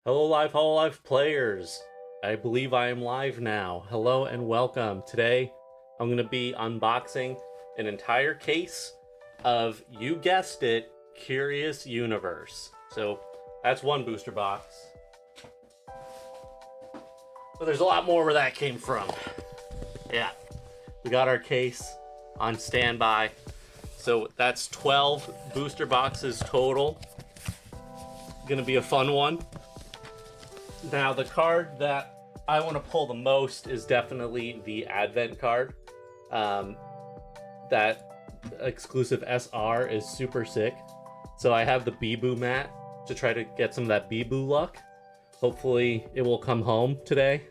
Hololive players. I believe I am live now. Hello and welcome. Today, I'm going to be unboxing an entire case of, you guessed it, Curious Universe. So, that's one booster box. But there's a lot more where that came from. Yeah. We got our case on standby. So, that's 12 booster boxes total. Gonna be a fun one. Now, the card that I want to pull the most is definitely the Advent card. That exclusive SR is super sick. So I have the Bee-Boo mat to try to get some of that Bee-Boo luck. Hopefully it will come home today.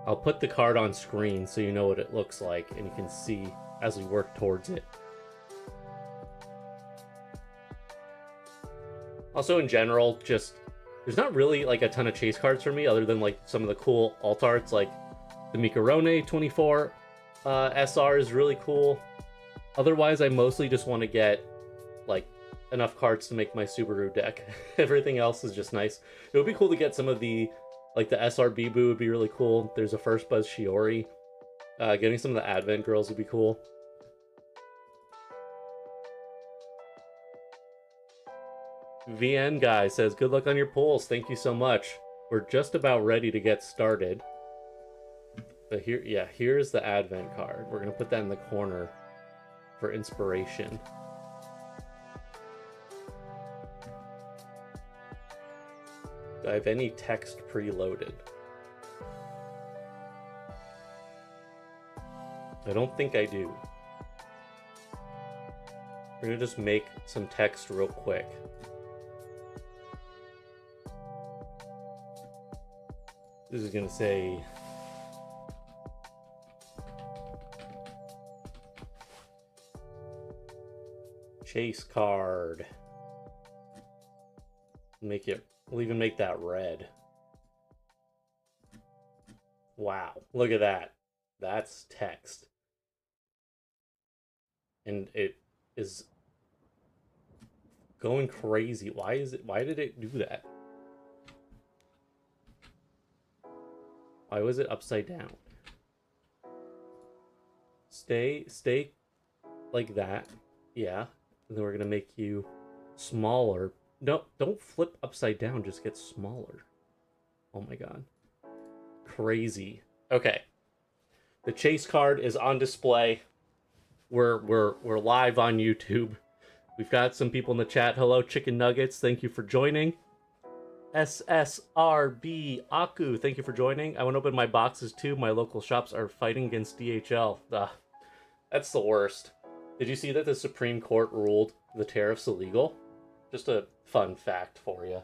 I'll put the card on screen so you know what it looks like and you can see as we work towards it. Also, in general, just there's not really like a ton of chase cards for me other than like some of the cool alt arts, like the Mikarone 24 SR is really cool. Otherwise, I mostly just want to get like enough cards to make my Subaru deck. Everything else is just nice. It would be cool to get some of the, like the SR Bee-Boo would be really cool. There's a First Buzz Shiori. Getting some of the Advent girls would be cool. VN guy says, good luck on your polls. Thank you so much. We're just about ready to get started. But here, yeah, here's the Advent card. We're going to put that in the corner for inspiration. Do I have any text preloaded? I don't think I do. We're going to just make some text real quick. This is gonna say chase card. Make it, we'll even make that red. Wow, look at that. That's text. And it is going crazy. Why did it do that? Why was it upside down? Stay like that. Yeah. And then we're gonna make you smaller. No, don't flip upside down, just get smaller. Oh my god. Crazy. Okay. The chase card is on display. We're live on YouTube. We've got some people in the chat. Hello, Chicken Nuggets. Thank you for joining. SSRB Aku, thank you for joining. I want to open my boxes too. My local shops are fighting against DHL. That's the worst. Did you see that the Supreme Court ruled the tariffs illegal? Just a fun fact for you.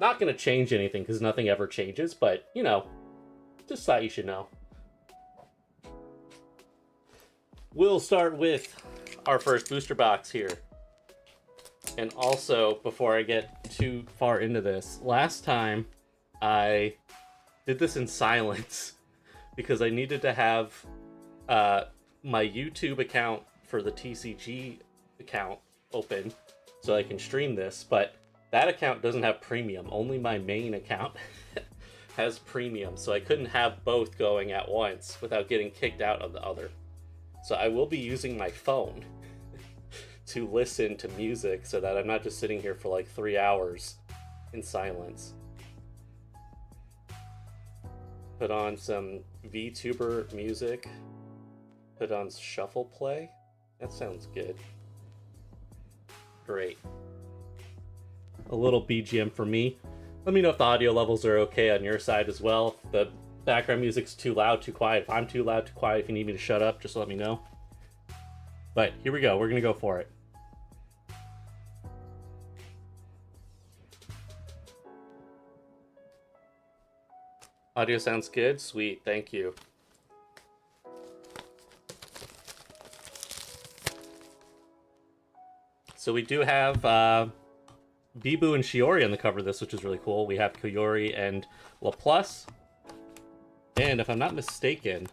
Not going to change anything because nothing ever changes, but, you know, just thought you should know. We'll start with our first booster box here. And also, before I get too far into this, last time I did this in silence because I needed to have my YouTube account for the TCG account open so I can stream this, but that account doesn't have premium. Only my main account has premium, so I couldn't have both going at once without getting kicked out of the other. So I will be using my phone to listen to music so that I'm not just sitting here for like 3 hours in silence. Put on some VTuber music. Put on shuffle play. That sounds good. Great. A little BGM for me. Let me know if the audio levels are okay on your side as well. If the background music's too loud, too quiet. If I'm too loud, too quiet, if you need me to shut up, just let me know. But here we go. We're gonna go for it. Audio sounds good? Sweet, thank you. So we do have Bee-Boo and Shiori on the cover of this, which is really cool. We have Koyori and Laplace. And if I'm not mistaken,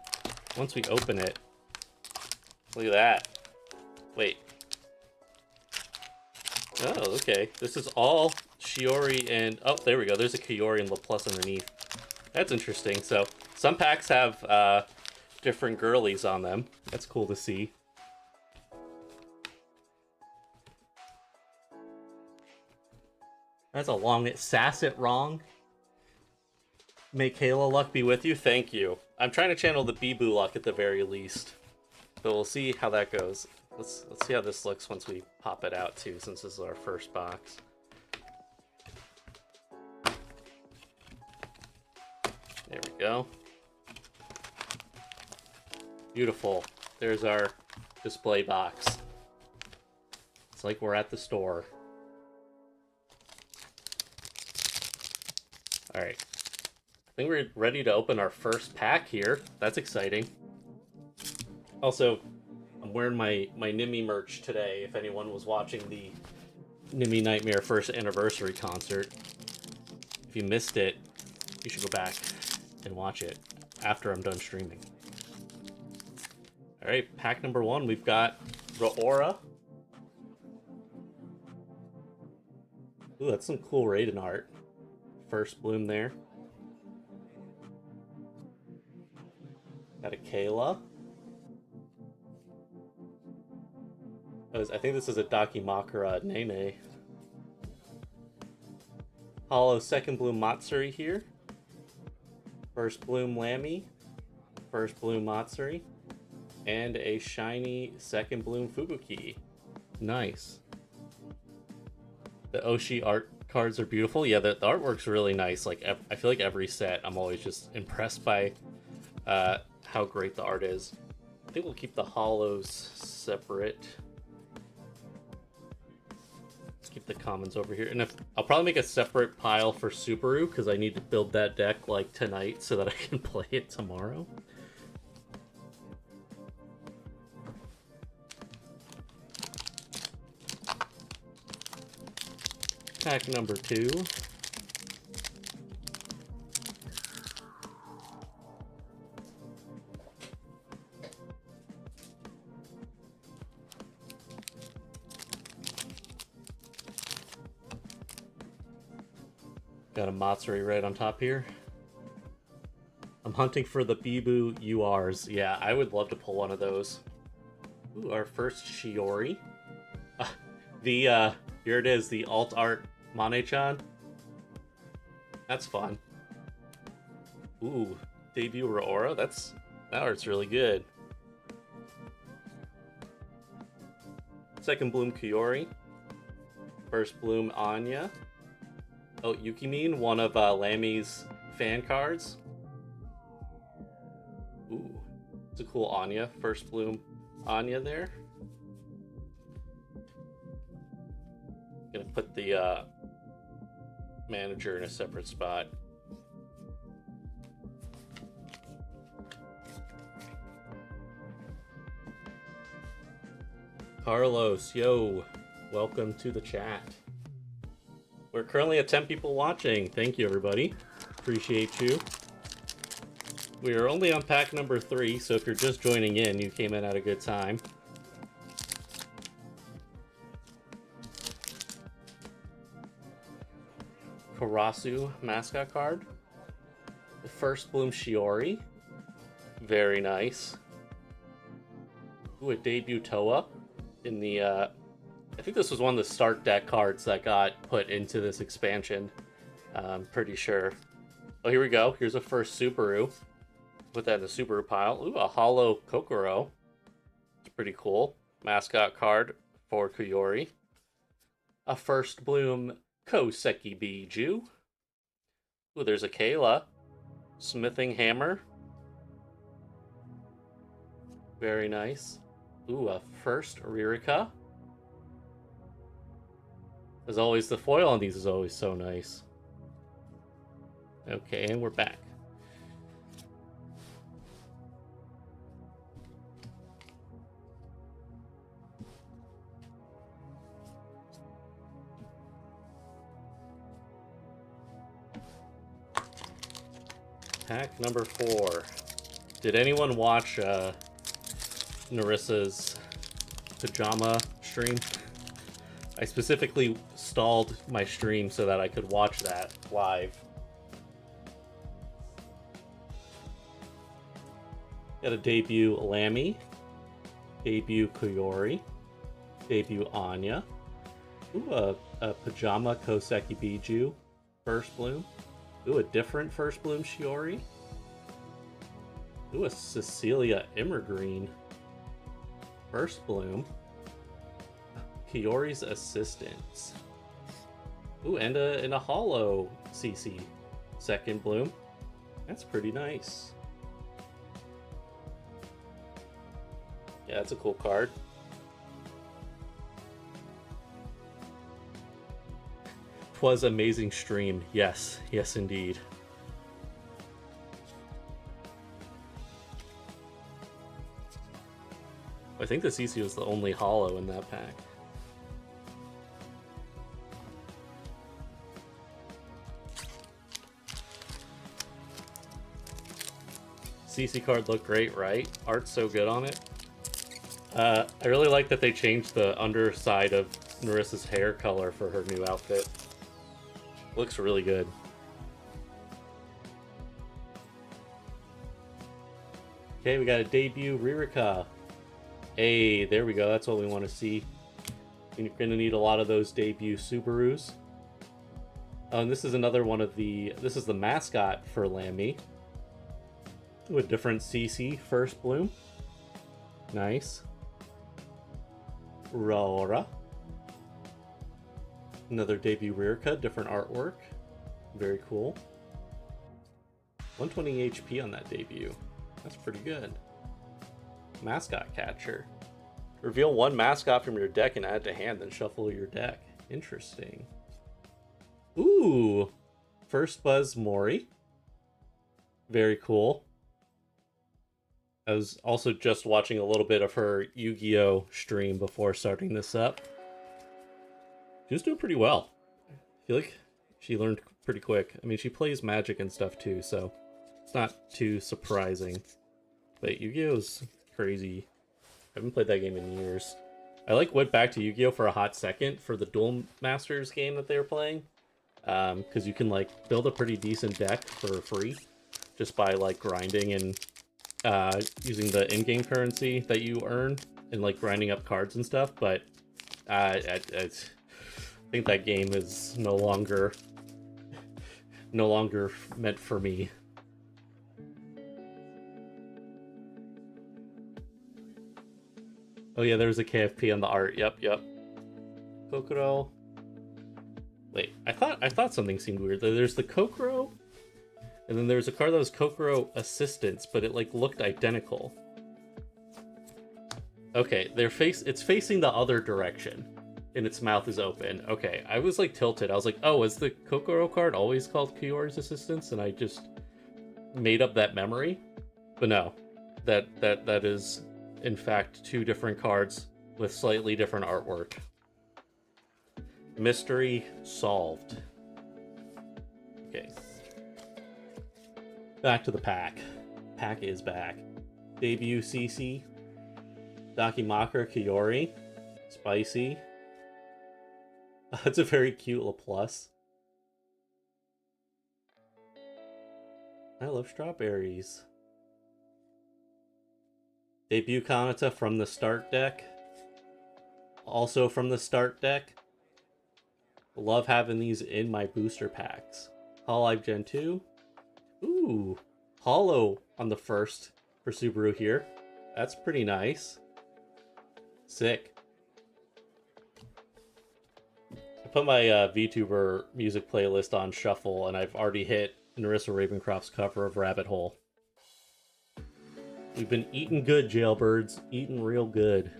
once we open it, look at that. Wait. Oh, okay. This is all Shiori and... Oh, there we go. There's a Kiori and LaPlus underneath. That's interesting. So, some packs have different girlies on them. That's cool to see. That's a long... Sass it wrong. May Kayla luck be with you. Thank you. I'm trying to channel the Bibu luck at the very least. But we'll see how that goes. Let's see how this looks once we pop it out too, since this is our first box. There we go. Beautiful. There's our display box. It's like we're at the store. Alright. I think we're ready to open our first pack here. That's exciting. Also, I'm wearing my Nimi merch today, if anyone was watching the Nimi Nightmare first anniversary concert. If you missed it, you should go back and watch it after I'm done streaming. Alright, pack number 1, we've got Raora. Ooh, that's some cool Raiden art. First bloom there. Got a Kayla. I think this is a Dakimakura Nene. Hollow second bloom Matsuri here. First bloom Lammy. First bloom Matsuri. And a shiny second bloom Fubuki. Nice. The Oshi art cards are beautiful. Yeah, the artwork's really nice. Like, I feel like every set I'm always just impressed by how great the art is. I think we'll keep the hollows separate. Keep the commons over here, and I'll probably make a separate pile for Subaru because I need to build that deck like tonight so that I can play it tomorrow. Pack number 2. Got a Matsuri red on top here. I'm hunting for the Bibu URs. Yeah, I would love to pull one of those. Ooh, our first Shiori. Here it is, the alt art Mane-chan. That's fun. Ooh, debut Raora. That art's really good. Second bloom Kiori. First bloom Anya. Oh, Yukimin, one of Lammy's fan cards. Ooh, it's a cool Anya. First bloom Anya there. Gonna put the manager in a separate spot. Carlos, yo, welcome to the chat. We're currently at 10 people watching. Thank you, everybody. Appreciate you. We are only on pack number 3, so if you're just joining in, you came in at a good time. Karasu mascot card. The first bloom Shiori. Very nice. Ooh, a debut Toa in the I think this was one of the start deck cards that got put into this expansion. I'm pretty sure. Oh, here we go. Here's a first Subaru. Put that in the Subaru pile. Ooh, a hollow Kokoro. It's pretty cool. Mascot card for Kuyori. A first bloom Koseki Biju. Ooh, there's a Kayla. Smithing hammer. Very nice. Ooh, a first Ririka. As always, the foil on these is always so nice. Okay, and we're back. Pack number 4. Did anyone watch Narissa's pajama stream? I specifically stalled my stream so that I could watch that live. Got a debut Lammy, debut Koyori, debut Anya. Ooh, a Pajama Koseki Biju, First Bloom. Ooh, a different First Bloom Shiori. Ooh, a Cecilia Immergreen, First Bloom. Kiori's Assistants. Ooh, and a Holo CC, Second Bloom. That's pretty nice. Yeah, that's a cool card. Was amazing stream. Yes, yes indeed. I think the CC was the only holo in that pack. CC card looked great, right? Art's so good on it. I really like that they changed the underside of Narissa's hair color for her new outfit. Looks really good. Okay, we got a debut Ririka. Hey, there we go. That's what we want to see. You're going to need a lot of those debut Subarus. Oh, and this is another one of the... This is the mascot for Lammy. With different CC First Bloom. Nice. Rora. Another debut Ririka, different artwork. Very cool. 120 HP on that debut. That's pretty good. Mascot catcher. Reveal one mascot from your deck and add to hand, then shuffle your deck. Interesting. Ooh! First Buzz Mori. Very cool. I was also just watching a little bit of her Yu-Gi-Oh! Stream before starting this up. She was doing pretty well. I feel like she learned pretty quick. I mean, she plays Magic and stuff too, so it's not too surprising. But Yu-Gi-Oh's crazy. I haven't played that game in years. I went back to Yu-Gi-Oh for a hot second for the Duel Masters game that they were playing. Because you can build a pretty decent deck for free just by grinding and using the in-game currency that you earn and grinding up cards and stuff. But I think that game is no longer meant for me. Oh yeah, there's a KFP on the art. Yep. Kokoro. Wait, I thought something seemed weird. There's the Kokoro, and then there's a card that was Kokoro Assistants, but it looked identical. Okay, it's facing the other direction, and its mouth is open. Okay, I was tilted. I was like, oh, is the Kokoro card always called Kiori's Assistants? And I just made up that memory. But no, that is in fact two different cards with slightly different artwork. Mystery solved. Okay. Back to the pack. Pack is back. Debut CC. Dakimakura Kiori. Spicy. That's a very cute Laplace. I love strawberries. Debut Kanata from the start deck. Also from the start deck. Love having these in my booster packs. Hololive Gen 2. Ooh. Holo on the first for Subaru here. That's pretty nice. Sick. I put my VTuber music playlist on shuffle, and I've already hit Narissa Ravencroft's cover of Rabbit Hole. We've been eating good, jailbirds. Eating real good.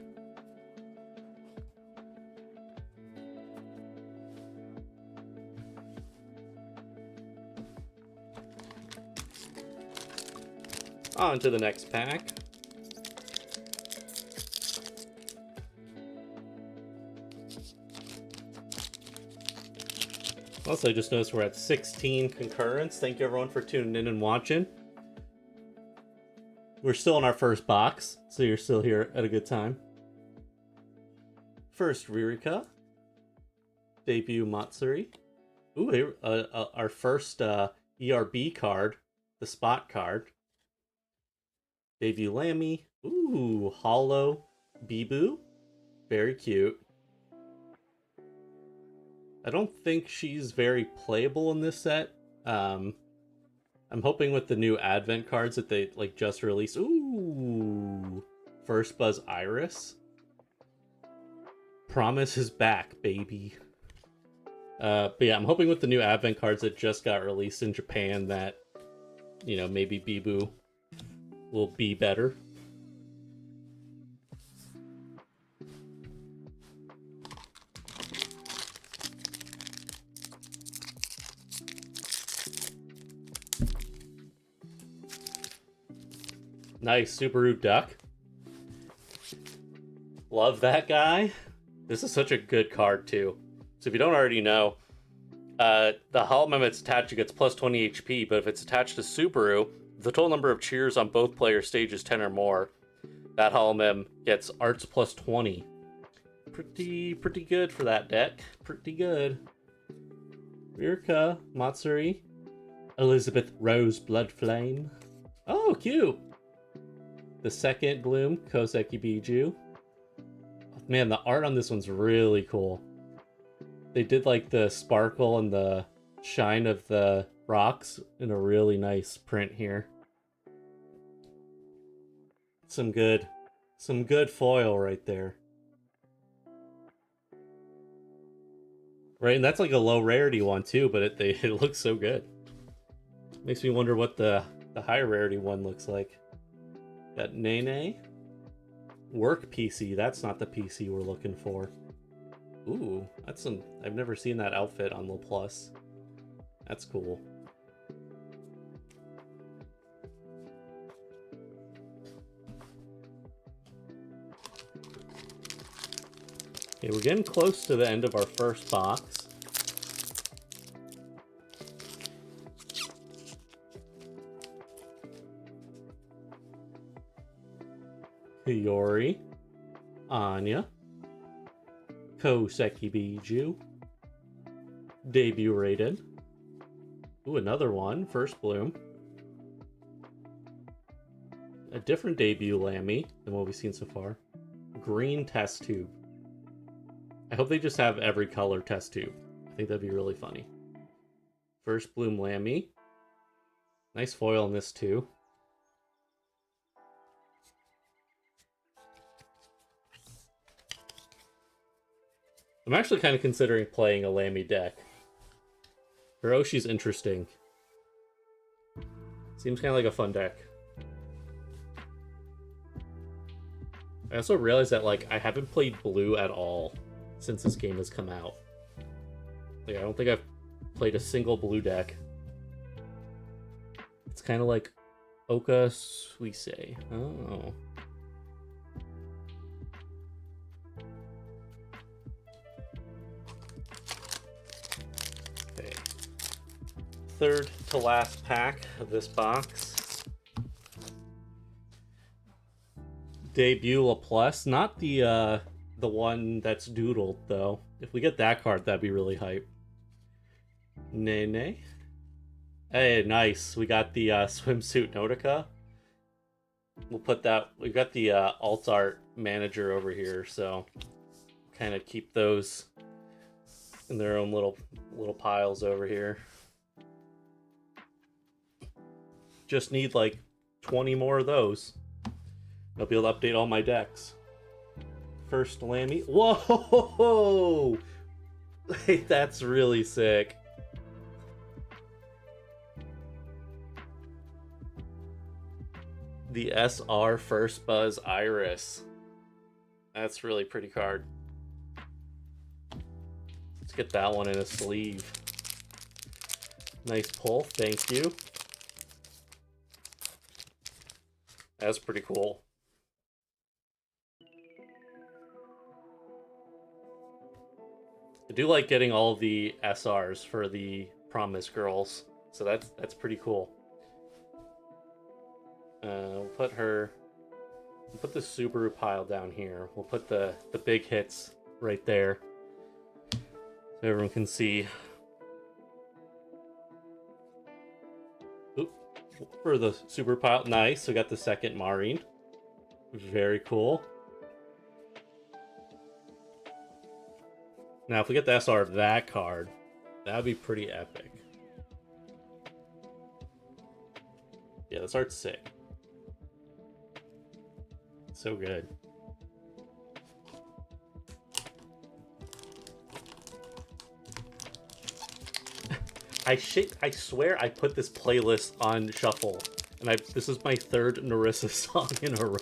On to the next pack. Also, I just noticed we're at 16 concurrents. Thank you everyone for tuning in and watching. We're still in our first box, so you're still here at a good time. First Ririka, Debut Matsuri. Ooh, here, our first ERB card, the spot card. Debut Lammy. Ooh, Holo Bibu. Very cute. I don't think she's very playable in this set. I'm hoping with the new Advent cards that they like just released. Ooh, First Buzz Iris. Promise is back, baby. But yeah, I'm hoping with the new Advent cards that just got released in Japan that, you know, maybe Bibu will be better. Nice, Subaru Duck. Love that guy. This is such a good card, too. So if you don't already know, the Hololive it's attached to gets plus 20 HP, but if it's attached to Subaru, the total number of cheers on both player stages 10 or more, that Hololive gets arts plus 20. Pretty good for that deck. Pretty good. Rirka, Matsuri, Elizabeth Rose Bloodflame. Oh, cute. The second bloom, Koseki Biju. Man, the art on this one's really cool. They did like the sparkle and the shine of the rocks in a really nice print here. Some good foil right there. Right, and that's like a low rarity one too, but it looks so good. Makes me wonder what the high rarity one looks like. Got Nene. Work PC, that's not the PC we're looking for. Ooh, that's some... I've never seen that outfit on Lil Plus. That's cool. Okay, we're getting close to the end of our first box. Hiyori, Anya, Koseki Biju, Debut Raiden. Ooh, another one, First Bloom. A different debut Lammy than what we've seen so far. Green Test Tube. I hope they just have every color test tube. I think that'd be really funny. First Bloom Lammy. Nice foil in this too. I'm actually kind of considering playing a Lammy deck. Hiroshi's interesting. Seems kind of like a fun deck. I also realized that, like, I haven't played blue at all since this game has come out. Like, I don't think I've played a single blue deck. It's kind of like Oka Suisei. Oh. Okay. Third to last pack of this box. Debut Laplace, not the one that's doodled though. If we get that card, that'd be really hype. Nene. Hey, nice. We got the swimsuit Nautica. We'll put that. We've got the alt art manager over here, so kind of keep those in their own little piles over here. Just need like 20 more of those. I'll be able to update all my decks. First Lammy. Whoa! Wait, that's really sick. The SR First Buzz Iris. That's really pretty card. Let's get that one in a sleeve. Nice pull, thank you. That's pretty cool. I do like getting all of the SRs for the Promise Girls, so that's pretty cool. We'll put the Subaru pile down here. We'll put the big hits right there. So Everyone can see. Oop. For the super pile, nice. We got the second Marine. Very cool. Now, if we get the SR of that card, that would be pretty epic. Yeah, this art's sick. So good. I swear I put this playlist on shuffle, and this is my third Narissa song in a row.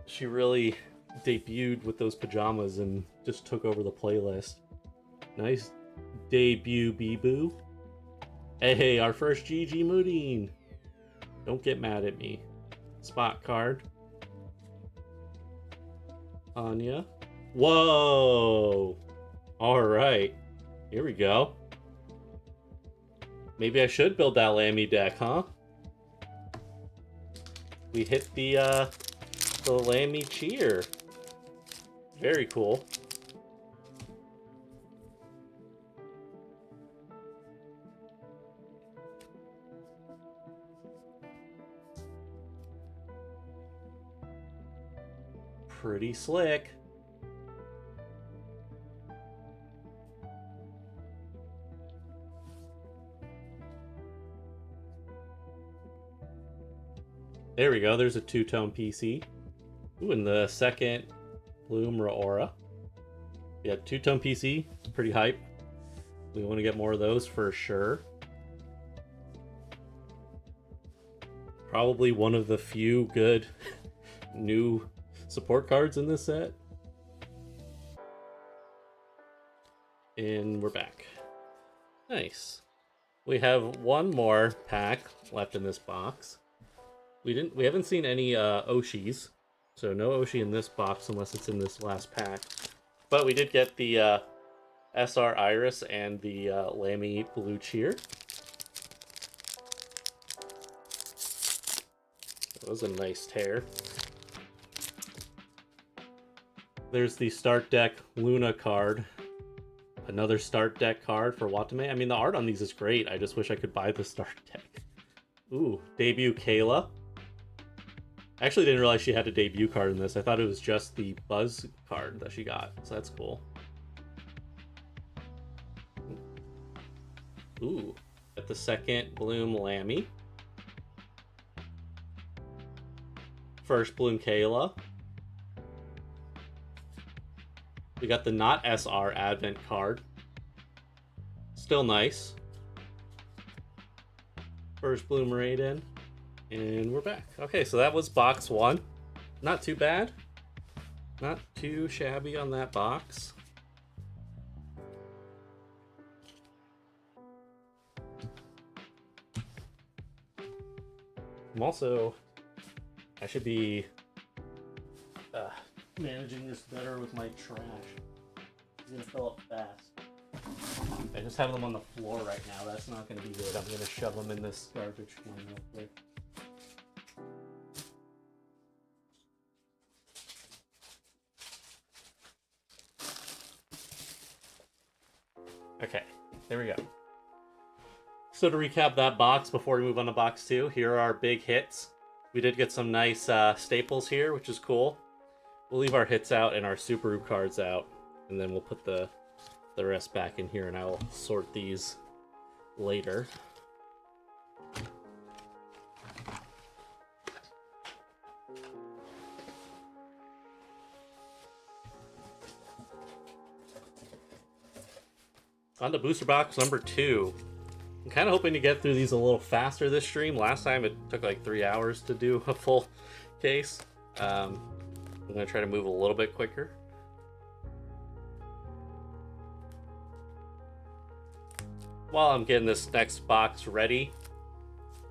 She really debuted with those pajamas and just took over the playlist. Nice debut, Bee-Boo. Hey, our first GG Moodine. Don't get mad at me. Spot card. Anya. Whoa! Alright. Here we go. Maybe I should build that Lammy deck, huh? We hit the Lammy cheer. Very cool. Pretty slick. There we go. There's a two-tone PC. Ooh, and the second Bloom Raora. Yeah, two-tone PC. Pretty hype. We want to get more of those for sure. Probably one of the few good new support cards in this set. And we're back. Nice. We have one more pack left in this box. We haven't seen any Oshis, so no Oshi in this box unless it's in this last pack. But we did get the SR Iris and the Lammy Blue Cheer. That was a nice tear. There's the Start Deck Luna card. Another Start Deck card for Watame. I mean, the art on these is great. I just wish I could buy the Start Deck. Ooh, debut Kayla. I actually didn't realize she had a debut card in this. I thought it was just the Buzz card that she got, so that's cool. Ooh, at the second Bloom Lammy. First Bloom Kayla. We got the not SR Advent card. Still nice. First Bloom Raiden. And we're back. Okay, so that was box one. Not too bad. Not too shabby on that box. I should be managing this better with my trash. It's gonna fill up fast. I just have them on the floor right now. That's not gonna be good. I'm gonna shove them in this garbage can real quick. Okay, there we go. So to recap that box before we move on to box two, here are our big hits. We did get some nice staples here, which is cool. We'll leave our hits out and our Subaru cards out, and then we'll put the rest back in here, and I will sort these later. On to booster box number 2. I'm kind of hoping to get through these a little faster this stream. Last time it took like 3 hours to do a full case. I'm going to try to move a little bit quicker. While I'm getting this next box ready,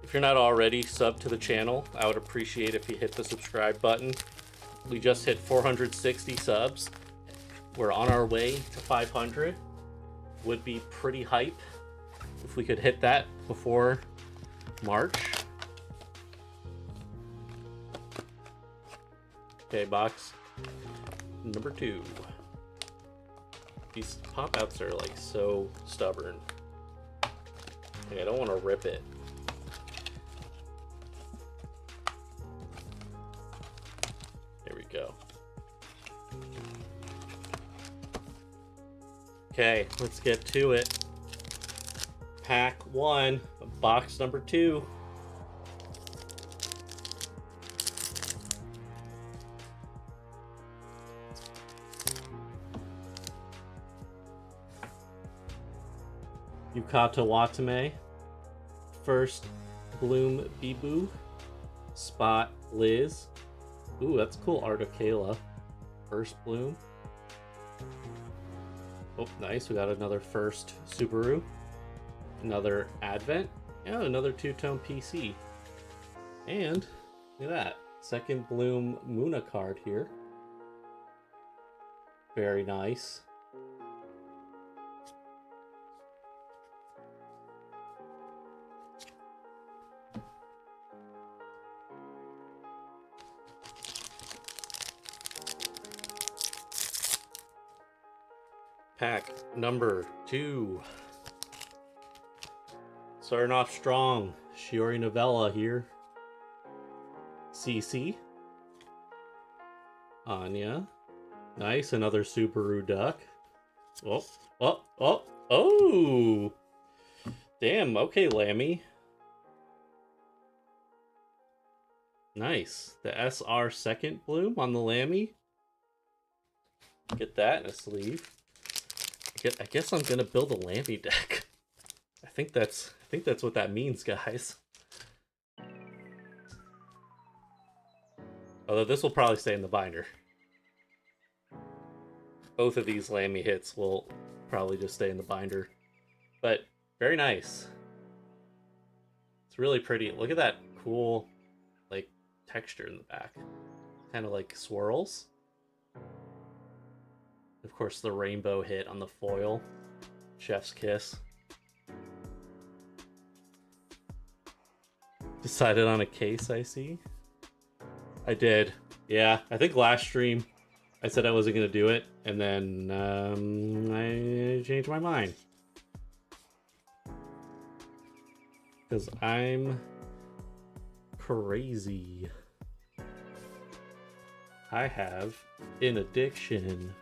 if you're not already subbed to the channel, I would appreciate if you hit the subscribe button. We just hit 460 subs. We're on our way to 500. Would be pretty hype if we could hit that before March. Okay, box number 2. These pop-outs are like so stubborn. Like, I don't want to rip it. There we go. Okay, let's get to it. Pack 1, box number 2. Yukata Watame, First Bloom Bibu, Spot Liz. Ooh, that's cool. Art of Kayla. First Bloom. Oh, nice. We got another First Subaru. Another Advent. Yeah, another two-tone PC. And look at that. Second Bloom Muna card here. Very nice. Pack number 2. Starting off strong. Shiori Novella here. CC. Anya. Nice, another Subaru Duck. Oh, oh, oh, oh! Damn, okay, Lammy. Nice. The SR second bloom on the Lammy. Get that in a sleeve. I guess I'm gonna build a Lammy deck. I think that's what that means, guys. Although this will probably stay in the binder. Both of these Lammy hits will probably just stay in the binder. But very nice. It's really pretty. Look at that cool, like, texture in the back. Kind of like swirls. Of course, the rainbow hit on the foil. Chef's kiss. Decided on a case, I see. I did. Yeah, I think last stream I said I wasn't going to do it, and then I changed my mind. Because I'm crazy. I have an addiction.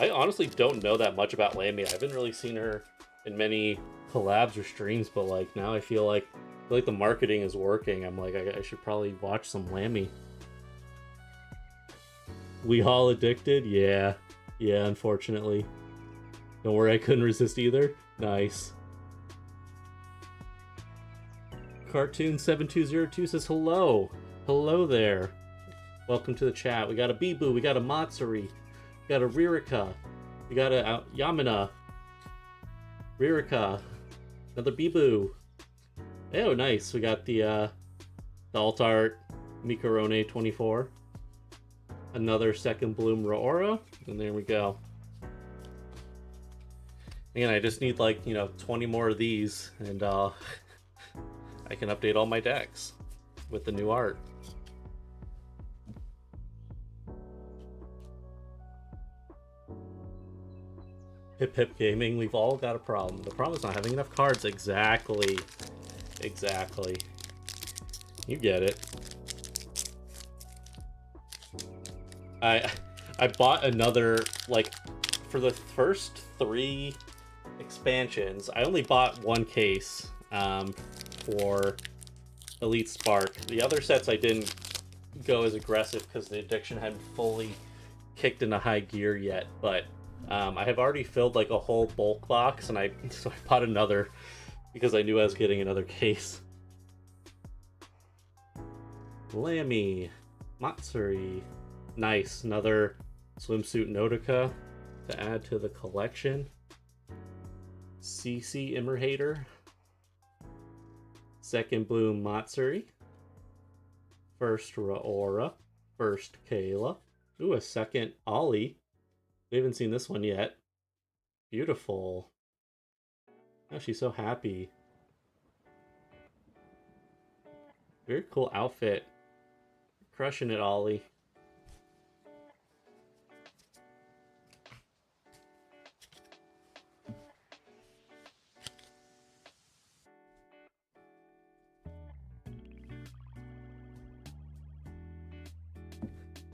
I honestly don't know that much about Lammy. I haven't really seen her in many collabs or streams, but like now I feel like the marketing is working. I'm like, I should probably watch some Lammy. We all addicted? Yeah, unfortunately. Don't worry, I couldn't resist either. Nice. Cartoon7202 says hello. Hello there. Welcome to the chat. We got a Bibu, we got a Matsuri, we got a Ririka, we got a Yamina, Ririka, another Bibu. Oh, nice. We got the alt art Mikarone 24. Another second bloom Raora, and there we go. Again, I just need like, 20 more of these, and I can update all my decks with the new art. Hip hip gaming, we've all got a problem. The problem is not having enough cards. Exactly. You get it. I bought another, like, for the first 3 expansions, I only bought 1 case for Elite Spark. The other sets I didn't go as aggressive because the addiction hadn't fully kicked into high gear yet, but I have already filled like a whole bulk box, and so I bought another because I knew I was getting another case. Lammy, Matsuri, nice, another swimsuit Nodoka to add to the collection. CC Immerhater, second bloom Matsuri, first Raora, first Kayla. Ooh, a second Ollie. We haven't seen this one yet. Beautiful. Oh, she's so happy. Very cool outfit. Crushing it, Ollie.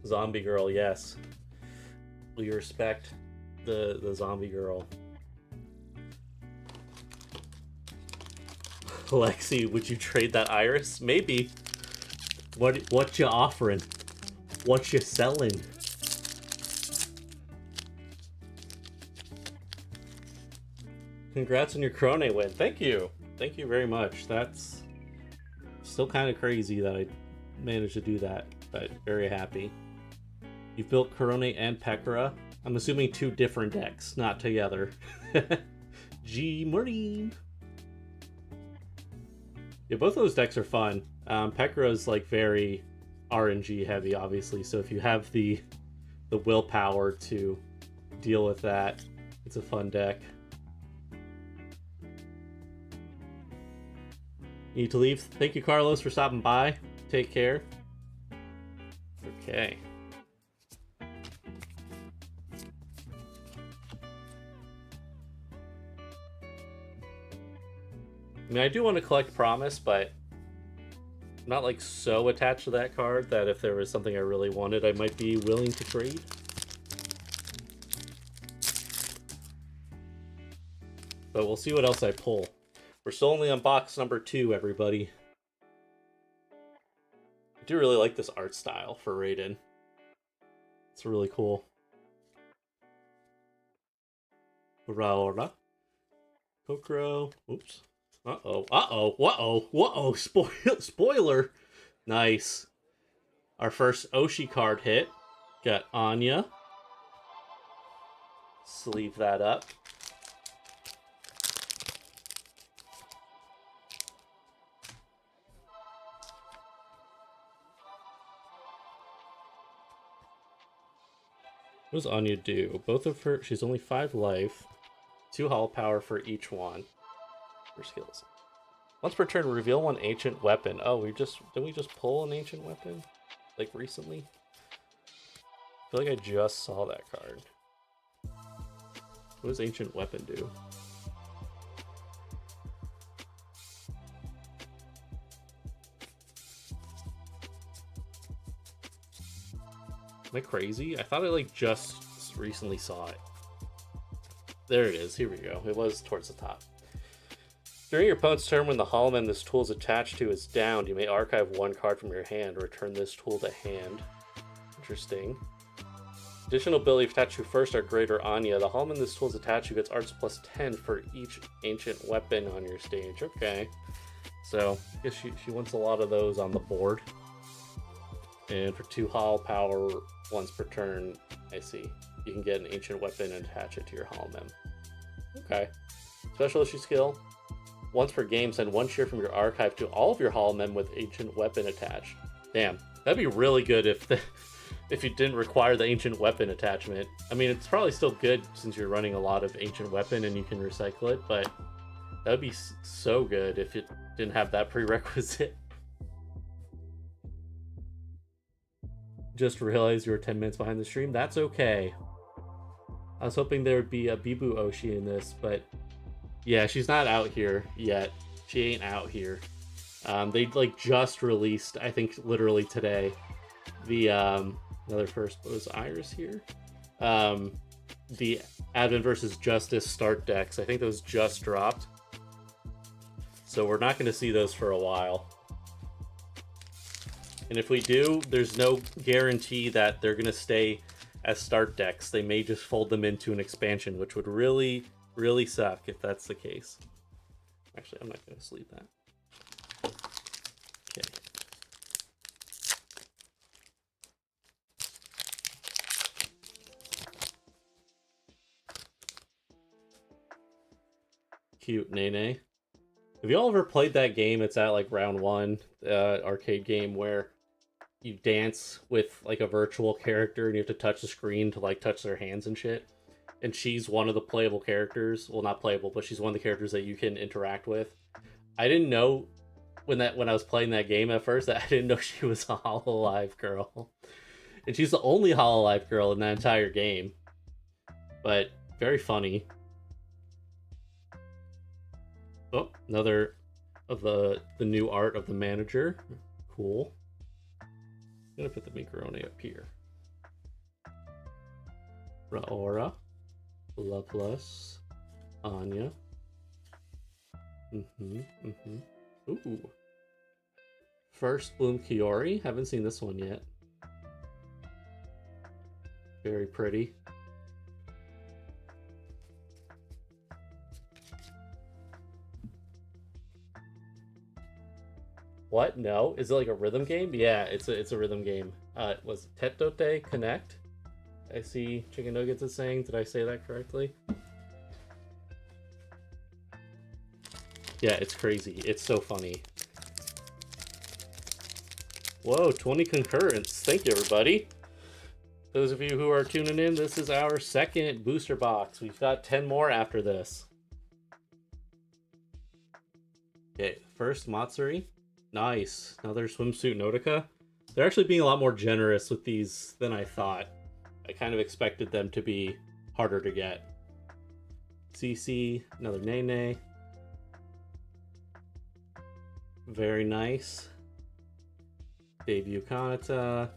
Zombie girl, yes. We respect the zombie girl. Lexi, would you trade that iris? Maybe. What you offering? What you selling? Congrats on your Krone win. Thank you. Thank you very much. That's still kind of crazy that I managed to do that, but very happy. You've built Korone and Pekora. I'm assuming 2 different decks, not together. G Marine. Yeah, both of those decks are fun. Pekora's like very RNG heavy, obviously. So if you have the willpower to deal with that, it's a fun deck. Need to leave. Thank you, Carlos, for stopping by. Take care. Okay. I mean, I do want to collect Promise, but I'm not like so attached to that card that if there was something I really wanted, I might be willing to trade. But we'll see what else I pull. We're still only on box number 2, everybody. I do really like this art style for Raiden. It's really cool. Raora. Kokoro. Oops. Uh-oh. Uh-oh. Uh-oh. Uh-oh. Spoiler. Nice. Our first Oshi card hit. Got Anya. Sleeve that up. What does Anya do? Both of her, she's only 5 life. 2 hollow power for each one. Her skills. Once per turn, reveal 1 ancient weapon. Oh, didn't we just pull an ancient weapon? Like recently? I feel like I just saw that card. What does ancient weapon do? Am I crazy? I thought I like just recently saw it. There it is. Here we go. It was towards the top. During your opponent's turn, when the holoman this tool is attached to is downed, you may archive 1 card from your hand. Return this tool to hand. Interesting. Additional ability attached to first are greater Anya. The holoman this tool is attached to gets arts plus 10 for each ancient weapon on your stage. Okay. So, I guess she wants a lot of those on the board. And for 2 hollow power, once per turn, I see. You can get an ancient weapon and attach it to your hollow mem. Okay. Special issue skill. Once per game, send 1 share from your archive to all of your hollow mem with ancient weapon attached. Damn, that'd be really good if you didn't require the ancient weapon attachment. I mean, it's probably still good since you're running a lot of ancient weapon and you can recycle it, but that would be so good if it didn't have that prerequisite. Just realized you were 10 minutes behind the stream. That's okay. I was hoping there would be a Bibu Oshi in this, but yeah, she's not out here yet. She ain't out here. They like just released, I think literally today, the another first, what was Iris here? The Advent versus Justice start decks. I think those just dropped. So we're not going to see those for a while. And if we do, there's no guarantee that they're going to stay as start decks. They may just fold them into an expansion, which would really, really suck if that's the case. Actually, I'm not going to sleep that. Okay. Cute Nene. Have you all ever played that game? It's at like round 1, arcade game where you dance with like a virtual character and you have to touch the screen to like touch their hands and shit. and she's one of the playable characters. Well, not playable, but she's one of the characters that you can interact with. I didn't know when I was playing that game at first that I didn't know she was a hololive girl, and she's the only hololive girl in that entire game. But very funny. Oh, another of the new art of the manager. Cool. I'm gonna put the macaroni up here. Raora, Loveless, Anya. Ooh. First Bloom Kiori. Haven't seen this one yet. Very pretty. What? No? Is it like a rhythm game? Yeah, it's a rhythm game. Was Tetote Connect? I see Chicken Nuggets is saying. Did I say that correctly? Yeah, it's crazy. It's so funny. Whoa, 20 concurrents. Thank you, everybody. Those of you who are tuning in, this is our second booster box. We've got 10 more after this. Okay, first Matsuri. Nice. Another swimsuit Notica. They're actually being a lot more generous with these than I thought. I kind of expected them to be harder to get. CC, another Nene. Very nice. Debut Kanata.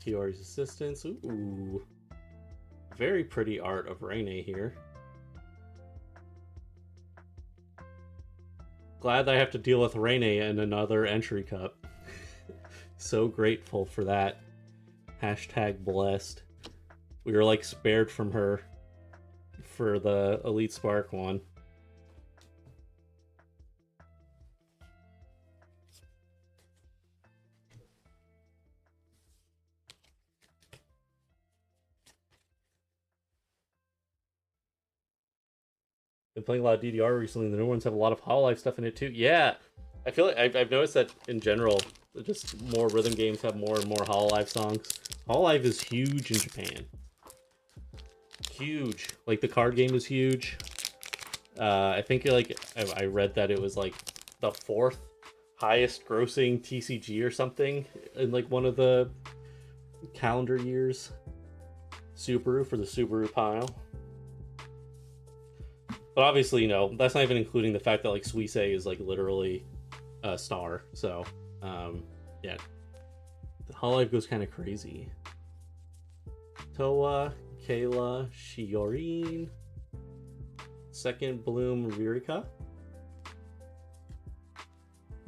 Kiori's Assistants. Ooh. Very pretty art of Reine here. Glad that I have to deal with Reine in another entry cup. So grateful for that. Hashtag blessed. We were like spared from her for the Elite Spark one. Been playing a lot of DDR recently. The new ones have a lot of hololive stuff in it too. Yeah, I feel like I've noticed that in general, just more rhythm games have more and more hololive songs. Hololive is huge in Japan. Huge. Like the card game is huge. I think like I read that it was like the 4th highest grossing TCG or something in like one of the calendar years. Subaru for the Subaru pile. But obviously, you know, that's not even including the fact that like Suisei is like literally a star. So, yeah, the hololive goes kind of crazy. Toa, Kayla, Shiorin, second Bloom Ririka,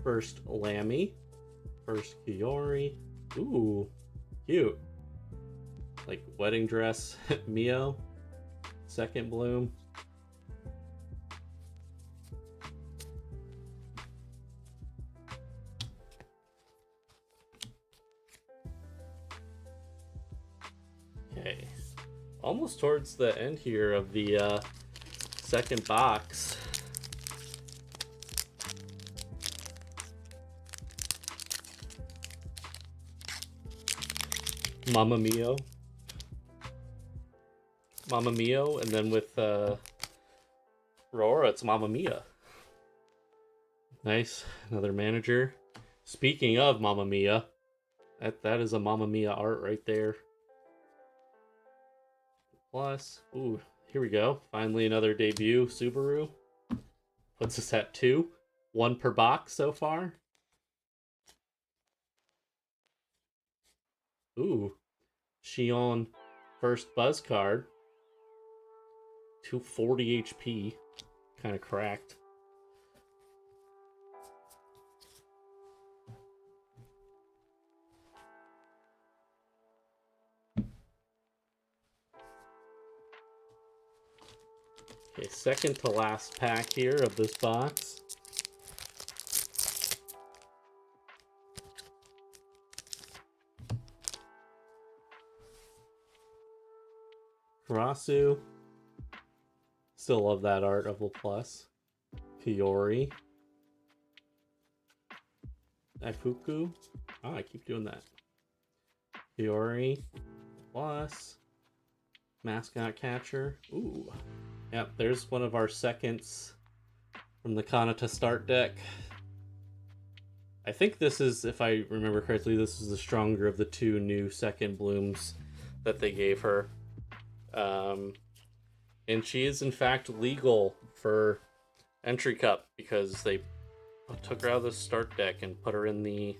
first Lammy, first Kiori. Ooh, cute. Like wedding dress Mio, second Bloom. Okay, almost towards the end here of the second box. Mamma Mio. Mamma Mio, and then with Aurora, it's Mamma Mia. Nice, another manager. Speaking of Mamma Mia, that is a Mamma Mia art right there. Plus, ooh, here we go. Finally another debut Subaru. Puts us at 2. 1 per box so far. Ooh, Shion first buzz card. 240 HP. Kind of cracked. Okay, second to last pack here of this box. Karasu. Still love that art of Laplace. Kiori. Ifuku. Oh, I keep doing that. Kiori. Plus. Mascot catcher. Ooh. Yep, there's one of our seconds from the Kanata start deck. I think this is, if I remember correctly, this is the stronger of the two new second blooms that they gave her. And she is in fact legal for Entry Cup because they took her out of the start deck and put her in the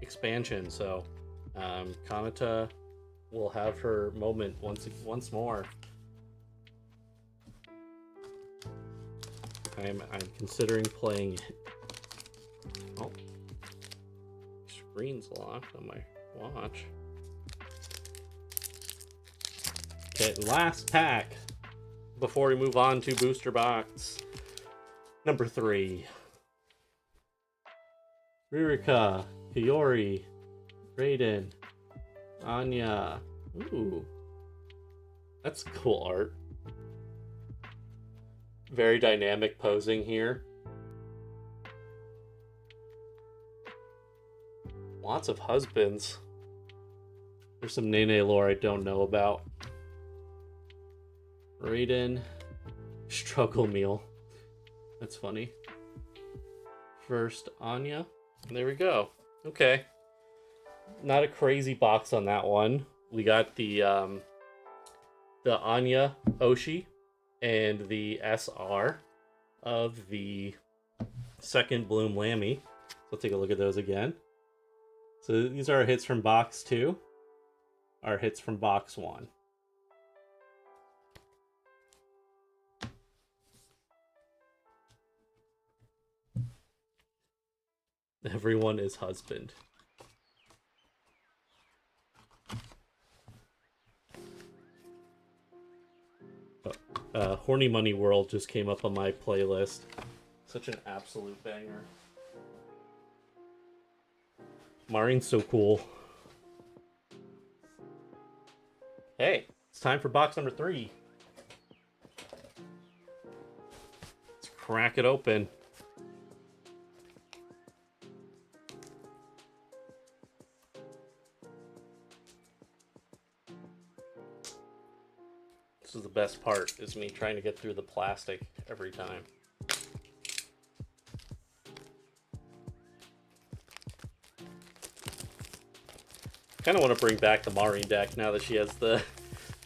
expansion. So Kanata will have her moment once more. I'm considering playing it. Oh, screen's locked on my watch. Okay, last pack before we move on to booster box number 3. Ririka, Hiyori, Raiden, Anya. Ooh, that's cool art. Very dynamic posing here. Lots of husbands. There's some Nene lore I don't know about. Raiden, struggle meal. That's funny. First, Anya. There we go. Okay. Not a crazy box on that one. We got the Anya Oshi and the SR of the second Bloom Lammy. So take a look at those again. So these are our hits from box 2. Our hits from box 1. Everyone is husband. Horny Money World just came up on my playlist. Such an absolute banger. Marine's so cool. Hey, it's time for box number 3. Let's crack it open. This is the best part, is me trying to get through the plastic every time. Kind of want to bring back the Maureen deck now that she has the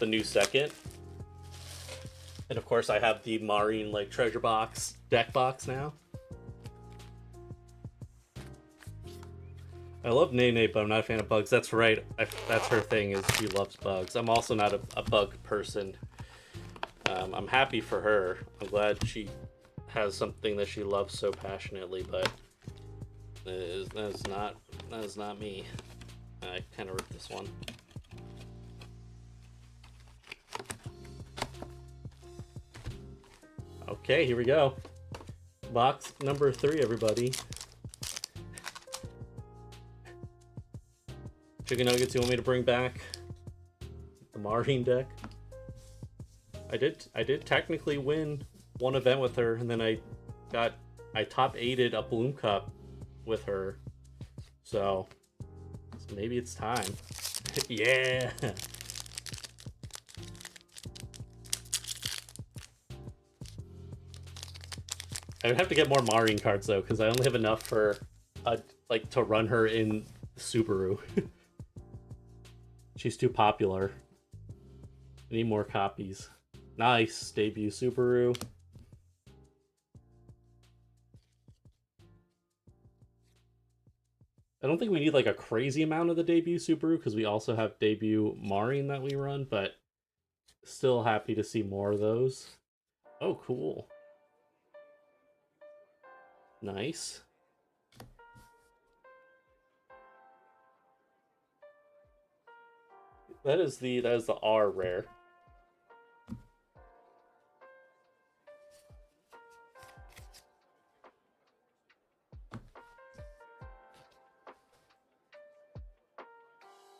new second. And of course I have the Maureen like treasure box deck box now. I love Nene, but I'm not a fan of bugs. That's right. That's her thing, is she loves bugs. I'm also not a bug person. I'm happy for her. I'm glad she has something that she loves so passionately, but that is not me. I kind of ripped this one. Okay, here we go. Box number 3, everybody. Chicken nuggets, you want me to bring back the Maureen deck? I did technically win one event with her, and then I top 8'd a Bloom Cup with her. So maybe it's time. Yeah. I would have to get more Maureen cards though, because I only have enough for like to run her in Subaru. She's too popular. I need more copies. Nice debut Subaru. I don't think we need like a crazy amount of the debut Subaru because we also have debut Maureen that we run, but still happy to see more of those. Oh, cool. Nice. That is the R rare.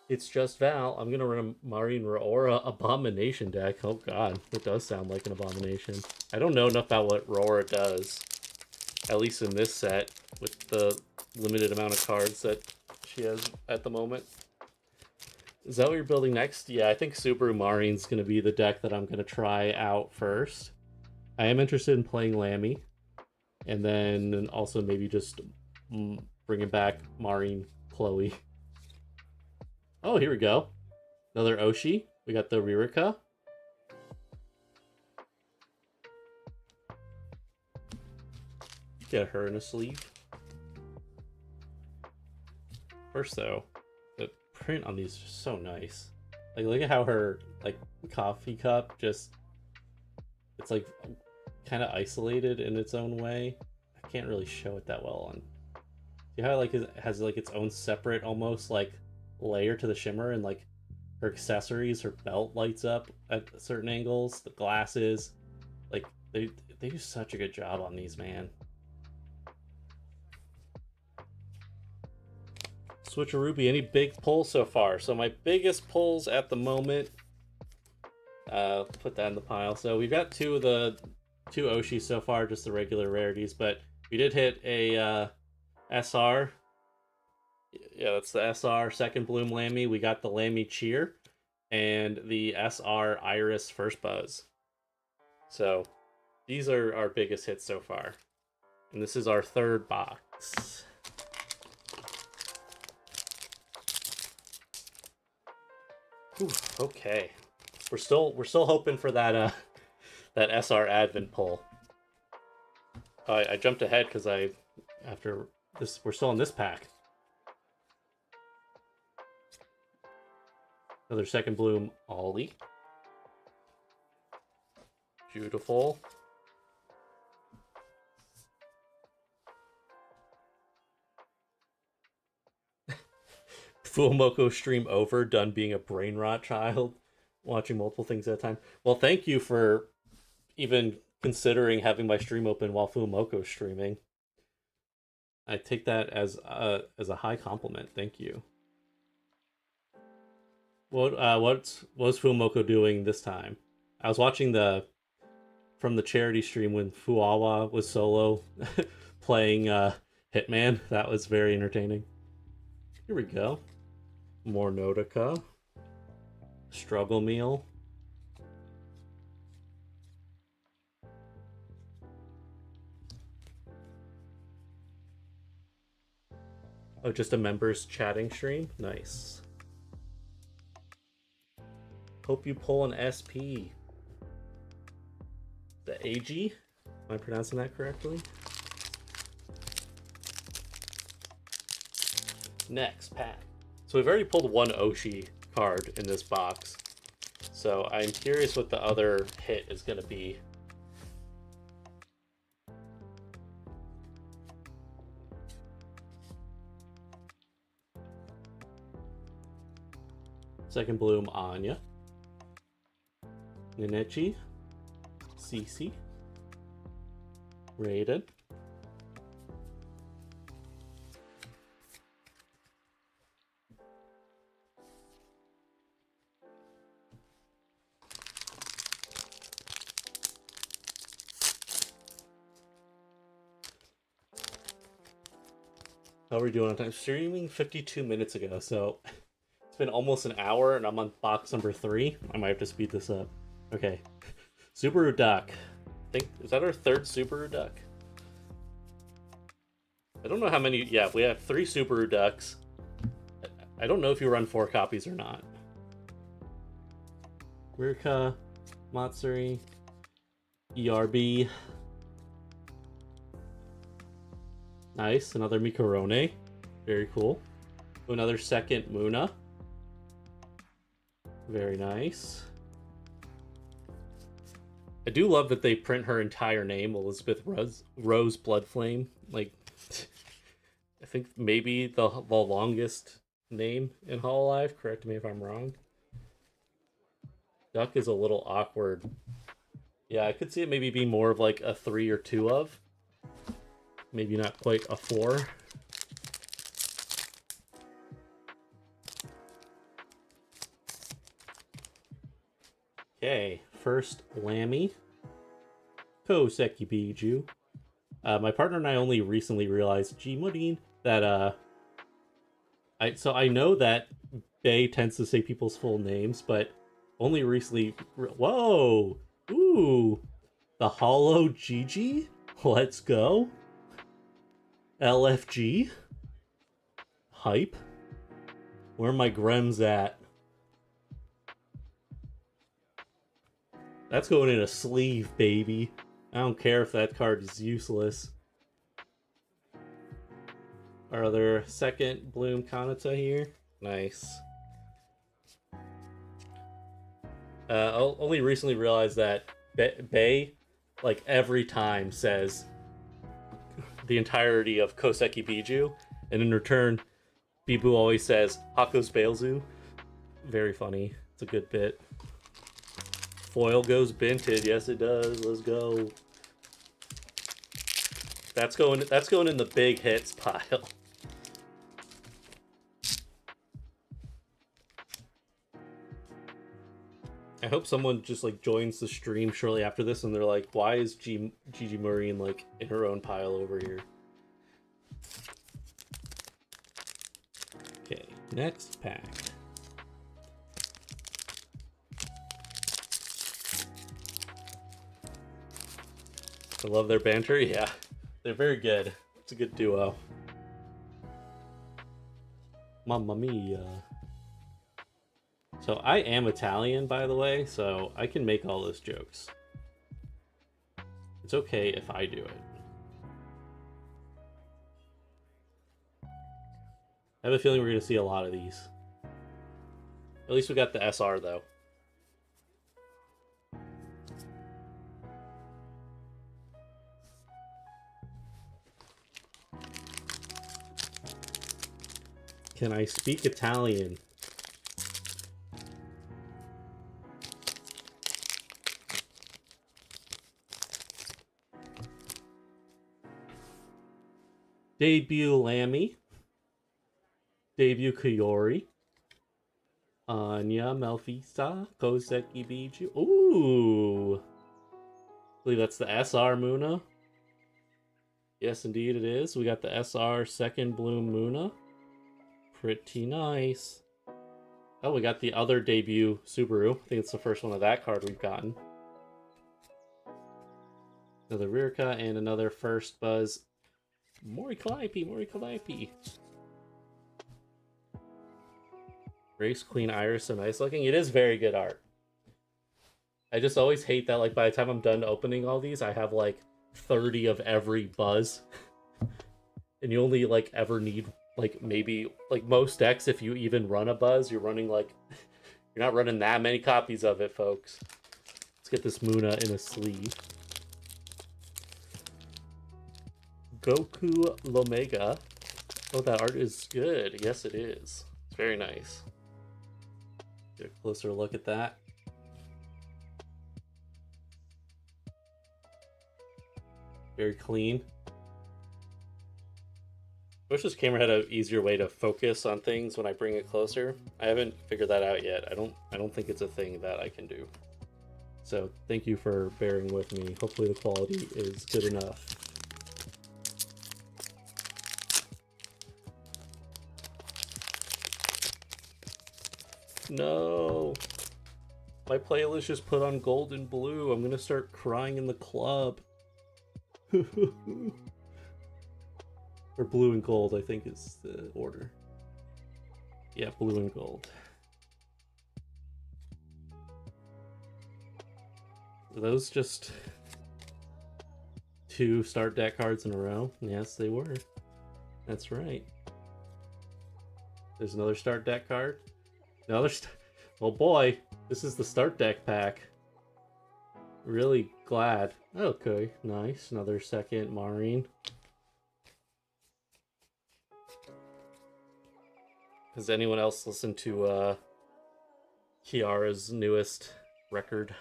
It's just Val. I'm gonna run a Maureen Roora Abomination deck. Oh god, it does sound like an abomination. I don't know enough about what Roora does, at least in this set, with the limited amount of cards that she has at the moment. Is that what you're building next? Yeah, I think Subaru Marine's going to be the deck that I'm going to try out first. I am interested in playing Lammy. And then also maybe just bringing back Marine Chloe. Oh, here we go. Another Oshi. We got the Ririka. Get her in a sleeve. First, though, the print on these is just so nice. Like, look at how her, like, coffee cup just... It's, like, kind of isolated in its own way. I can't really show it that well on... See how, like, it has, like, its own separate, almost, like, layer to the shimmer, and, like, her accessories, her belt lights up at certain angles, the glasses. Like, they do such a good job on these, man. Switcheroopy, any big pulls so far? So my biggest pulls at the moment, put that in the pile. So we've got two Oshis so far, just the regular rarities, but we did hit a SR. Yeah, that's the SR second bloom Lammy. We got the Lammy Cheer and the SR Iris first buzz. So these are our biggest hits so far. And this is our third box. Ooh, okay. We're still hoping for that that SR Advent pull. I jumped ahead because after this we're still in this pack. Another second bloom Ollie. Beautiful. Fuomoko stream over, done being a brain rot child, watching multiple things at a time. Well, thank you for even considering having my stream open while Fuomoko's streaming. I take that as a high compliment. Thank you. What was Fuomoko doing this time? I was watching from the charity stream when Fuawa was solo playing Hitman. That was very entertaining. Here we go. More Notica. Struggle Meal. Oh, just a members chatting stream? Nice. Hope you pull an SP. The AG? Am I pronouncing that correctly? Next pack. So we've already pulled one Oshi card in this box. So I'm curious what the other hit is going to be. Second bloom Anya. Ninechi. Cece. Raiden. How are we doing on time? Streaming 52 minutes ago, so it's been almost an hour and I'm on box number 3. I might have to speed this up. Okay. Subaru Duck. I think, is that our third Subaru Duck? I don't know how many. Yeah, we have 3 Subaru Ducks. I don't know if you run 4 copies or not. Rirka, Matsuri, ERB. Nice, another Mikorone. Very cool. Another second Muna. Very nice. I do love that they print her entire name, Elizabeth Rose Bloodflame. Like, I think maybe the longest name in hololive. Correct me if I'm wrong. Duck is a little awkward. Yeah, I could see it maybe being more of like a 3 or 2 of. Maybe not quite a 4. Okay, first Lammy. Koseki Biju. My partner and I only recently realized, gee, Modine, that I know that Bay tends to say people's full names, but only recently. Whoa! Ooh! The Holo GG? Let's go! LFG? Hype? Where are my Grems at? That's going in a sleeve, baby. I don't care if that card is useless. Our other second Bloom Kanata here. Nice. Only recently realized that Bay, like, every time says the entirety of Koseki Biju, and in return, Bibu always says Hako's Bailzu. Very funny. It's a good bit. Foil goes binted. Yes, it does. Let's go. That's going in the big hits pile. I hope someone just like joins the stream shortly after this and they're like, why is Gigi Marine like in her own pile over here? Okay, next pack. I love their banter. Yeah, they're very good. It's a good duo. Mamma mia. So I am Italian, by the way, so I can make all those jokes. It's okay if I do it. I have a feeling we're going to see a lot of these. At least we got the SR, though. Can I speak Italian? Debut Lammy. Debut Kayori. Anya Melfisa. Koseki Biju. Ooh. I believe that's the SR Muna. Yes, indeed it is. We got the SR second Bloom Muna. Pretty nice. Oh, we got the other debut Subaru. I think it's the first one of that card we've gotten. Another Rirka and another first Buzz. Morikaipi. Race Queen Iris, so nice looking. It is very good art. I just always hate that, like, by the time I'm done opening all these, I have, like, 30 of every Buzz. And you only, like, ever need, like, maybe, like, most decks, if you even run a Buzz, you're running, like, you're not running that many copies of it, folks. Let's get this Muna in a sleeve. Goku Lomega. Oh, that art is good. Yes, it is. It's very nice. Get a closer look at that. Very clean. I wish this camera had an easier way to focus on things when I bring it closer. I haven't figured that out yet. I don't think it's a thing that I can do. So thank you for bearing with me. Hopefully the quality is good enough. No. My playlist just put on gold and blue. I'm gonna start crying in the club. Or blue and gold, I think is the order. Yeah, blue and gold. Were those just 2 start deck cards in a row? Yes, they were. That's right. There's another start deck card. Oh boy, this is the start deck pack. Really glad. Okay, nice. Another second Marine. Has anyone else listened to Kiara's newest record?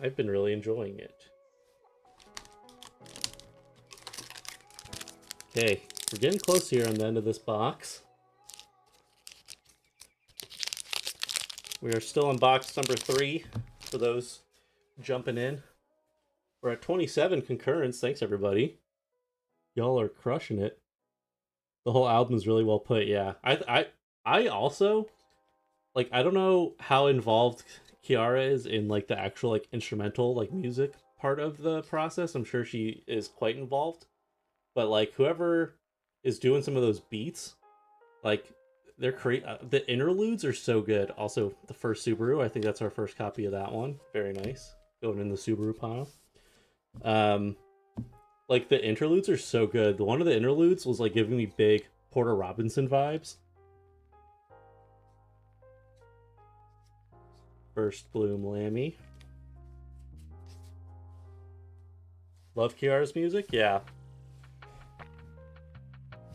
I've been really enjoying it. Okay, we're getting close here on the end of this box. We are still on box number 3 for those jumping in. We're at 27 concurrents. Thanks, everybody. Y'all are crushing it. The whole album is really well put. Yeah, I also like. I don't know how involved Kiara is in like the actual like instrumental like music part of the process. I'm sure she is quite involved, but like whoever is doing some of those beats, like the interludes are so good. Also, the first Subaru, I think that's our first copy of that one. Very nice, going in the Subaru pile. Um, like the interludes are so good. The one of the interludes was like giving me big Porter Robinson vibes. First Bloom Lammy. Love Kiara's music? Yeah. I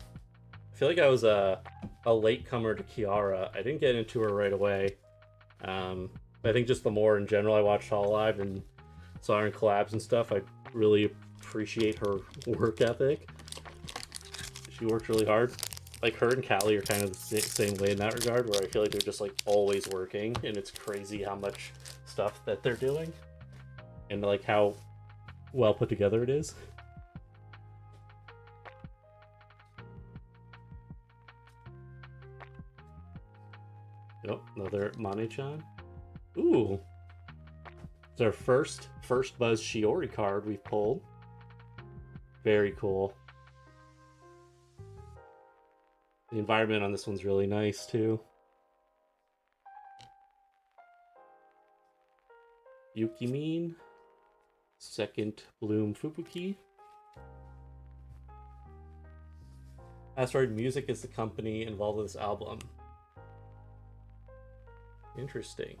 feel like I was a latecomer to Kiara. I didn't get into her right away. I think just the more in general I watched hololive and saw her in collabs and stuff, I really appreciate her work ethic. She works really hard. Like her and Callie are kind of the same way in that regard, where I feel like they're just like always working, and it's crazy how much stuff that they're doing, and like how well put together it is. Yep, another Mane-chan. Ooh, it's our first Buzz Shiori card we've pulled. Very cool. The environment on this one's really nice too. Yukimin. Second Bloom Fubuki. Asteroid Music is the company involved with this album. Interesting.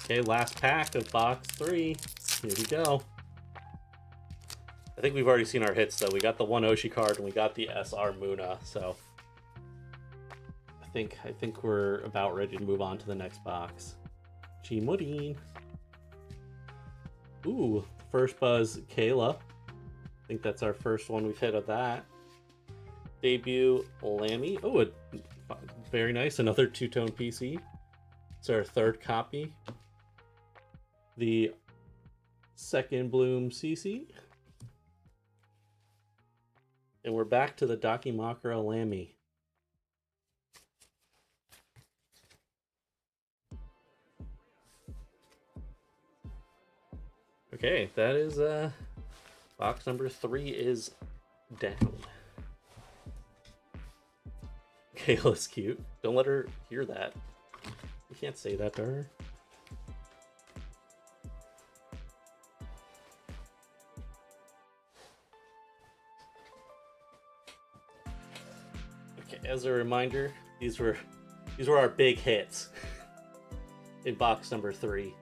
Okay, last pack of box 3. Here we go. I think we've already seen our hits though. We got the one Oshi card and we got the SR Muna, so I think we're about ready to move on to the next box. Chimurin. Ooh, first Buzz Kayla. I think that's our first one we've hit of that. Debut Lammy. Oh, very nice. Another two-tone PC. It's our third copy. The second Bloom CC. And we're back to the Dakimakura Lammy. Okay, that is box number 3 is down. Kayla's cute. Don't let her hear that. You can't say that to her. Okay, as a reminder, these were our big hits in box number 3.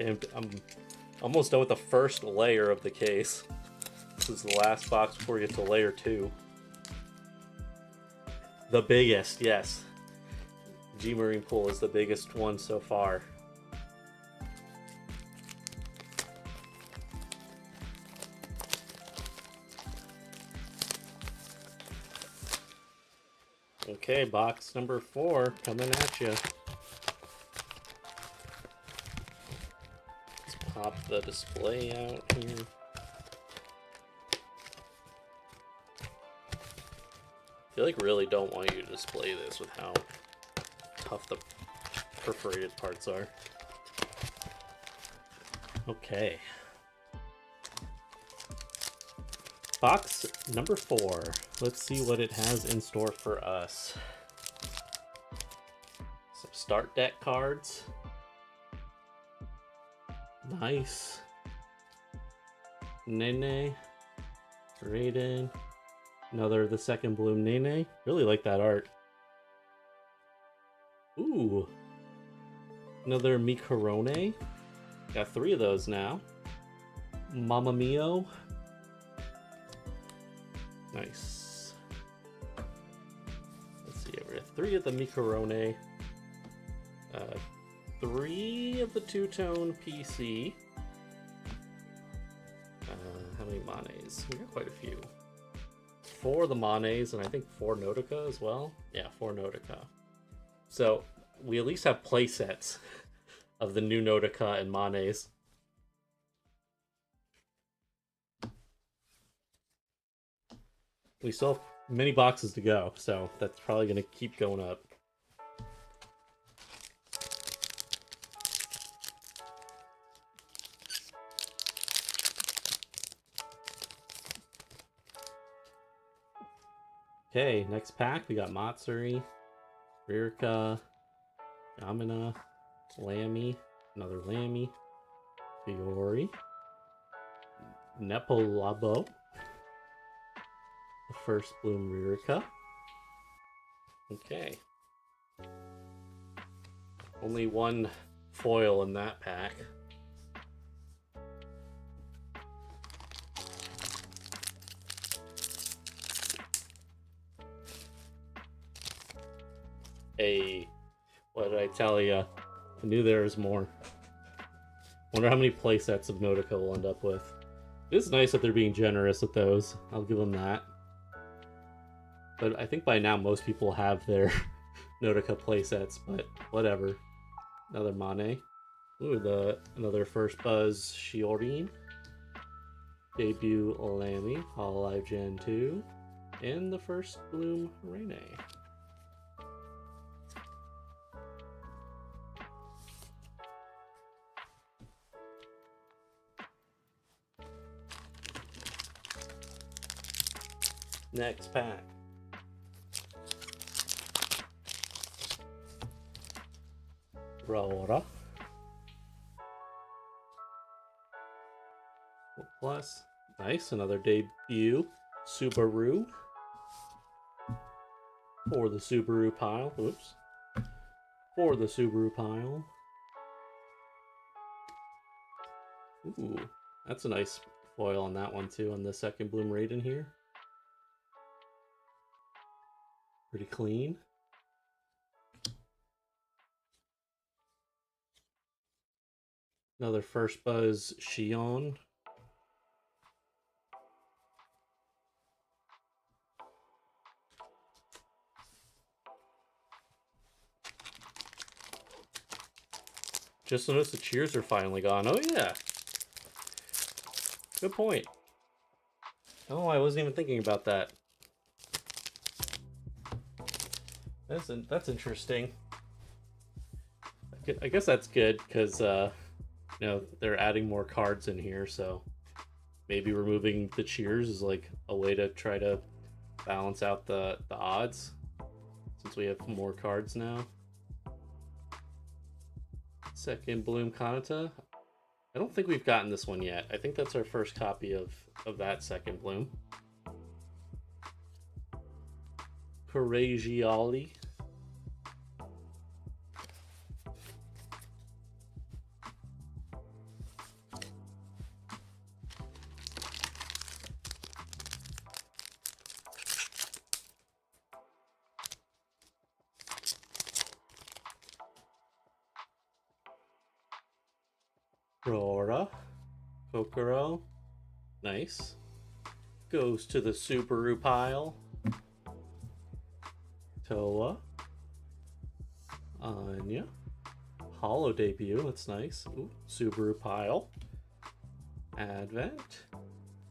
And I'm almost done with the first layer of the case. This is the last box before we get to layer 2. The biggest, yes. G Marine Pool is the biggest one so far. Okay, box number 4 coming at you. Pop the display out here. I feel like really don't want you to display this with how tough the perforated parts are. Okay. Box number 4. Let's see what it has in store for us. Some start deck cards. Nice. Nene. Raiden. Another the second Bloom Nene. Really like that art. Ooh. Another Mikorone. Got 3 of those now. Mamma Mio. Nice. Let's see, we have 3 of the Mikorone. 3 of the two-tone PC. How many Manes? We got quite a few. 4 of the Manes and I think 4 Notica as well. Yeah, 4 Notica. So we at least have play sets of the new Notica and Manes. We still have many boxes to go, so that's probably going to keep going up. Okay, next pack, we got Matsuri, Rirka, Yamina, Lammy, another Lammy, Fiori, Nepolabo, the first Bloom Rirka. Okay. Only one foil in that pack. Hey, what did I tell you? I knew there was more. Wonder how many playsets of Notica we'll end up with. It is nice that they're being generous with those. I'll give them that. But I think by now most people have their Notica playsets, but whatever. Another Mane. Ooh, another first buzz Shiorin. Debut Lamy, hololive Gen 2. And the first Bloom Rene. Next pack. Raora. Plus, nice, another debut. Subaru. For the Subaru pile. Oops. For the Subaru pile. Ooh, that's a nice foil on that one too, on the second Bloom Raiden here. Pretty clean. Another first buzz Shion. Just noticed the cheers are finally gone. Oh yeah. Good point. Oh, I wasn't even thinking about that. That's interesting. I guess that's good because you know, they're adding more cards in here, so maybe removing the cheers is like a way to try to balance out the odds since we have more cards now. Second Bloom Kanata. I don't think we've gotten this one yet. I think that's our first copy of that second Bloom. Coragiali. Rora. Kokoro. Nice. Goes to the Subaru pile. Toa. Anya. Holo debut, that's nice. Ooh, Subaru pile. Advent.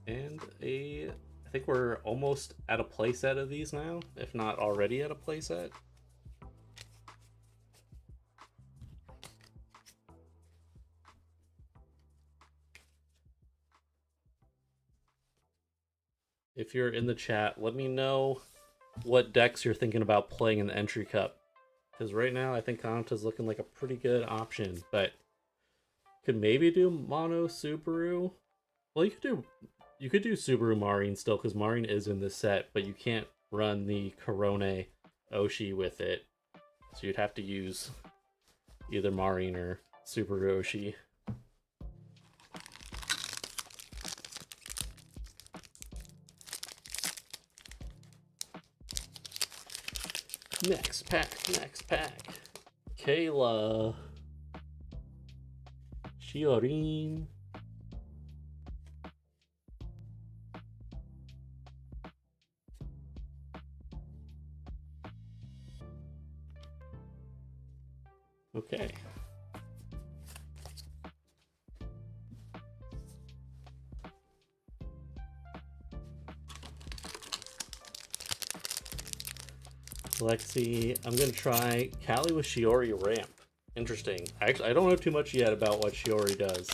And I think we're almost at a playset of these now, if not already at a playset. If you're in the chat, let me know what decks you're thinking about playing in the entry cup. Because right now, I think Kanata's looking like a pretty good option, but could maybe do Mono Subaru. Well, you could do Subaru Marine still, because Marine is in this set, but you can't run the Corone Oshi with it. So you'd have to use either Marine or Subaru Oshi. Next pack. Kayla. Shiorin. Lexi. I'm gonna try Callie with Shiori Ramp. Interesting. Actually, I don't know too much yet about what Shiori does.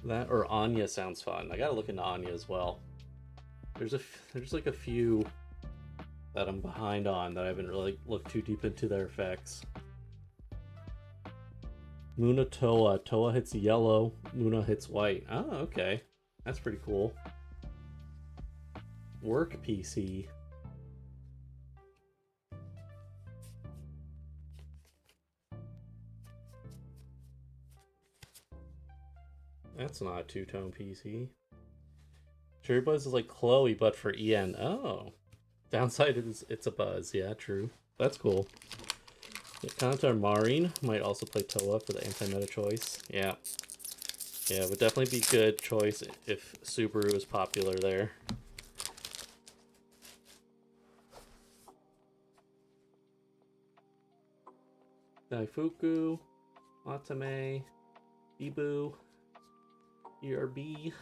That or Anya sounds fun. I gotta look into Anya as well. There's like a few that I'm behind on that I haven't really looked too deep into their effects. Muna Toa. Toa hits yellow, Muna hits white. Oh, okay. That's pretty cool. Work PC. That's not a two-tone PC. Cherry Buzz is like Chloe, but for EN. Oh. Downside is it's a Buzz. Yeah, true. That's cool. Kantar Marin might also play Toa for the anti-meta choice. Yeah. Yeah, would definitely be good choice if Subaru is popular there. Daifuku, Atame, Ibu, ERB,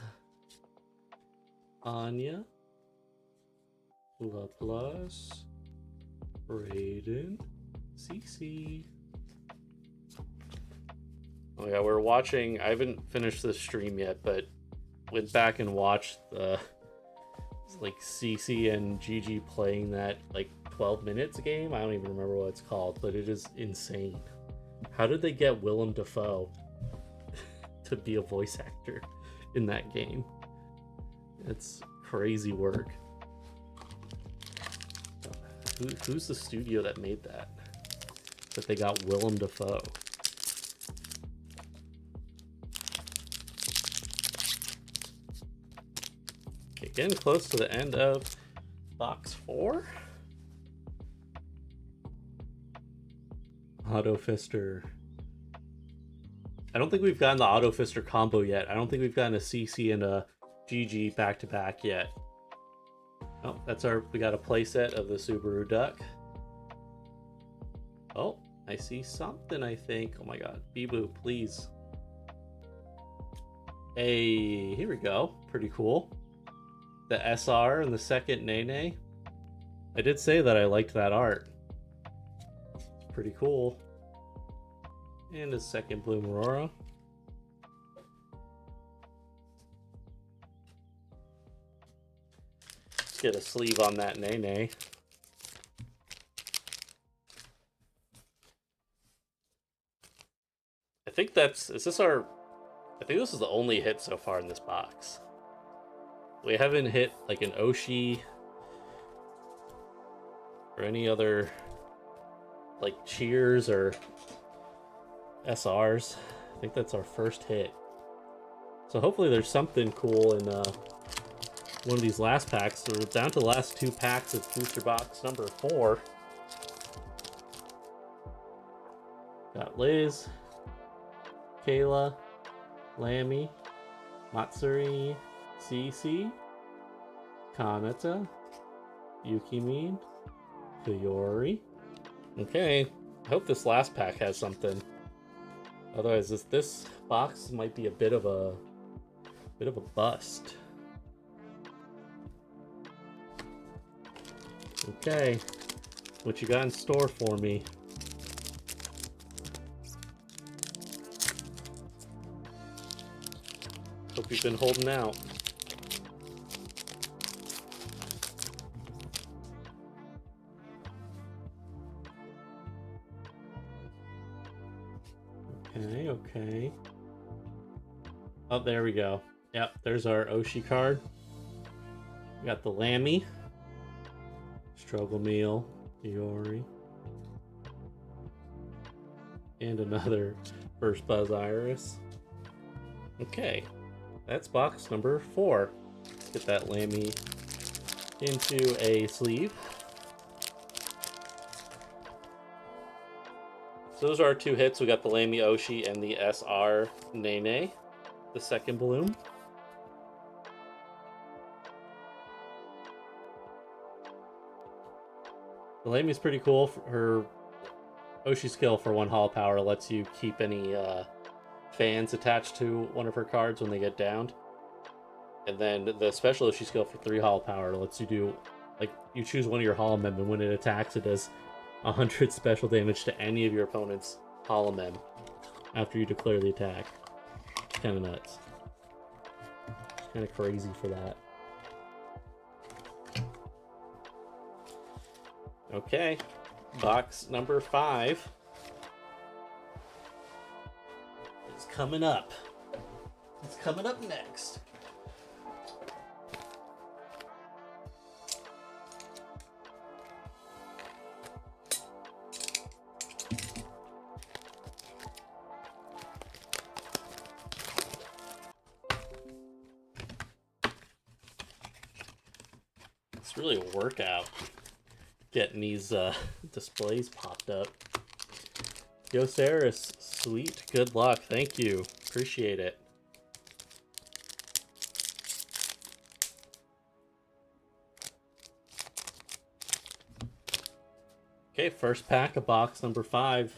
Anya, Laplace, Raiden, CC. Oh yeah, we're watching. I haven't finished the stream yet, but went back and watched the like CC and GG playing that like 12 minutes game. I don't even remember what it's called, but it is insane. How did they get Willem Dafoe to be a voice actor in that game? It's crazy work. Who's the studio that made that? That they got Willem Dafoe. Okay, getting close to the end of box 4. Auto Fister. I don't think we've gotten the Auto Fister combo yet. I don't think we've gotten a CC and a GG back to back yet. Oh, we got a playset of the Subaru Duck. Oh, I see something, I think. Oh my god. Bibu, please. Hey, here we go. Pretty cool. The SR and the second Nene. I did say that I liked that art. It's pretty cool. And a second Bloom Aurora. Let's get a sleeve on that Nene. I think this is the only hit so far in this box. We haven't hit like an Oshi or any other like Cheers or SRs. I think that's our first hit. So hopefully there's something cool in one of these last packs. So we're down to the last 2 packs of booster box number 4. Got Liz, Kayla, Lammy, Matsuri, CC, Kanata, Yukimin, Kayori. Okay, I hope this last pack has something. Otherwise, this box might be a bit of a bust. Okay, what you got in store for me? Hope you've been holding out. Okay. Oh, there we go. Yep, there's our Oshi card. We got the Lammy, Struggle Meal, Iori, and another First Buzz Iris. Okay, that's box number 4. Let's get that Lammy into a sleeve. So those are our 2 hits. We got the Lammy Oshi and the SR Nene, the second bloom. The Lammy's pretty cool. Her Oshi skill for 1 Hall Power lets you keep any fans attached to one of her cards when they get downed. And then the special issue skill for 3 holo power lets you do, like, you choose one of your holo mem, and when it attacks, it does 100 special damage to any of your opponent's holo mem after you declare the attack. It's kind of nuts. It's kind of crazy for that. Okay, box number 5 is coming up. It's coming up next. It's really a workout getting these displays popped up. Yo, Saris, sweet, good luck. Thank you. Appreciate it. Okay, first pack of box number 5.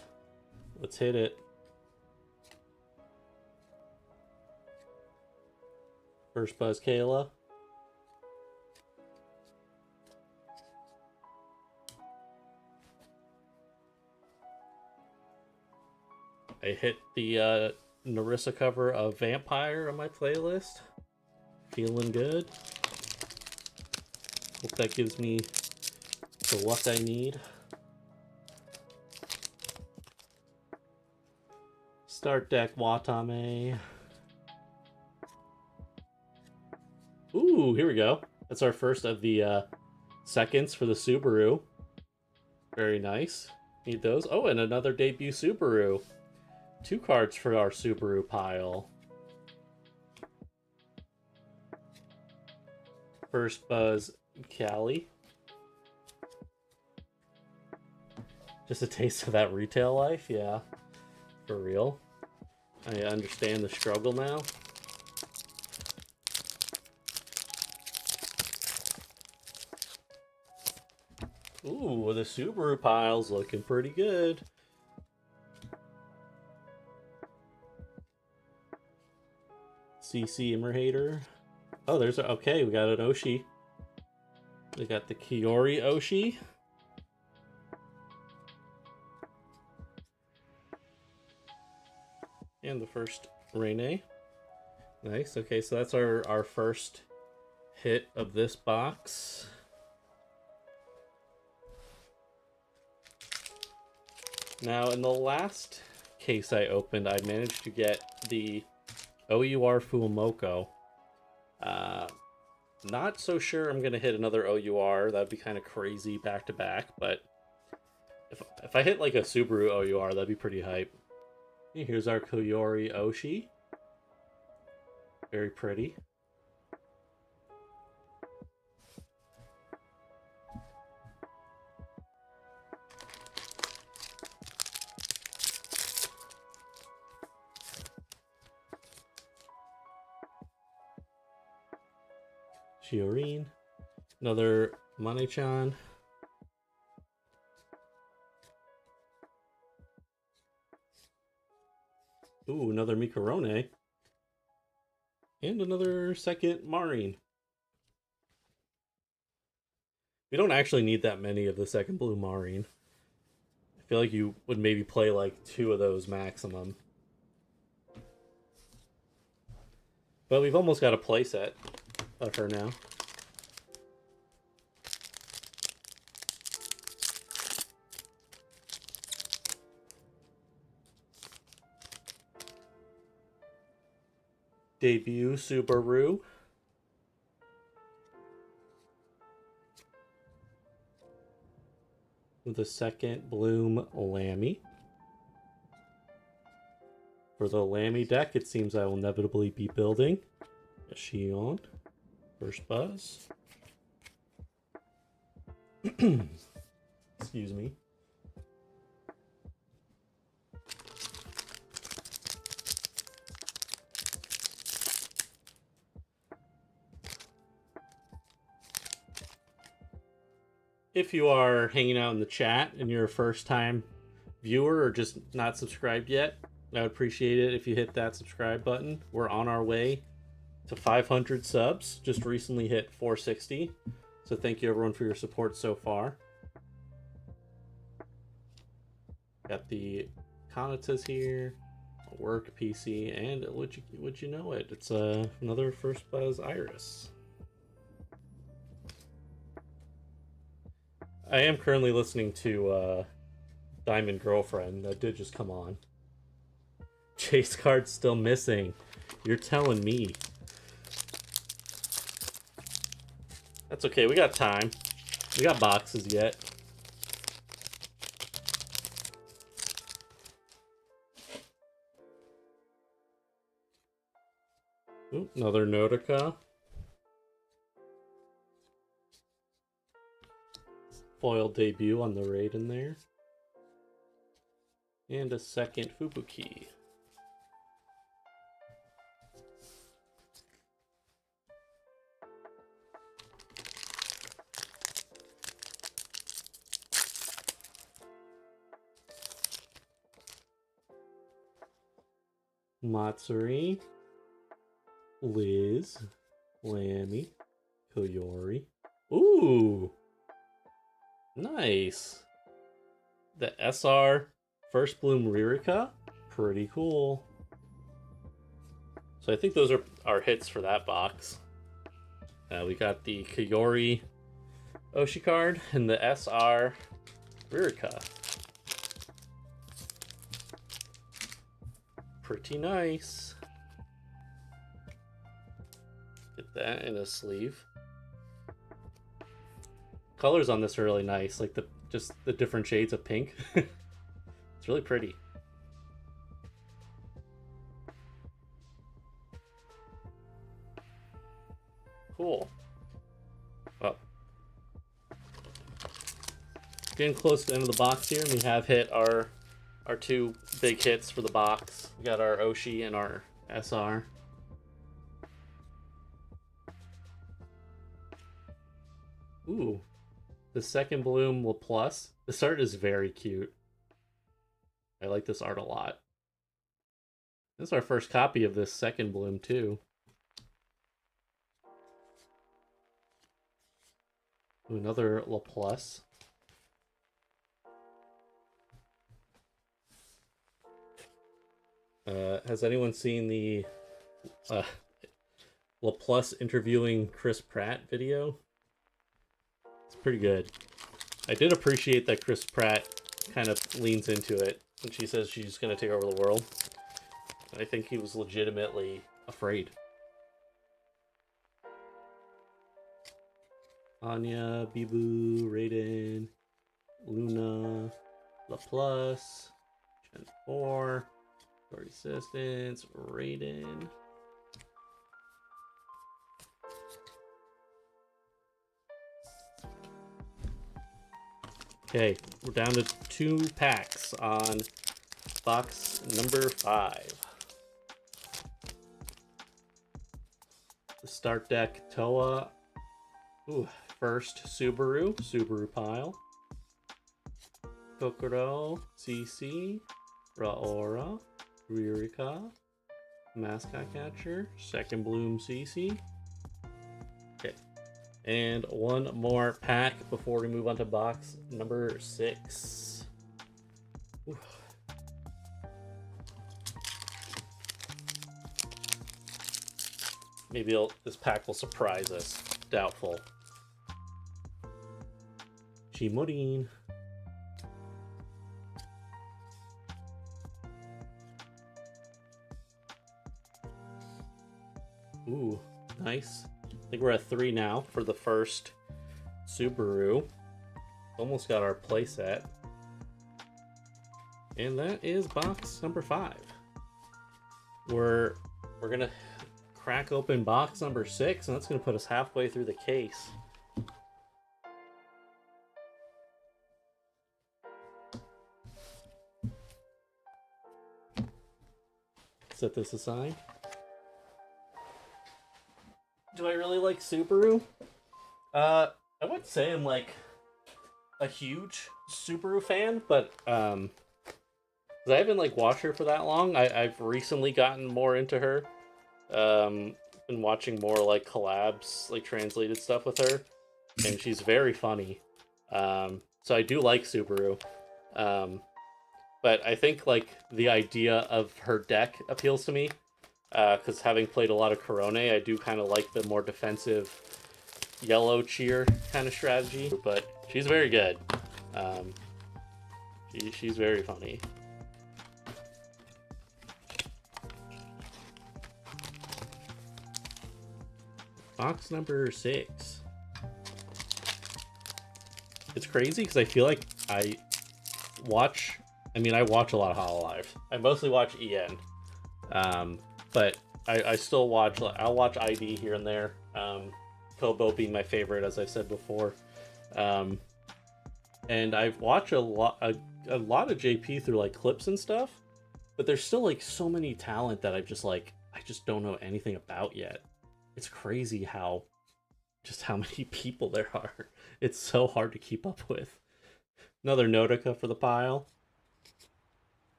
Let's hit it. First Buzz Kayla. I hit the Narissa cover of Vampire on my playlist. Feeling good. Hope that gives me the luck I need. Start deck Watame. Ooh, here we go. That's our first of the seconds for the Subaru. Very nice. Need those. Oh, and another debut Subaru. 2 cards for our Subaru pile. First Buzz Callie. Just a taste of that retail life, yeah. For real. I understand the struggle now. Ooh, the Subaru pile's looking pretty good. CC Immerhater. Oh, there's a, okay, we got an Oshi. We got the Kiori Oshi. And the first Rene. Nice. Okay, so that's our first hit of this box. Now, in the last case I opened, I managed to get the OUR Fuumoko. Not so sure I'm going to hit another OUR. That'd be kind of crazy back-to-back, but if I hit like a Subaru OUR, that'd be pretty hype. Here's our Kiori Oshi. Very pretty. Shiorine. Another Mane-chan. Ooh, another Mikorone. And another second Marine. We don't actually need that many of the second blue Marine. I feel like you would maybe play like 2 of those maximum. But we've almost got a playset of her now. Debut Subaru. With a second Bloom Lammy. For the Lammy deck, it seems I will inevitably be building a Shion. First Buzz. Excuse me. If you are hanging out in the chat and you're a first-time viewer or just not subscribed yet, I would appreciate it if you hit that subscribe button. We're on our way to 500 subs. Just recently hit 460. So thank you everyone for your support so far. Got the Conatas here, a work PC, and would you know it? It's another First Buzz Iris. I am currently listening to Diamond Girlfriend. That did just come on. Chase card's still missing. You're telling me. That's okay, we got time. We got boxes yet. Ooh, another Nautica. Foil debut on the Raiden there. And a second Fubuki. Matsuri, Liz, Lammy, Koyori. Ooh! Nice! The SR First Bloom Ririka? Pretty cool. So I think those are our hits for that box. We got the Koyori Oshi card and the SR Ririka. Pretty nice. Get that in a sleeve. Colors on this are really nice, like just the different shades of pink. It's really pretty. Cool. Well, getting close to the end of the box here, and we have hit our two big hits for the box. We got our Oshi and our SR. Ooh, the second Bloom Laplace. This art is very cute. I like this art a lot. This is our first copy of this second Bloom too. Ooh, another Laplace. Has anyone seen the Laplace interviewing Chris Pratt video? It's pretty good. I did appreciate that Chris Pratt kind of leans into it when she says she's going to take over the world. I think he was legitimately afraid. Anya, Bibu, Raiden, Luna, Laplace, Gen 4, Sword Assistance, Raiden. Okay, we're down to 2 packs on box number 5. The start deck Toa. Ooh, first Subaru pile. Kokoro, CC, Raora, Ririka, Mascot Catcher, second Bloom CC. Okay. And one more pack before we move on to box number 6. Ooh. Maybe this pack will surprise us. Doubtful. Shimorin. Ooh, nice. I think we're at 3 now for the first Subaru. Almost got our playset. And that is box number 5. We're gonna crack open box number 6, and that's gonna put us halfway through the case. Set this aside. Do I really like Subaru? I wouldn't say I'm like a huge Subaru fan, but 'cause I haven't like watched her for that long. I've recently gotten more into her. been watching more like collabs, like translated stuff with her, and she's very funny. So I do like Subaru. But I think like the idea of her deck appeals to me, because having played a lot of Corone, I do kind of like the more defensive yellow cheer kind of strategy. But she's very good. She's very funny. Box number 6. It's crazy because I feel like I watch a lot of hololive. I mostly watch EN. But I still watch, I'll watch ID here and there. Kobo being my favorite, as I've said before. And I've watched a lot of JP through like clips and stuff, but there's still like so many talent that I just don't know anything about yet. It's crazy how many people there are. It's so hard to keep up with. Another Notica for the pile.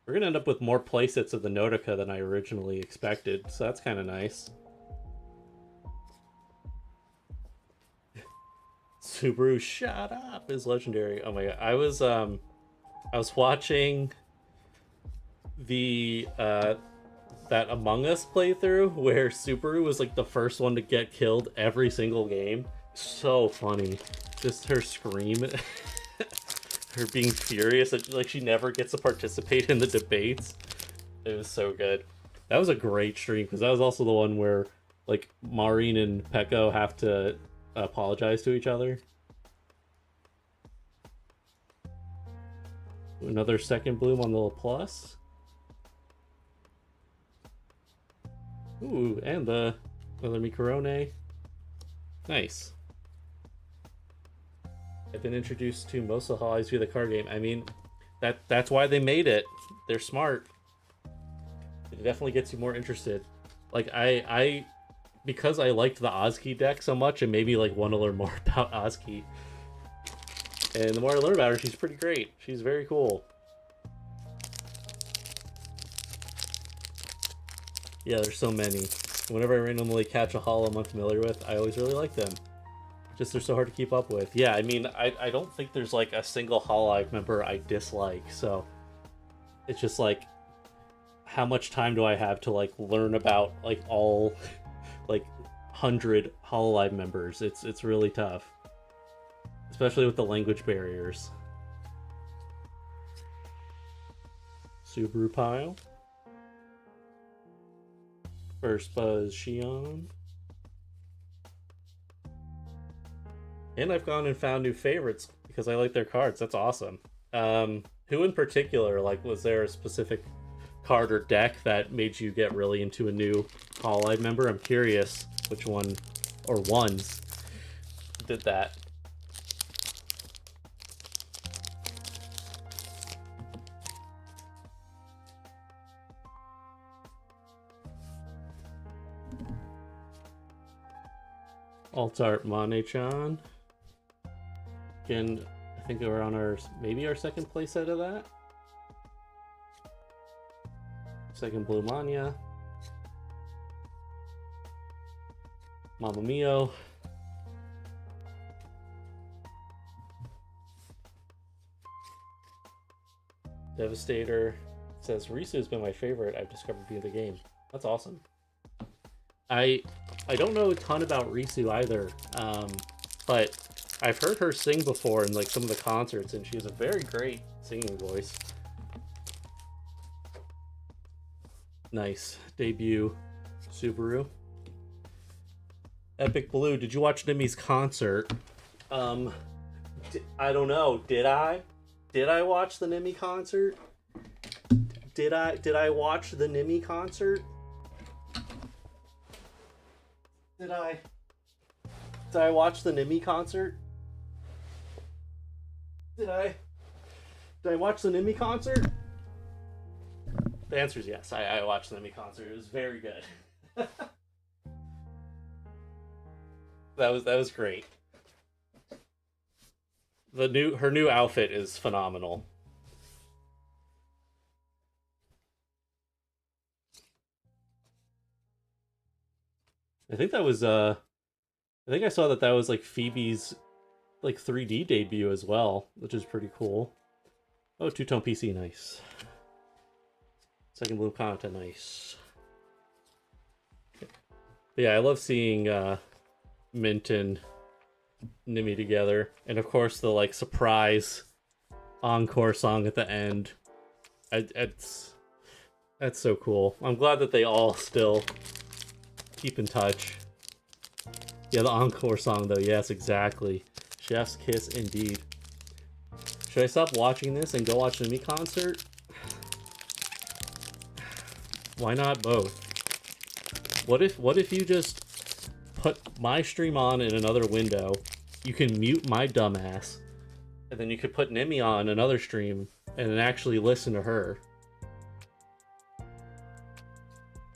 We're gonna end up with more playsets of the Notica than I originally expected, so that's kind of nice. Subaru, shut up, is legendary. Oh my god, I was watching the that Among Us playthrough where Subaru was like the first one to get killed every single game. So funny. Just her scream. Her being furious. Like she never gets to participate in the debates. It was so good. That was a great stream because that was also the one where like Maureen and Pecco have to apologize to each other. Another second bloom on the plus. Ooh, and the another Micorone. Nice. I've been introduced to most of the hololives via the card game. I mean, that's why they made it. They're smart. It definitely gets you more interested. Like I because I liked the OCG deck so much, and maybe like want to learn more about OCG. And the more I learn about her, she's pretty great. She's very cool. Yeah, there's so many. Whenever I randomly catch a holo I'm unfamiliar with, I always really like them. Just they're so hard to keep up with. Yeah, I mean, I don't think there's like a single hololive member I dislike, so it's just like, how much time do I have to like learn about like all like 100 hololive members? It's really tough, especially with the language barriers. Subaru pile. First Buzz Xion. And I've gone and found new favorites because I like their cards. That's awesome. Who in particular, like, was there a specific card or deck that made you get really into a new hololive member? I'm curious which one or ones did that. Altart Mane-chan. Again, I think we're on our, maybe our second playset of that. Second Blue Mania. Mamma Mio. Devastator. Says, Risu's been my favorite I've discovered via the game. That's awesome. I don't know a ton about Risu either, but I've heard her sing before in like some of the concerts, and she has a very great singing voice. Nice debut, Subaru. Epic Blue. Did you watch Nimi's concert? I don't know. Did I? Did I watch the Nimi concert? Did I watch the Nimi concert? Did I watch the Nimi concert? Did I watch the Nimi concert? The answer is yes. I watched the Nimi concert. It was very good. That was great. Her new outfit is phenomenal. I think that was I think I saw that was like Phoebe's like 3D debut as well, which is pretty cool. Oh, two-tone PC, nice. Second Bloom content, nice. But yeah, I love seeing Mint and Nimi together, and of course the like surprise encore song at the end. That's so cool. I'm glad that they all still keep in touch. Yeah, the encore song though, yes, exactly. Chef's kiss indeed. Should I stop watching this and go watch the Nimi concert? Why not both? What if you just put my stream on in another window, you can mute my dumbass, and then you could put Nimi on another stream and then actually listen to her.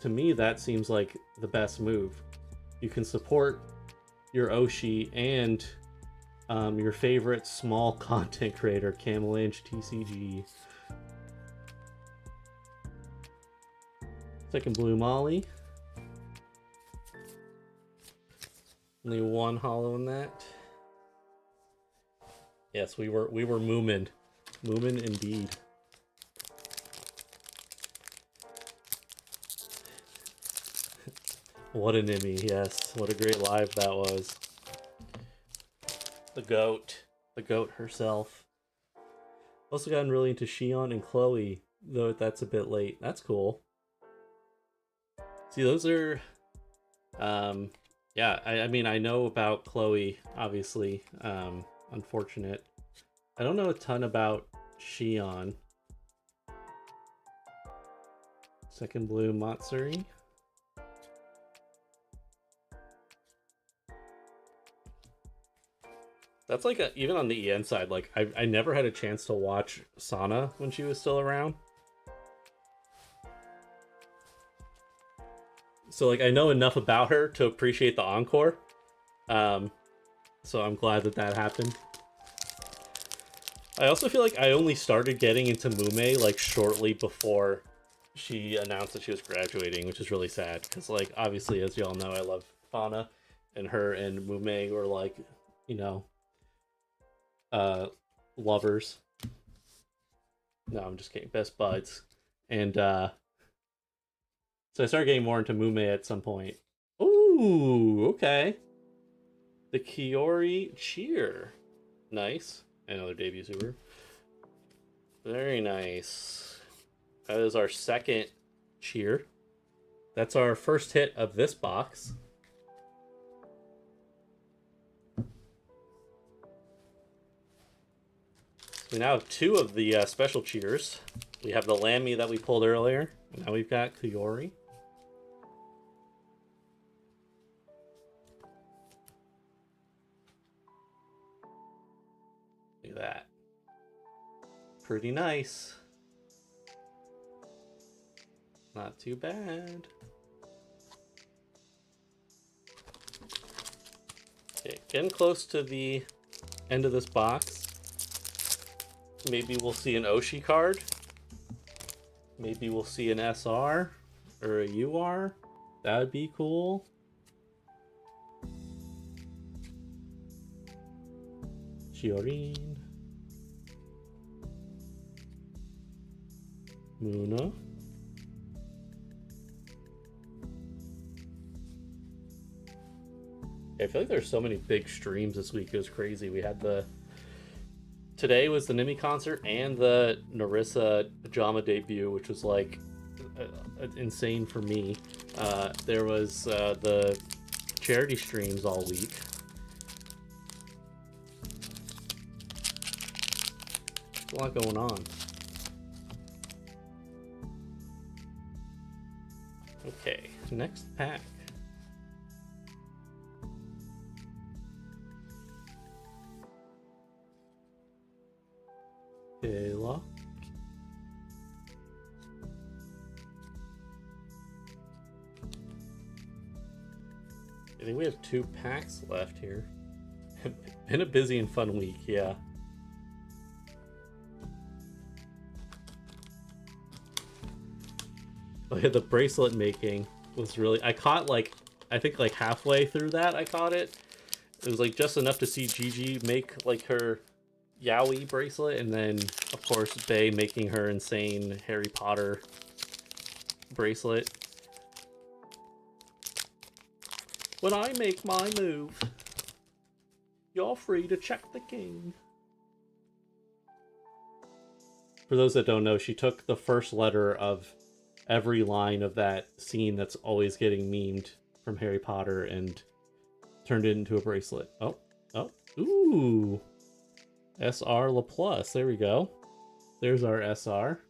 To me, that seems like the best move. You can support your Oshi and your favorite small content creator, Camalange TCG. Second Blue Molly. Only one hollow in that. Yes, we were moomin. Moomin indeed. What a Nimi, yes. What a great live that was. The goat. The goat herself. Also gotten really into Shion and Chloe, though that's a bit late. That's cool. See, those are... yeah, I mean, I know about Chloe, obviously. Unfortunate. I don't know a ton about Shion. Second Blue Matsuri. That's like even on the EN side, like I never had a chance to watch Sana when she was still around. So like I know enough about her to appreciate the encore. So I'm glad that happened. I also feel like I only started getting into Mume like shortly before she announced that she was graduating, which is really sad because like obviously, as y'all know, I love Fauna, and her and Mume were like, you know, lovers. No, I'm just kidding. Best buds. And so I started getting more into Mume at some point. Ooh, okay. The Kiori Cheer. Nice. Another debut super. Very nice. That is our second cheer. That's our first hit of this box. We now have two of the special cheers. We have the Lammy that we pulled earlier. And now we've got Kiori. Look at that. Pretty nice. Not too bad. Okay, getting close to the end of this box. Maybe we'll see an Oshi card. Maybe we'll see an SR or a UR. That would be cool. Chiorin. Muna. I feel like there's so many big streams this week. It was crazy. We had today was the Nimi concert and the Narissa Pajama debut, which was like insane for me. There was the charity streams all week. There's a lot going on. Okay, next pack. Kayla. I think we have 2 packs left here. Been a busy and fun week, yeah. Oh yeah, the bracelet making was really... I caught like I think like halfway through that I caught it. It was like just enough to see Gigi make like her Yowie bracelet, and then of course Bae making her insane Harry Potter bracelet. When I make my move, you're free to check the king. For those that don't know, she took the first letter of every line of that scene that's always getting memed from Harry Potter and turned it into a bracelet. Oh, ooh. SR LaPlus, there we go. There's our SR.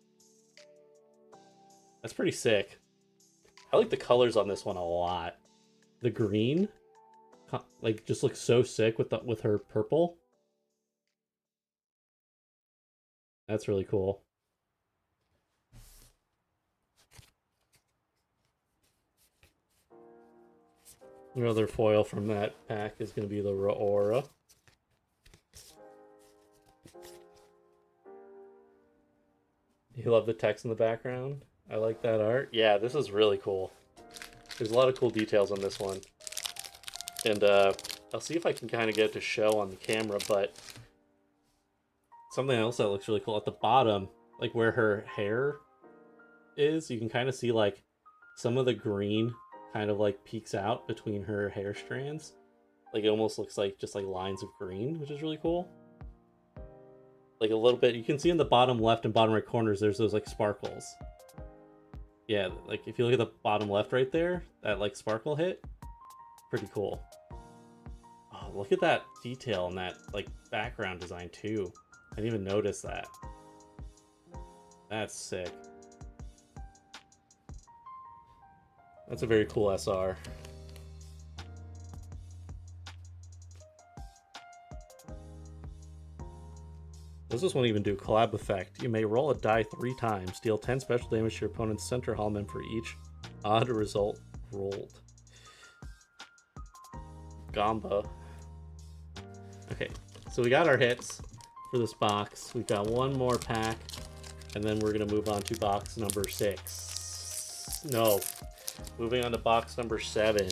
That's pretty sick. I like the colors on this one a lot. The green, like, just looks so sick with her purple. That's really cool. Another foil from that pack is going to be the Raora. You love the text in the background? I like that art. Yeah, this is really cool. There's a lot of cool details on this one. And I'll see if I can kind of get it to show on the camera, but something else that looks really cool at the bottom, like where her hair is, you can kind of see like some of the green kind of like peeks out between her hair strands. Like it almost looks like just like lines of green, which is really cool. Like a little bit, you can see in the bottom left and bottom right corners, there's those like sparkles. Yeah, like if you look at the bottom left right there, that like sparkle hit, pretty cool. Oh, look at that detail in that like background design too. I didn't even notice that. That's sick. That's a very cool SR. Does this one even do collab effect? You may roll a die 3 times, deal 10 special damage to your opponent's center hallman for each odd result rolled. Gamba. Okay, so we got our hits for this box. We've got one more pack, and then we're gonna move on to box number 6. No, moving on to box number 7.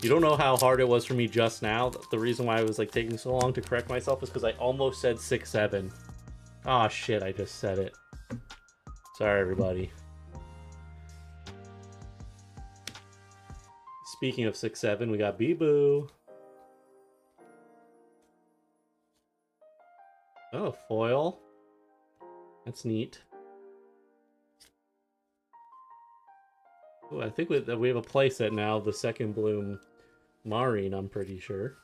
You don't know how hard it was for me just now. The reason why I was like taking so long to correct myself is because I almost said 6-7. Oh shit, I just said it. Sorry, everybody. Speaking of 6-7, we got Bee-Boo. Oh, foil. That's neat. Ooh, I think we have a playset now, the second bloom Marine, I'm pretty sure.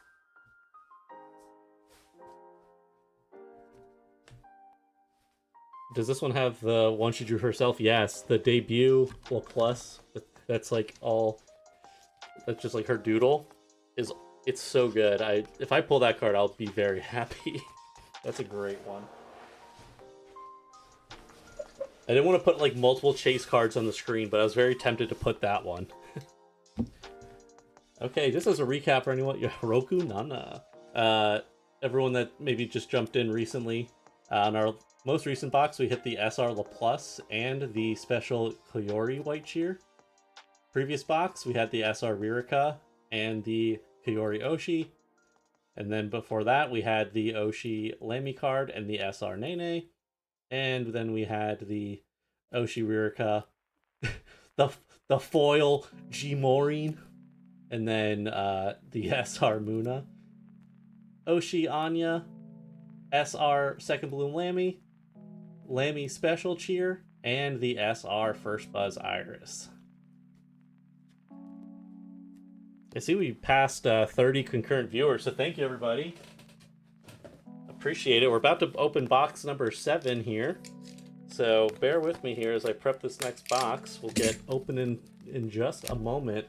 Does this one have the one she drew herself? Yes, the debut plus. That's like all. That's just like her doodle. It's so good. If I pull that card, I'll be very happy. That's a great one. I didn't want to put like multiple chase cards on the screen, but I was very tempted to put that one. Okay, just as a recap for anyone, Roku Nana. Everyone that maybe just jumped in recently, on our most recent box, we hit the SR LaPlus and the special Koyori White Shear. Previous box, we had the SR Ririka and the Koyori Oshi. And then before that, we had the Oshi Lamy card and the SR Nene. And then we had the Oshi Ririka, the foil G-Maureen, and then the SR Muna, Oshi Anya, SR Second Bloom Lamy, Lamy Special Cheer, and the SR First Buzz Iris. I see we passed 30 concurrent viewers, so thank you, everybody. Appreciate it. We're about to open box number 7 here, so bear with me here as I prep this next box. We'll get open in just a moment.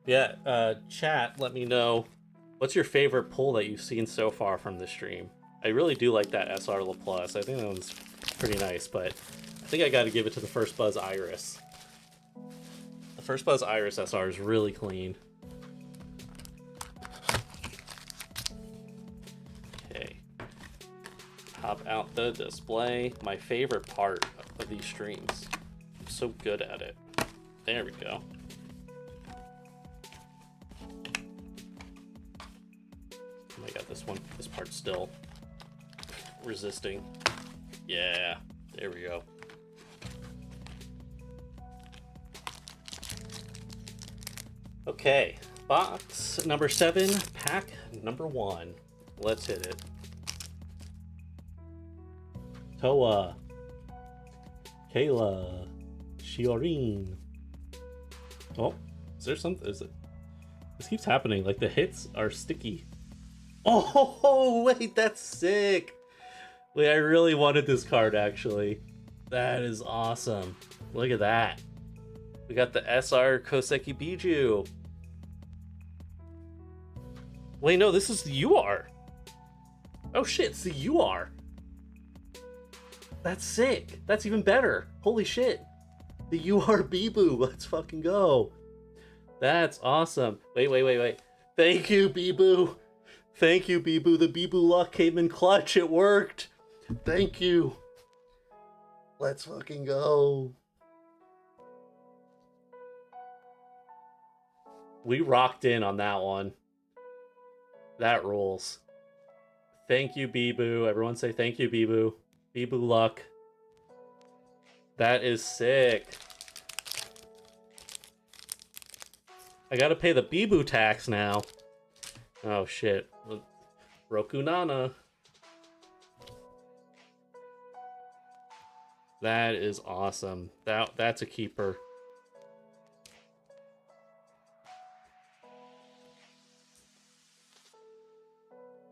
Yeah, chat, let me know, what's your favorite pull that you've seen so far from the stream? I really do like that SR LaPlus. I think that one's pretty nice, but I think I got to give it to the First Buzz Iris. The First Buzz Iris SR is really clean. Okay. Pop out the display. My favorite part of these streams. I'm so good at it. There we go. Oh my god, this part's still resisting. Yeah, there we go. Okay, box number 7, pack number 1. Let's hit it. Toa, Kayla, Shiorine. Oh, is there something? Is it? This keeps happening. Like the hits are sticky. Oh, wait, that's sick. Wait, I really wanted this card actually. That is awesome. Look at that. We got the SR Koseki Biju. Wait, no, this is the UR. Oh shit, it's the UR. That's sick. That's even better. Holy shit. The UR Bibu. Let's fucking go. That's awesome. Wait. Thank you, Bibu. Thank you, Bibu. The Bibu luck came in clutch. It worked. Thank you. Let's fucking go. We rocked in on that one. That rules. Thank you, Bibu. Everyone say thank you, Bibu. Bibu luck. That is sick. I gotta pay the Bibu tax now. Oh shit. Roku Nana. That is awesome. That's a keeper.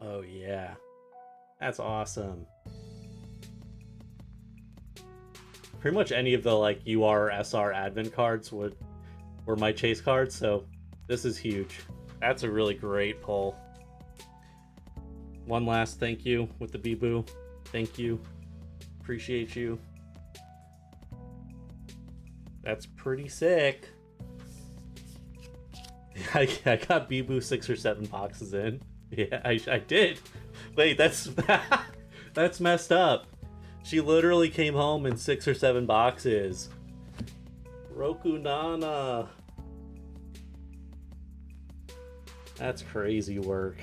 Oh yeah. That's awesome. Pretty much any of the like UR or SR advent cards were my chase cards, so this is huge. That's a really great pull. One last thank you with the Bibu. Thank you. Appreciate you. That's pretty sick. I got Bibu 6 or 7 boxes in. Yeah, I did. Wait, that's that's messed up. She literally came home in 6 or 7 boxes. Roku Nana. That's crazy work.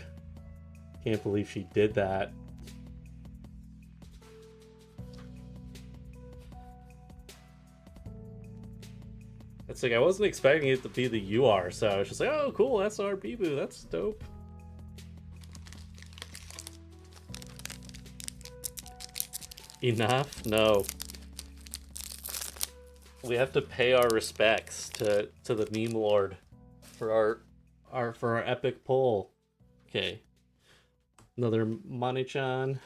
Can't believe she did that. It's like I wasn't expecting it to be the UR, so I was just like, oh cool, that's our Bibu, that's dope. Enough? No. We have to pay our respects to the meme lord for our epic pull. Okay. Another Mane-chan.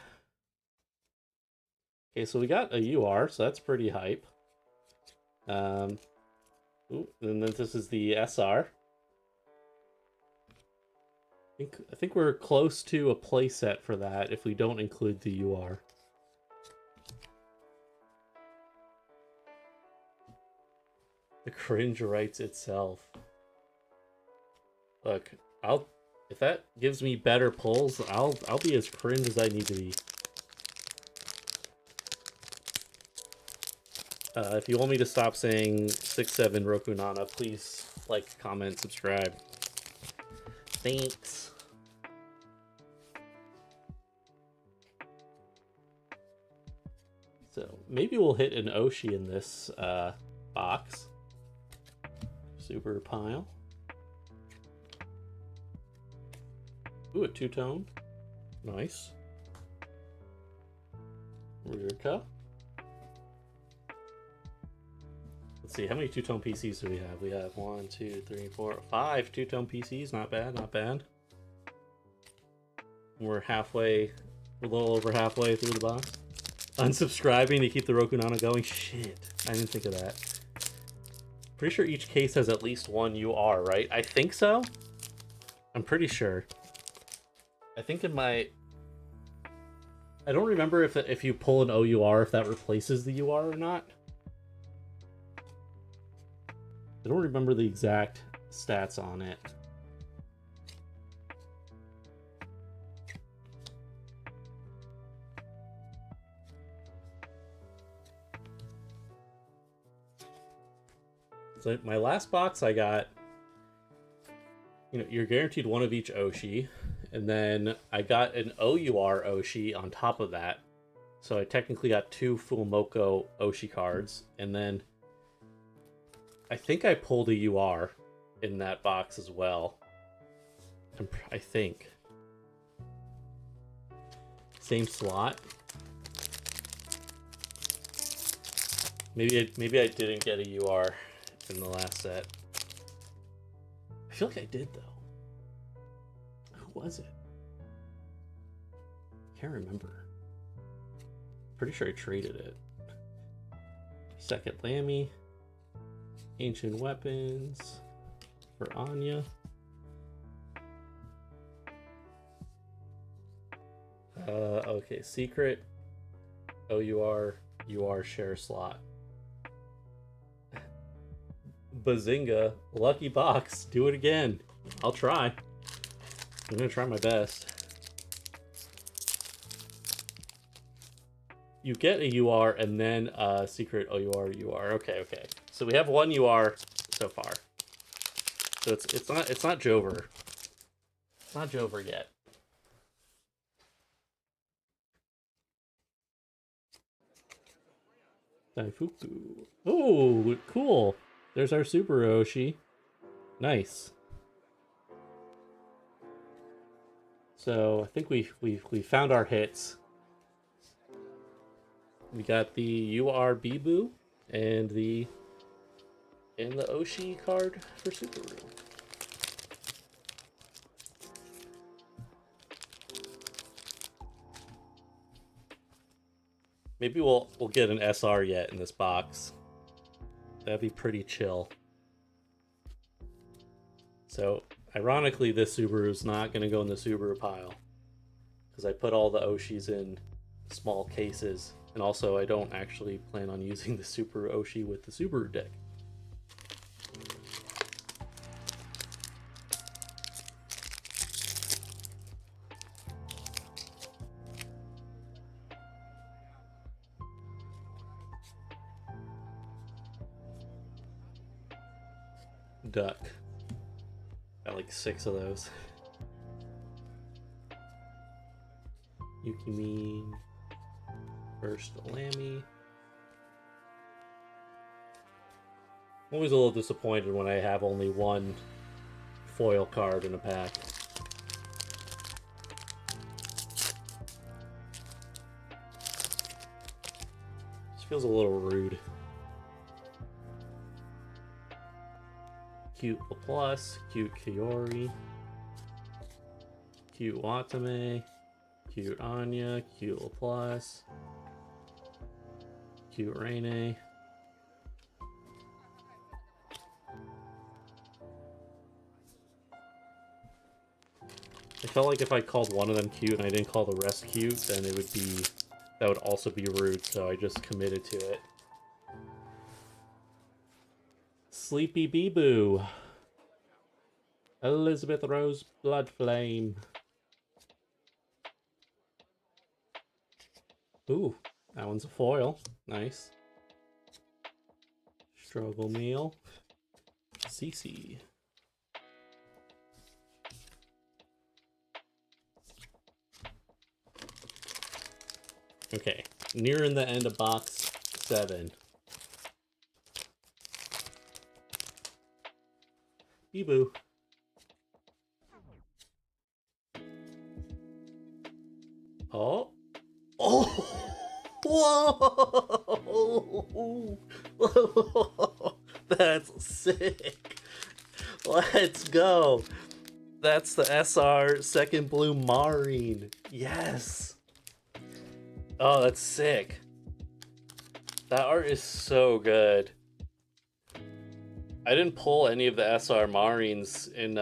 Okay, so we got a UR, so that's pretty hype. Ooh, and then this is the SR. I think we're close to a playset for that if we don't include the UR. The cringe writes itself. Look, if that gives me better pulls, I'll be as cringe as I need to be. If you want me to stop saying 6-7 Roku Nana, please like, comment, subscribe. Thanks. So maybe we'll hit an Oshi in this box. Super pile. Ooh, a two-tone. Nice. Rirka. Let's see, how many two-tone PCs do we have? We have 1, 2, 3, 4, 5 two-tone PCs. Not bad, not bad. We're a little over halfway through the box. Unsubscribing to keep the Roku Nana going. Shit, I didn't think of that. Pretty sure each case has at least one UR, right? I think so. I'm pretty sure. I think in my... I don't remember if you pull an OUR, if that replaces the UR or not. I don't remember the exact stats on it. So my last box I got, you know, you're guaranteed one of each Oshi, and then I got an OUR Oshi on top of that. So I technically got 2 Fullmoko Oshi cards, and then I think I pulled a UR in that box as well. I think. Same slot. Maybe I didn't get a UR in the last set. I feel like I did though. Who was it? Can't remember. Pretty sure I traded it. Second Lammy. Ancient Weapons for Anya. Okay, Secret, OUR, UR share slot. Bazinga, lucky box, do it again. I'll try. I'm gonna try my best. You get a UR and then Secret, OUR, UR. Okay, okay. So we have 1 UR so far. So it's not Jover. It's not Jover yet. Daifuku. Oh, cool. There's our Super Oshi. Nice. So I think we found our hits. We got the UR Bibu and the Oshi card for Subaru. Maybe we'll get an SR yet in this box. That'd be pretty chill. So, ironically, this Subaru's not going to go in the Subaru pile. Because I put all the Oshis in small cases. And also, I don't actually plan on using the Super Oshi with the Subaru deck. Duck. Got like 6 of those. Yukimi. First Lammy. I'm always a little disappointed when I have only 1 foil card in a pack. This feels a little rude. Cute Plus, cute Kiori, cute Watame, cute Anya, cute Plus, cute Reine. I felt like if I called one of them cute and I didn't call the rest cute, then it would be, that would also be rude, so I just committed to it. Sleepy Beeboo. Elizabeth Rose Bloodflame. Ooh, that one's a foil. Nice. Struggle Meal. CC. Okay, nearing the end of box 7. Beeboo. Oh. Oh! Whoa! That's sick. Let's go. That's the SR Second Blue Marine. Yes. Oh, that's sick. That art is so good. I didn't pull any of the SR Marines in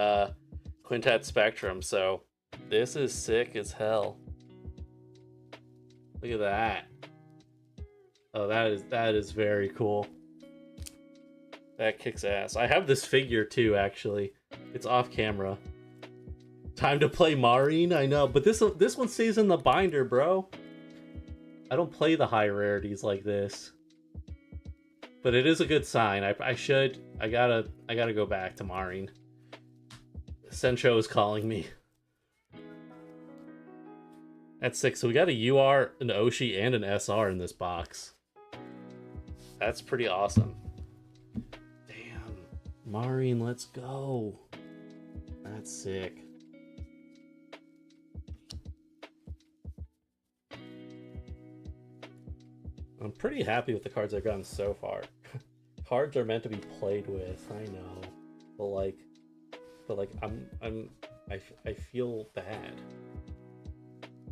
Quintet Spectrum, so this is sick as hell. Look at that. Oh, that is very cool. That kicks ass. I have this figure too, actually. It's off camera. Time to play Marine? I know, but this one stays in the binder, bro. I don't play the high rarities like this. But it is a good sign. I gotta go back to Marine. Sencho is calling me. At 6, so we got a UR, an Oshi, and an SR in this box. That's pretty awesome. Damn. Marine, let's go. That's sick. I'm pretty happy with the cards I've gotten so far. Cards are meant to be played with, I know. But like I feel bad.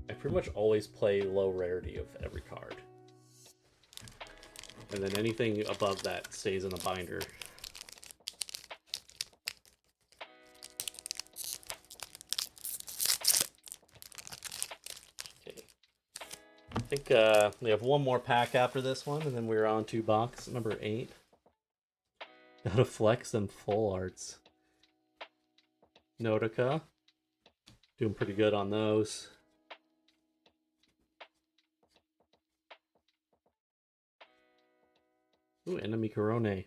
I pretty much always play low rarity of every card. And then anything above that stays in the binder. Okay. I think we have one more pack after this one, and then we're on to box number 8. Gotta flex them full arts. Notica. Doing pretty good on those. Ooh, Enemy Corone.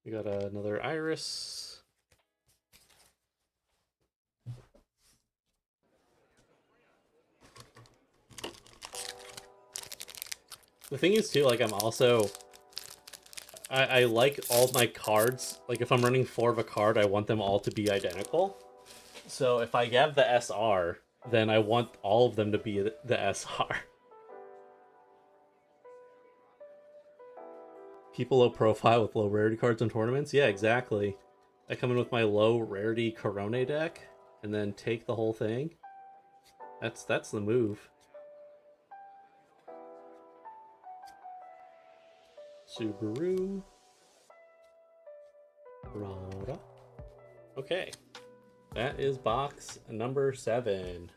We got another Iris. The thing is too, like I'm also I like all my cards. Like if I'm running 4 of a card, I want them all to be identical. So if I have the SR, then I want all of them to be the SR. People low profile with low rarity cards in tournaments? Yeah, exactly. I come in with my low rarity Corone deck and then take the whole thing. That's the move. Subaru. Rara. Okay. That is box number 7.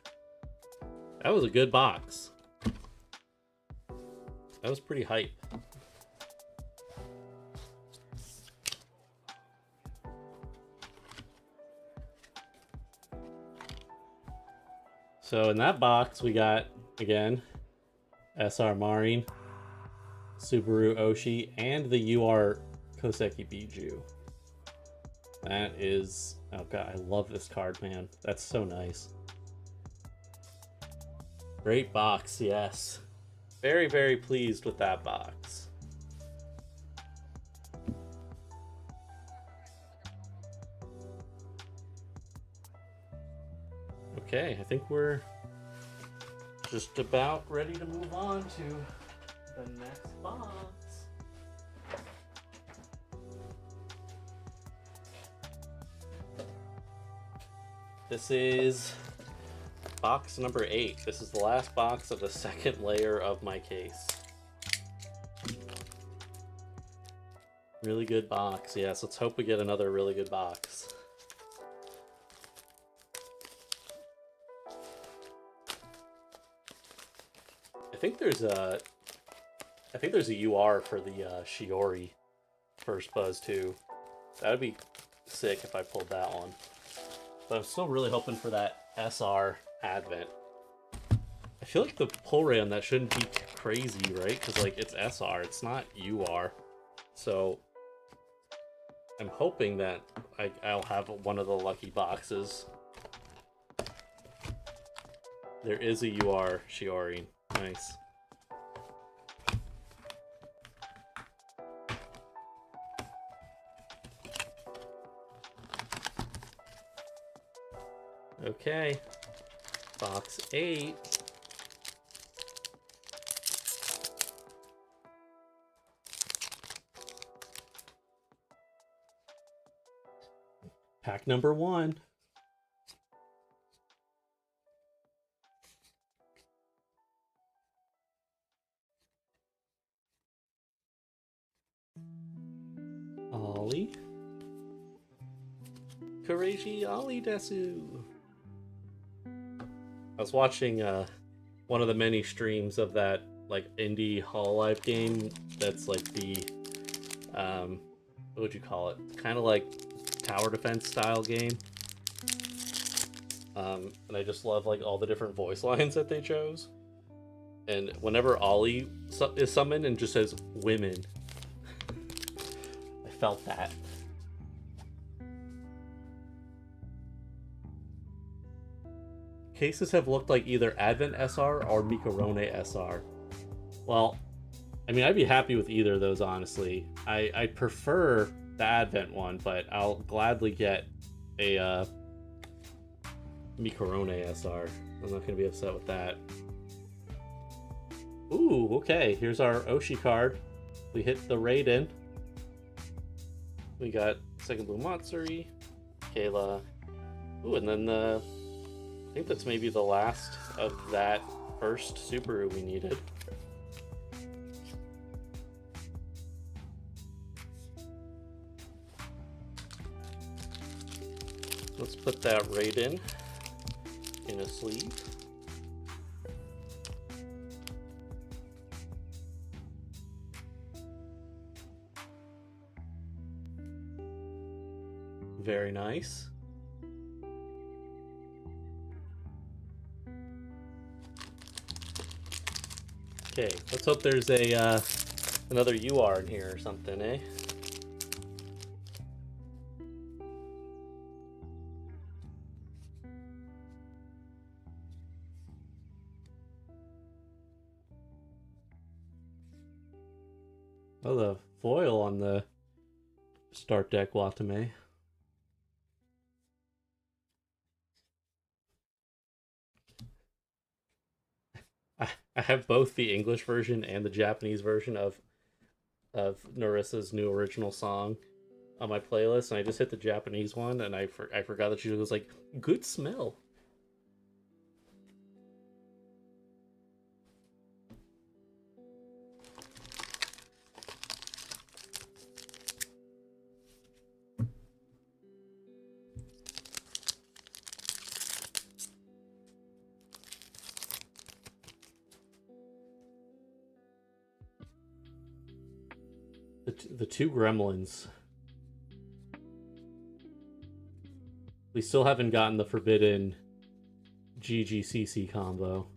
That was a good box. That was pretty hype. So in that box, we got, again, SR Marine, Subaru Oshi, and the UR Koseki Biju. That is... oh god, I love this card, man. That's so nice. Great box, yes. Very, very pleased with that box. Okay, I think we're just about ready to move on to the next box. This is box number 8. This is the last box of the second layer of my case. Really good box. Yes, let's hope we get another really good box. I think there's a UR for the Shiori first buzz too. That would be sick if I pulled that one. But I'm still really hoping for that SR Advent. I feel like the pull rate on that shouldn't be crazy, right? Because like it's SR, it's not UR. So I'm hoping that I'll have one of the lucky boxes. There is a UR Shiori. Nice. Okay, box 8. Pack number 1. Ollie. Koreishi Ollie Desu. I was watching one of the many streams of that like indie hololive game that's like the what would you call it? Kind of like tower defense style game. And I just love like all the different voice lines that they chose. And whenever Ollie is summoned and just says women, felt that. Cases have looked like either Advent SR or Mikorone SR. Well, I mean, I'd be happy with either of those, honestly. I prefer the Advent one, but I'll gladly get a Mikorone SR. I'm not going to be upset with that. Ooh, okay. Here's our Oshi card. We hit the Raiden. We got Second Blue Matsuri, Kayla. Ooh, and then I think that's maybe the last of that first Subaru we needed. Let's put that Raiden in a sleeve. Very nice. Okay, let's hope there's a another UR in here or something, eh? Oh, the foil on the start deck Watame. I have both the English version and the Japanese version of Narissa's new original song on my playlist, and I just hit the Japanese one, and I forgot that she was like, good smell. The two gremlins. We still haven't gotten the forbidden GGCC combo.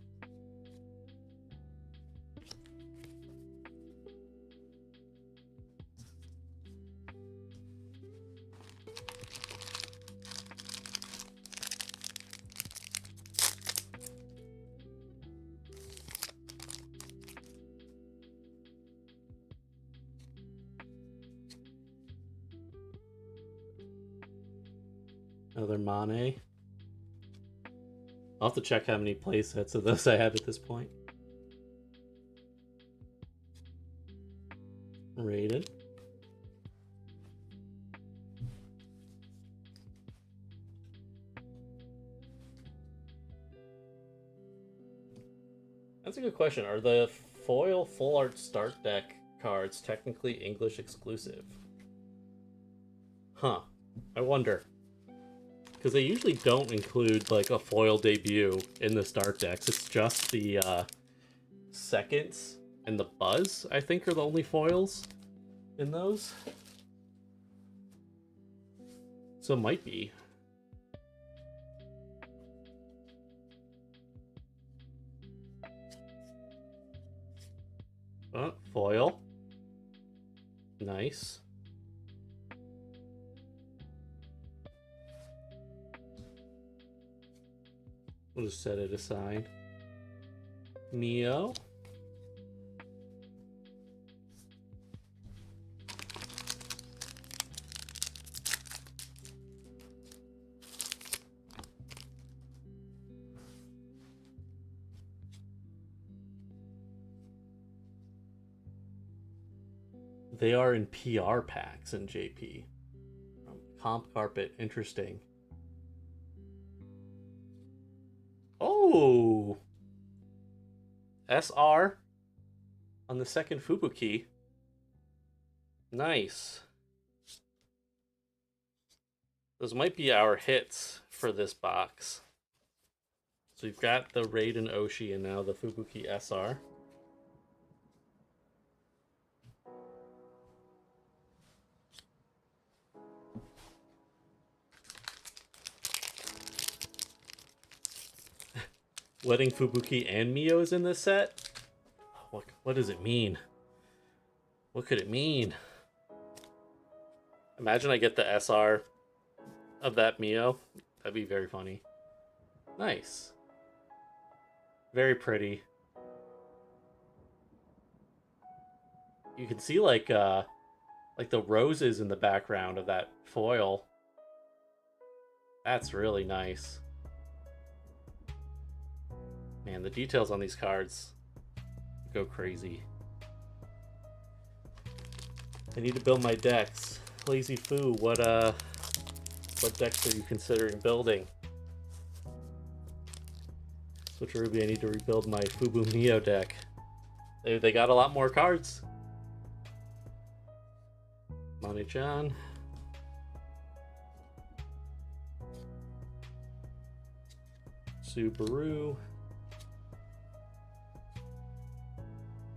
Another Mane. I'll have to check how many playsets of those I have at this point. Rated. That's a good question. Are the foil full art start deck cards technically English exclusive? Huh. I wonder. Because they usually don't include like a foil debut in the start decks. It's just the seconds and the buzz, I think, are the only foils in those. So it might be. Foil. Nice. We'll just set it aside. Mio. They are in PR packs in JP. Comp carpet, interesting. Oh! SR on the second Fubuki. Nice. Those might be our hits for this box. So we've got the Raiden Oshi and now the Fubuki SR. Letting Fubuki and Mio is in this set? What does it mean? What could it mean? Imagine I get the SR of that Mio. That'd be very funny. Nice. Very pretty. You can see like the roses in the background of that foil. That's really nice. Man, the details on these cards go crazy. I need to build my decks. Lazy Foo, what decks are you considering building? Switch Ruby, I need to rebuild my Fubu Mio deck. They got a lot more cards. Mani-chan. Subaru.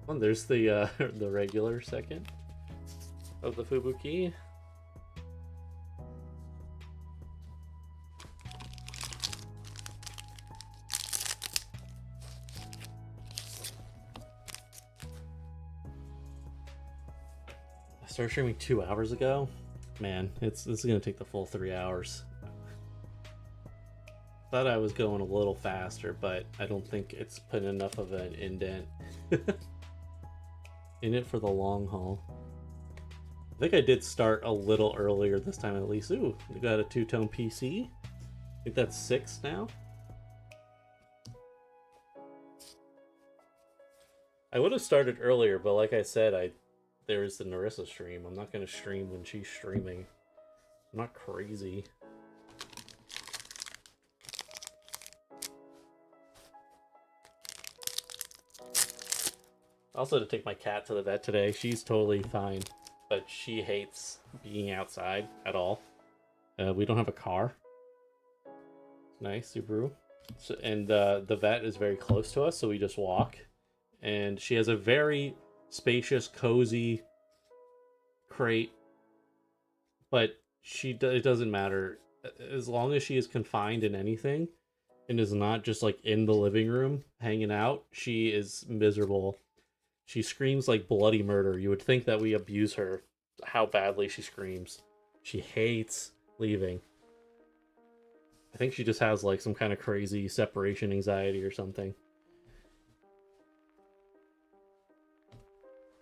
Oh, there's the the regular second of the Fubuki. I started streaming 2 hours ago. Man, this is gonna take the full 3 hours. Thought I was going a little faster, but I don't think it's put enough of an indent in it for the long haul. I think I did start a little earlier this time at least. Ooh, we got a two-tone PC. I think that's 6 now. I would have started earlier, but like I said, there's the Narissa stream. I'm not going to stream when she's streaming. I'm not crazy. I also had to take my cat to the vet today. She's totally fine, but she hates being outside at all. We don't have a car. Nice, Subaru. So, and the vet is very close to us, so we just walk. And she has a very spacious, cozy crate, but it doesn't matter. As long as she is confined in anything and is not just like in the living room hanging out, she is miserable. She screams like bloody murder. You would think that we abuse her, how badly she screams. She hates leaving. I think she just has like some kind of crazy separation anxiety or something.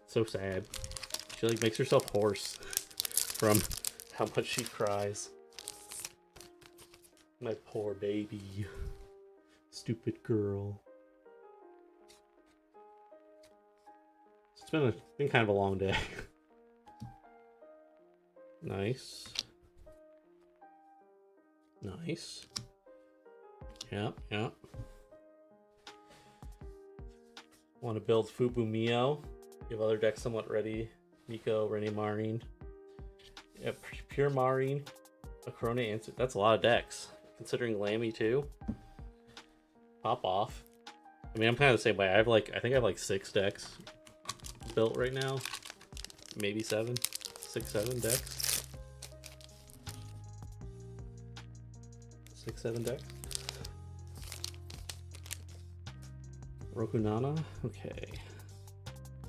So sad. She like makes herself hoarse from how much she cries. My poor baby. Stupid girl. It's been kind of a long day. Nice. Nice. Yep. Want to build Fubu Mio. You have other decks somewhat ready. Miko, Rene Marine. Yeah, Pure Marine. Acrone Answer. That's a lot of decks. Considering Lammy too. Pop off. I mean, I'm kind of the same way. I think I have like 6 decks built right now. Maybe 7. 6, 7 decks. 6, 7 decks. Rokunana. Okay.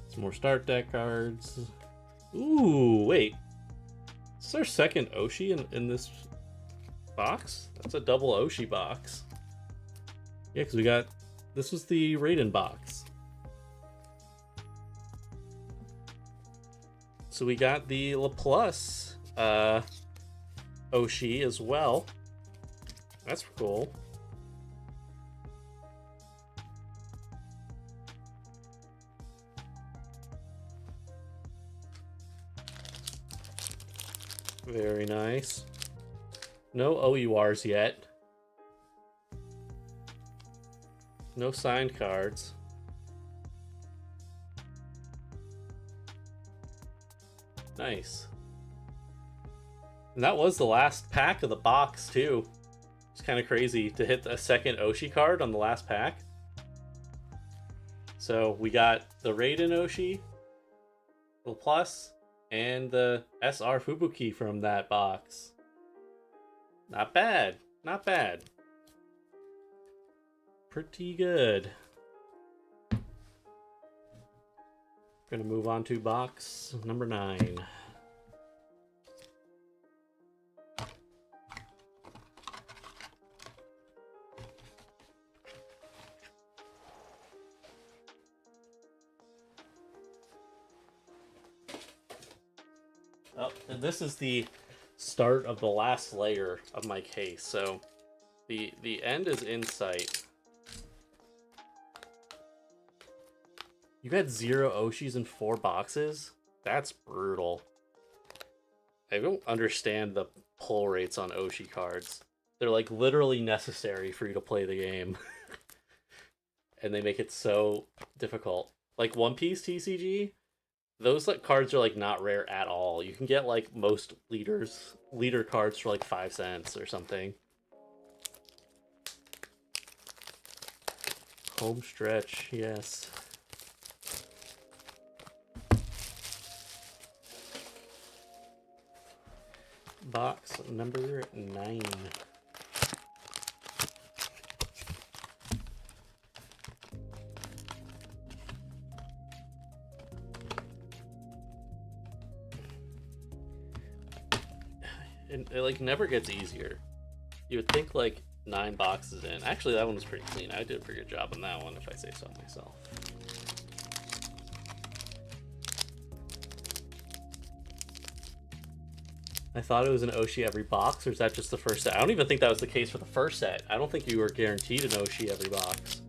Some more start deck cards. Ooh, wait. Is this our second Oshi in this box? That's a double Oshi box. Yeah, because we got... This was the Raiden box. So we got the LaPlus Oshi as well. That's cool. Very nice. No OURs yet. No signed cards. Nice. And that was the last pack of the box, too. It's kind of crazy to hit a second Oshi card on the last pack. So we got the Raiden Oshi, the Plus, and the SR Fubuki from that box. Not bad. Not bad. Pretty good. Gonna move on to box number 9. Oh, and this is the start of the last layer of my case. So the end is in sight. You had 0 Oshis in 4 boxes? That's brutal. I don't understand the pull rates on Oshi cards. They're like literally necessary for you to play the game. And they make it so difficult. Like One Piece TCG, those like cards are like not rare at all. You can get like most leader cards for like 5 cents or something. Home stretch, yes. Box number 9. It like never gets easier. You would think like 9 boxes in. Actually, that one was pretty clean. I did a pretty good job on that one, if I say so myself. I thought it was an Oshi every box, or is that just the first set? I don't even think that was the case for the first set. I don't think you were guaranteed an Oshi every box.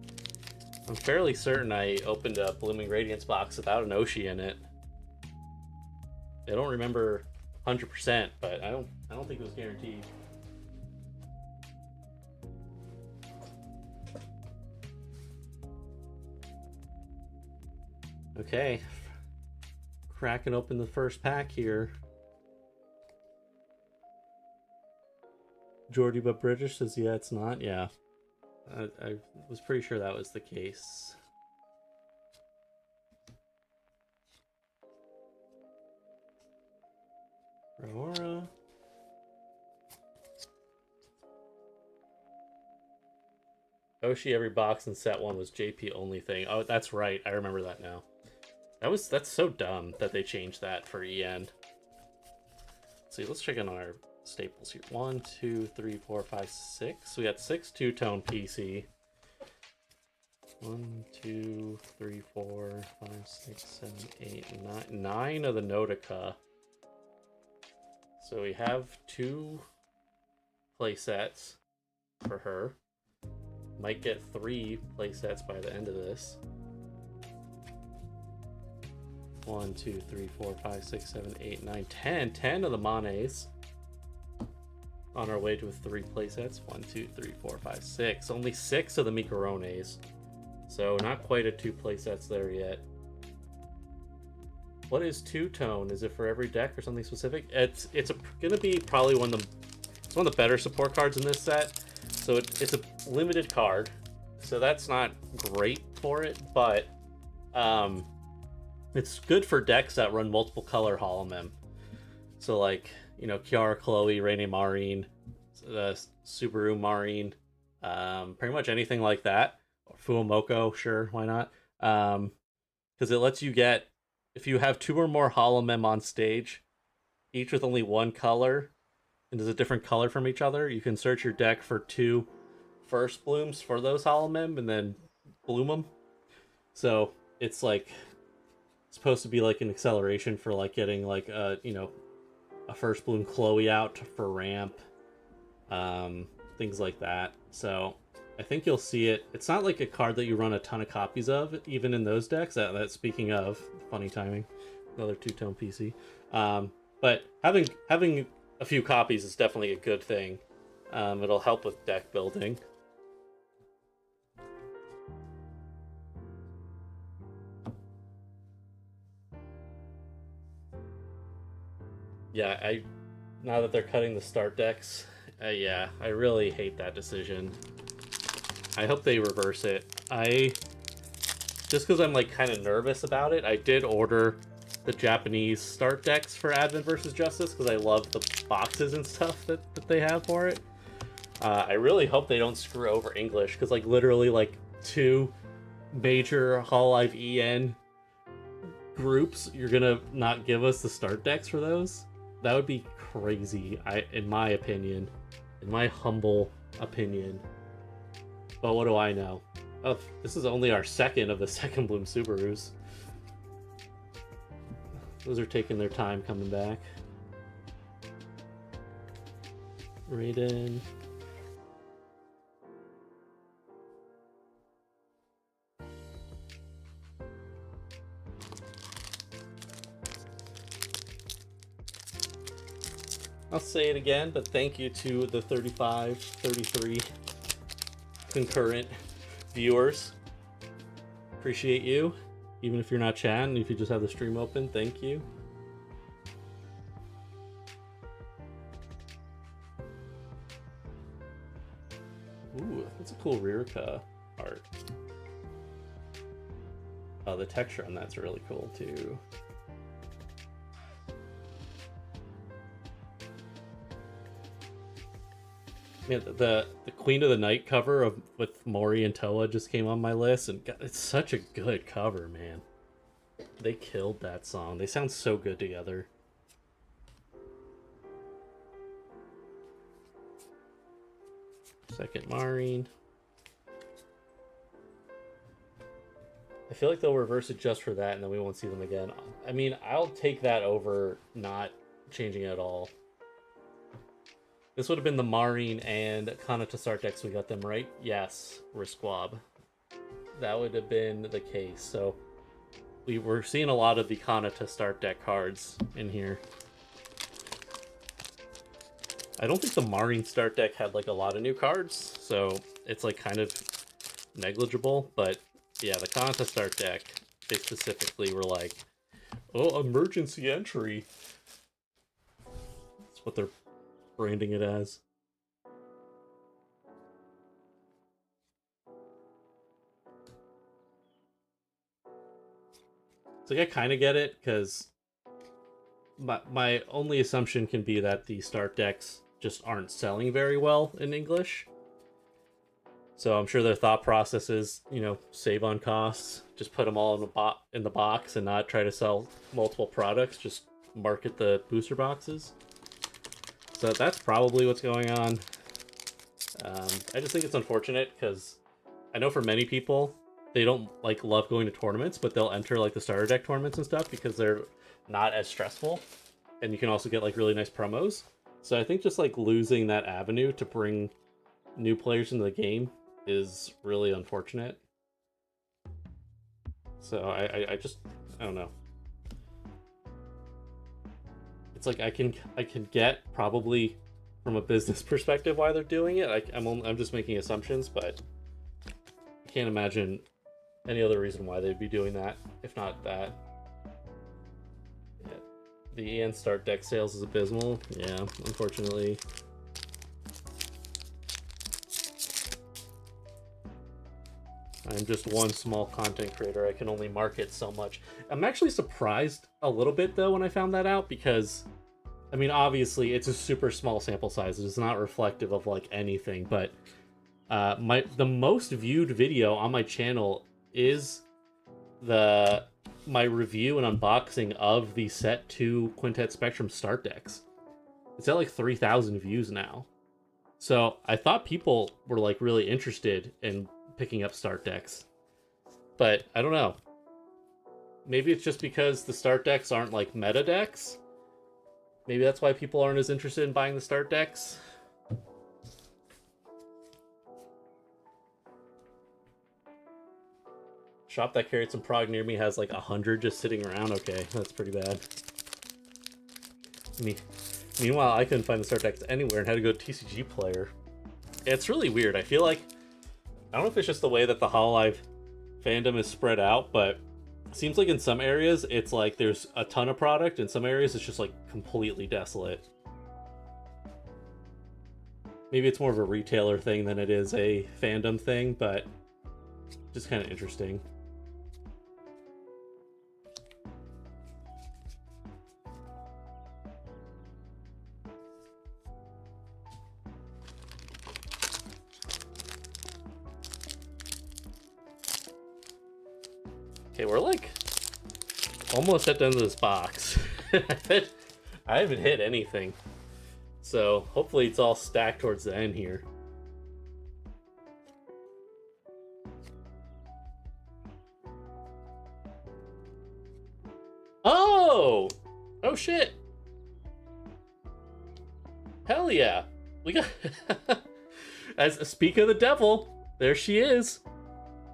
I'm fairly certain I opened a Blooming Radiance box without an Oshi in it. I don't remember 100%, but I don't think it was guaranteed. Okay, cracking open the first pack here. Geordie but British says, yeah, it's not. Yeah, I was pretty sure that was the case. Aurora. Oshi every box in set 1 was JP only thing. Oh, that's right. I remember that now. That's so dumb that they changed that for EN. Let's see, let's check in on our staples here. 1, 2, 3, 4, 5, 6. We got 6 two-tone PC. 1, 2, 3, 4, 5, 6, 7, 8, 9. 9 of the Notica. So we have 2 playsets for her. Might get 3 playsets by the end of this. 1, 2, 3, 4, 5, 6, 7, 8, 9, 10. 10 of the Manes. On our way to 3 playsets. 1, 2, 3, 4, 5, 6. Only 6 of the Mikarones. So not quite a 2 playsets there yet. What is two-tone? Is it for every deck or something specific? It's gonna be probably one of the better support cards in this set. So it's a limited card, so that's not great for it, but it's good for decks that run multiple color Holomem. So like, you know, Kiara, Chloe, Raine Marine, Subaru Marine, pretty much anything like that. Or Fuomoko, sure, why not? Because it lets you get, if you have 2 or more Holomem on stage, each with only 1 color, and is a different color from each other, you can search your deck for 2 first blooms for those Holomem and then bloom them. So it's like supposed to be like an acceleration for like getting like a, you know, a first bloom Chloe out for ramp, things like that. So I think you'll see it. It's not like a card that you run a ton of copies of, even in those decks. That speaking of funny timing, another two-tone PC. But having a few copies is definitely a good thing. It'll help with deck building. Yeah, now that they're cutting the start decks, yeah, I really hate that decision. I hope they reverse it. Just because I'm like kind of nervous about it, I did order the Japanese start decks for Advent versus Justice because I love the boxes and stuff that they have for it. I really hope they don't screw over English, because like literally like 2 major hololive EN groups, you're gonna not give us the start decks for those? That would be crazy, in my opinion. In my humble opinion. But what do I know? Oh, this is only our second of the second bloom Subarus. Those are taking their time coming back. Raiden. I'll say it again, but thank you to the 35, 33 concurrent viewers. Appreciate you. Even if you're not chatting, if you just have the stream open, thank you. Ooh, that's a cool Rirka art. Oh, the texture on that's really cool too. Yeah, the Queen of the Night cover of with Mori and Toa just came on my list, and God, it's such a good cover, man. They killed that song. They sound so good together. Second Marine. I feel like they'll reverse it just for that, and then we won't see them again. I mean, I'll take that over not changing at all. This would have been the Marine and Kanata start decks. We got them right? Yes, Risquab. That would have been the case. So we were seeing a lot of the Kanata start deck cards in here. I don't think the Marine start deck had like a lot of new cards, so it's like kind of negligible. But yeah, the Kanata start deck, they specifically were like, oh, emergency entry. That's what they're branding it as. So I kind of get it, because my only assumption can be that the start decks just aren't selling very well in English. So I'm sure their thought process is, you know, save on costs, just put them all in the box and not try to sell multiple products, just market the booster boxes. So that's probably what's going on. I just think it's unfortunate, because I know for many people, they don't like love going to tournaments, but they'll enter like the starter deck tournaments and stuff because they're not as stressful, and you can also get like really nice promos. So I think just like losing that avenue to bring new players into the game is really unfortunate. So I don't know. It's like I can get probably from a business perspective why they're doing it. I'm just making assumptions, but I can't imagine any other reason why they'd be doing that if not that. Yeah. The EN start deck sales is abysmal. Yeah, unfortunately. I'm just one small content creator. I can only market so much. I'm actually surprised a little bit though when I found that out, because I mean, obviously it's a super small sample size. It's not reflective of like anything, but the most viewed video on my channel is my review and unboxing of the Set 2 Quintet Spectrum start decks. It's at like 3,000 views now. So I thought people were like really interested in picking up start decks, but I don't know. Maybe it's just because the start decks aren't like meta decks. Maybe that's why people aren't as interested in buying the start decks. Shop that carried some prog near me has like 100 just sitting around. Okay, that's pretty bad. Meanwhile, I couldn't find the start decks anywhere and had to go to TCG Player. It's really weird. I feel like, I don't know if it's just the way that the hololive fandom is spread out, but it seems like in some areas it's like there's a ton of product, in some areas it's just like completely desolate. Maybe it's more of a retailer thing than it is a fandom thing, but just kind of interesting. Okay, we're like almost at the end of this box. I haven't hit anything. So hopefully it's all stacked towards the end here. Oh! Oh shit! Hell yeah! We got as speak of the devil, there she is.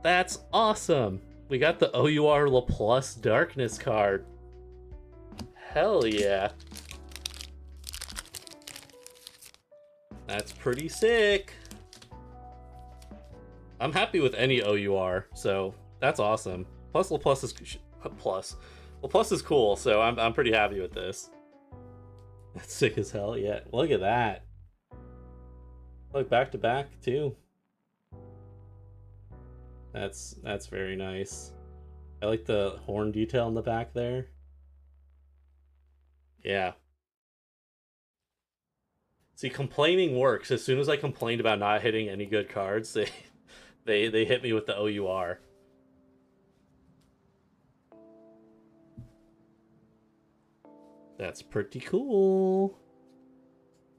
That's awesome. We got the OUR Laplace Darkness card. Hell yeah. That's pretty sick. I'm happy with any OUR, so that's awesome. Plus Laplace is Laplace is cool, so I'm pretty happy with this. That's sick as hell. Yeah, look at that. Look, back to back too. That's very nice. I like the horn detail in the back there. Yeah. See, complaining works. As soon as I complained about not hitting any good cards, they hit me with the OUR. That's pretty cool.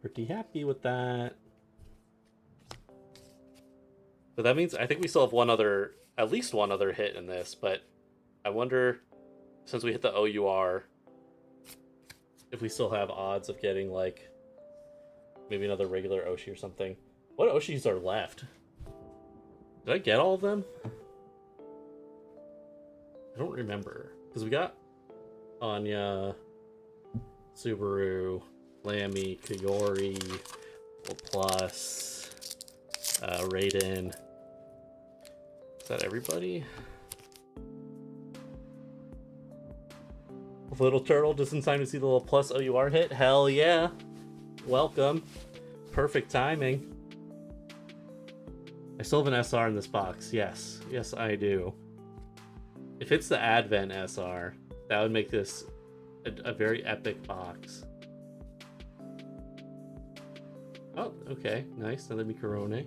Pretty happy with that. But that means I think we still have at least one other hit in this, but I wonder, since we hit the OUR, if we still have odds of getting, like, maybe another regular Oshi or something. What Oshis are left? Did I get all of them? I don't remember. Because we got Anya, Subaru, Lammy, Kayori, Laplace, Raiden. Is that everybody? Little Turtle just in time to see the Laplace OUR hit? Hell yeah. Welcome. Perfect timing. I still have an SR in this box. Yes. Yes, I do. If it's the Advent SR, that would make this a very epic box. Oh, okay. Nice. Another Mikorone.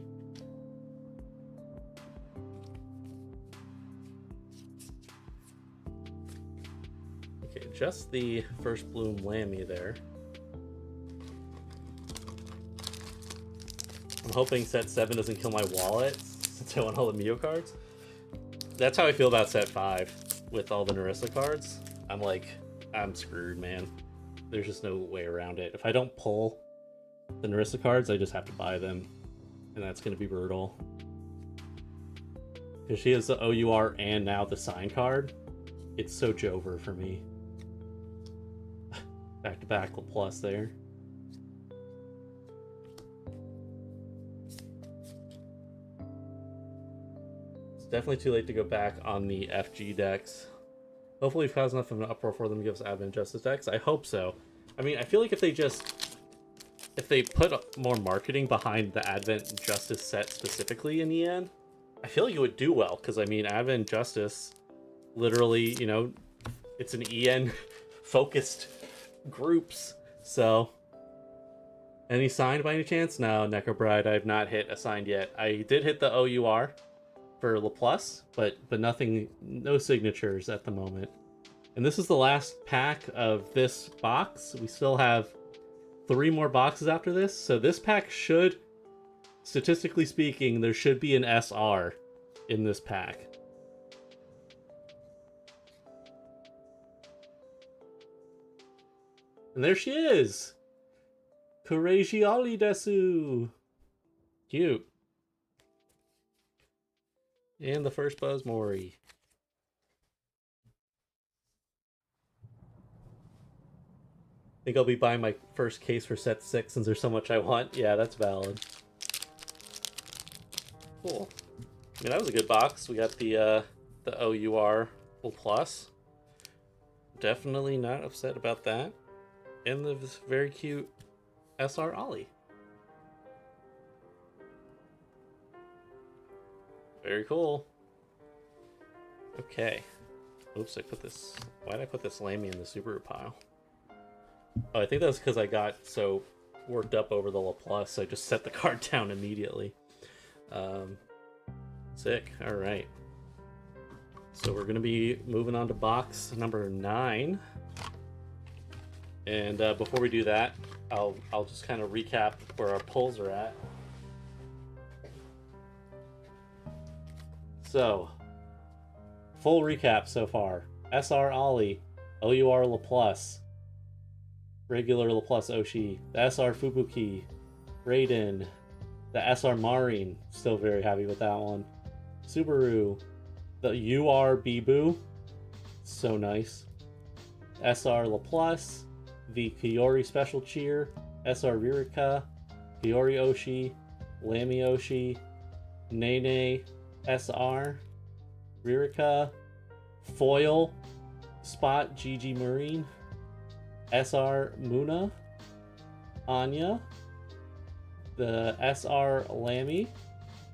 Okay, just the first bloom Lammy there. I'm hoping set 7 doesn't kill my wallet, since I want all the Mio cards. That's how I feel about set 5, with all the Narissa cards. I'm screwed, man. There's just no way around it. If I don't pull the Narissa cards, I just have to buy them. And that's going to be brutal. Because she has the OUR and now the sign card. It's so Jover for me. Back-to-back Laplace there. Definitely too late to go back on the FG decks. Hopefully we've caused enough of an uproar for them to give us Advent Justice decks. I hope so. I mean, I feel like if they put more marketing behind the Advent Justice set specifically in the end, I feel like it would do well. Because, I mean, Advent Justice, literally, you know, it's an EN-focused groups. So, any signed by any chance? No, Necrobride, I have not hit a signed yet. I did hit the OUR for Laplace, but nothing, no signatures at the moment. And this is the last pack of this box. We still have 3 more boxes after this, so this pack should, statistically speaking, there should be an SR in this pack. And there she is! Courageoli desu! Cute. And the first Buzz Mori. Think I'll be buying my first case for set 6 since there's so much I want. Yeah, that's valid. Cool. I mean, that was a good box. We got the OUR Plus. Definitely not upset about that. And the very cute SR Ollie. Very cool. Okay. Oops, I put this... Why did I put this Lammy in the Subaru pile? Oh, I think that was because I got so worked up over the Laplace, I just set the card down immediately. Sick. Alright. So we're going to be moving on to box number 9. And before we do that, I'll just kind of recap where our pulls are at. So, full recap so far. SR Ollie, OUR Laplace, regular Laplace Oshi, the SR Fubuki, Raiden. The SR Marin. Still very happy with that one. Subaru. The UR Bibu. So nice. SR Laplace. The Kiori Special Cheer. SR Ririka. Kiori Oshi. Lamy Oshi. Nene SR. Ririka. Foil. Spot GG Marine. SR Muna. Anya. The SR Lamy.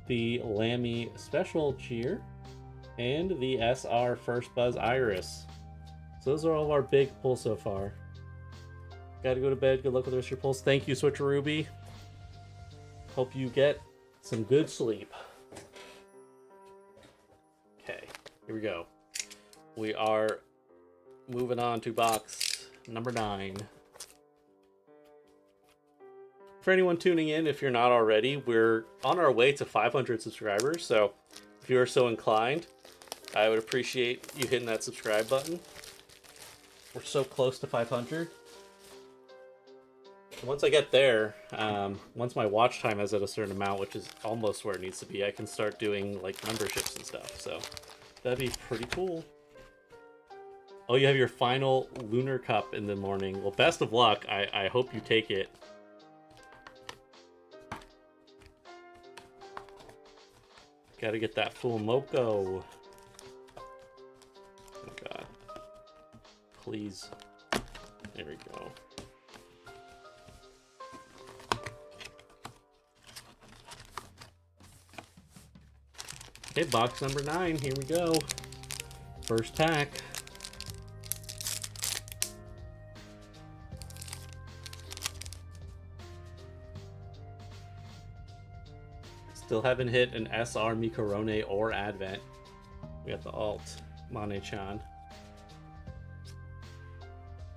The Lamy Special Cheer. And the SR First Buzz Iris. So those are all of our big pulls so far. Gotta go to bed. Good luck with the rest of your pulls. Thank you, Switcher Ruby. Hope you get some good sleep. Okay, here we go. We are moving on to box number 9. For anyone tuning in, if you're not already, we're on our way to 500 subscribers. So if you are so inclined, I would appreciate you hitting that subscribe button. We're so close to 500. Once I get there, once my watch time is at a certain amount, which is almost where it needs to be, I can start doing like memberships and stuff. So that'd be pretty cool. Oh, you have your final Lunar Cup in the morning. Well, best of luck. I hope you take it. Gotta get that full Moko. Oh god. Please. There we go. Okay, box number 9. Here we go. First pack. Still haven't hit an SR Mikorone or Advent. We got the alt Mane-chan.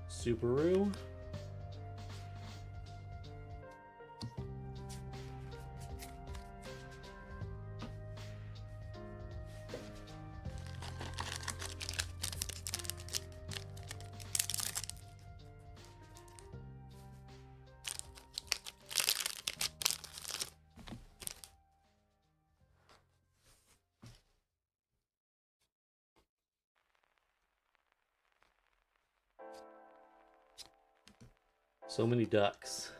Subaru. So many ducks.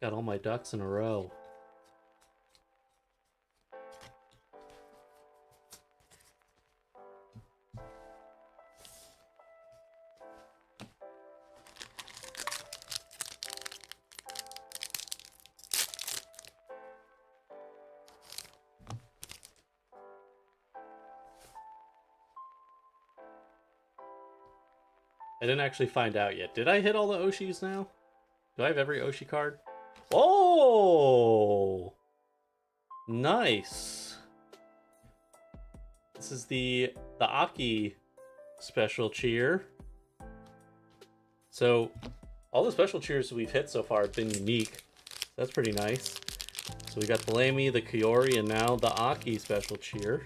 Got all my ducks in a row. I didn't actually find out yet. Did I hit all the Oshis now? Do I have every Oshi card? Oh! Nice. This is the Aki special cheer. So, all the special cheers we've hit so far have been unique. That's pretty nice. So we got the Lamy, the Kiori, and now the Aki special cheer.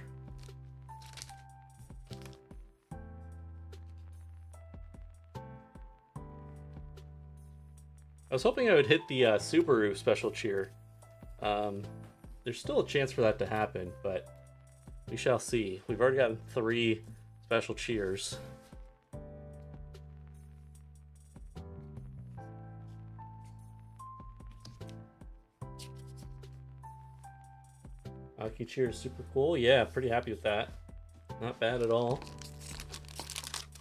I was hoping I would hit the Subaru special cheer. There's still a chance for that to happen, but we shall see. We've already gotten 3 special cheers. Aki cheer is super cool. Yeah, pretty happy with that. Not bad at all.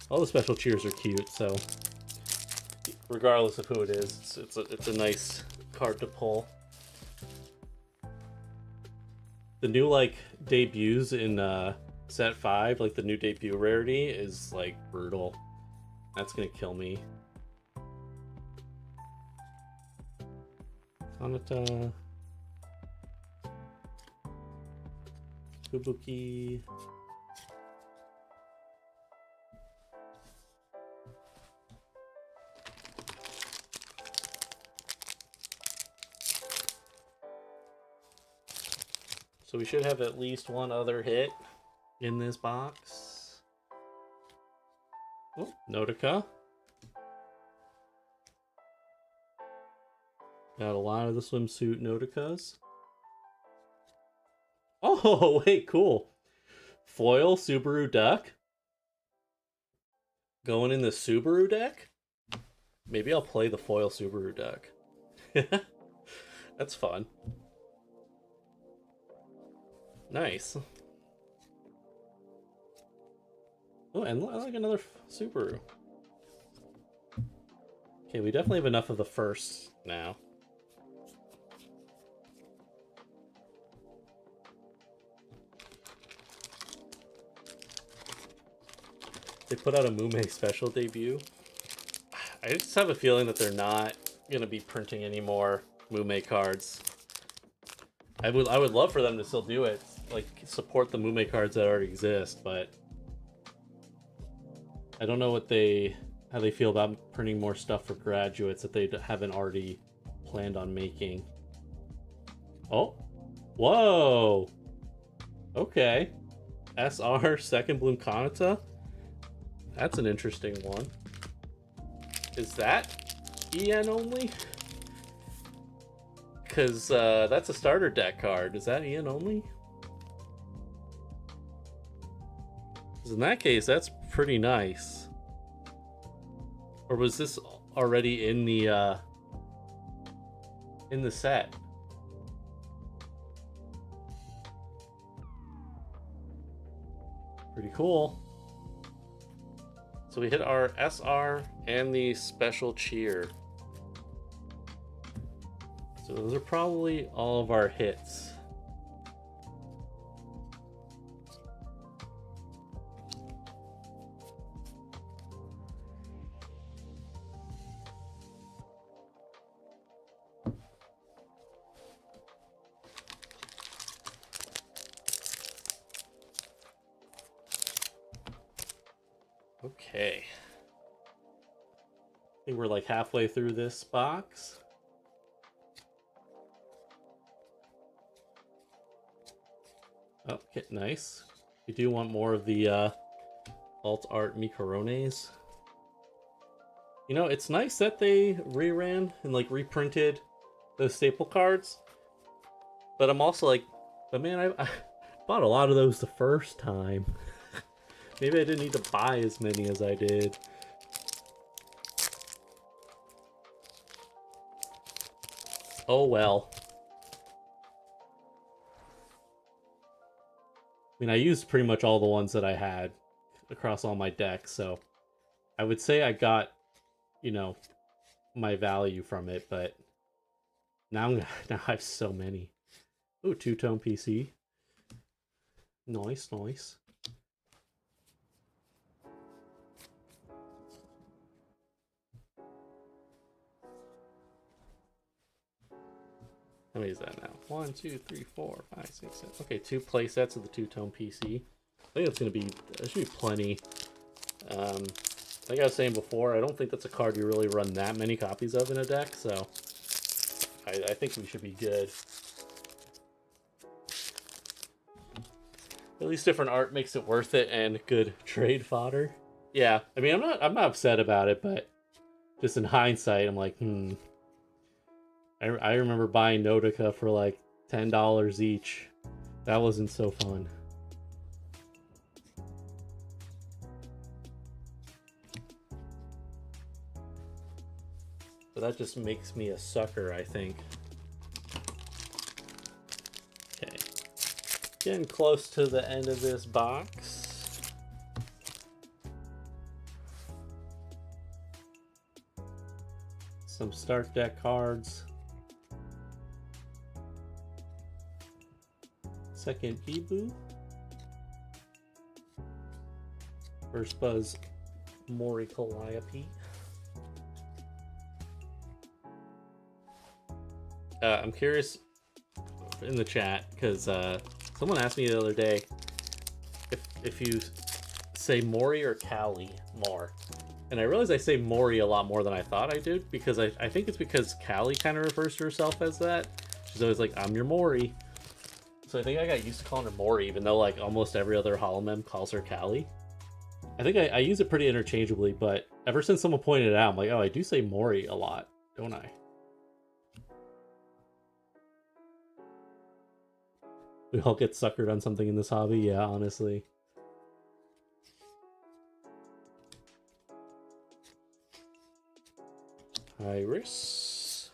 All the special cheers are cute, so regardless of who it is, it's a nice card to pull. The new like debuts in set 5, like the new debut rarity, is like brutal. That's gonna kill me. Kanata, Fubuki. So we should have at least one other hit in this box. Oh, Notica. Got a lot of the swimsuit Noticas. Oh, wait, cool. Foil Subaru Duck. Going in the Subaru deck? Maybe I'll play the foil Subaru Duck. That's fun. Nice. Oh, and I like another Subaru. Okay, we definitely have enough of the first now. They put out a Mume special debut. I just have a feeling that they're not going to be printing any more Mume cards. I would love for them to still do it, like support the Mume cards that already exist, but I don't know how they feel about printing more stuff for graduates that they haven't already planned on making. Oh, whoa, okay, SR Second Bloom Kanata. That's an interesting one. Is that EN only? Because that's a starter deck card. Is that EN only? Because in that case, that's pretty nice. Or was this already in the set? Pretty cool. So we hit our SR and the special cheer. So those are probably all of our hits. Okay. I think we're like halfway through this box. Oh, okay, nice. We do want more of the alt art Micrones. You know, it's nice that they reran and like reprinted those staple cards. But I'm also like, but man, I bought a lot of those the first time. Maybe I didn't need to buy as many as I did. Oh well. I mean, I used pretty much all the ones that I had across all my decks, so I would say I got, you know, my value from it, but now I have so many. Ooh, two-tone PC. Nice, nice. How many is that now? 1, 2, 3, 4, 5, 6, 7. Okay, 2 play sets of the two-tone PC. I think that's gonna be, there should be plenty. Like I was saying before, I don't think that's a card you really run that many copies of in a deck, so I think we should be good. At least different art makes it worth it and good trade fodder. Yeah, I mean, I'm not upset about it, but just in hindsight, I'm like, I remember buying Notica for like $10 each. That wasn't so fun. But that just makes me a sucker, I think. Okay. Getting close to the end of this box. Some start deck cards. Second Ibu. First Buzz Mori Calliope. I'm curious in the chat because someone asked me the other day if you say Mori or Callie more, and I realized I say Mori a lot more than I thought I did because I think it's because Callie kind of refers to herself as that. She's always like, "I'm your Mori," so I think I got used to calling her Mori, even though like almost every other holomem calls her Callie. I think I use it pretty interchangeably, but ever since someone pointed it out, I'm like, oh, I do say Mori a lot, don't I? We all get suckered on something in this hobby, yeah, honestly. Iris.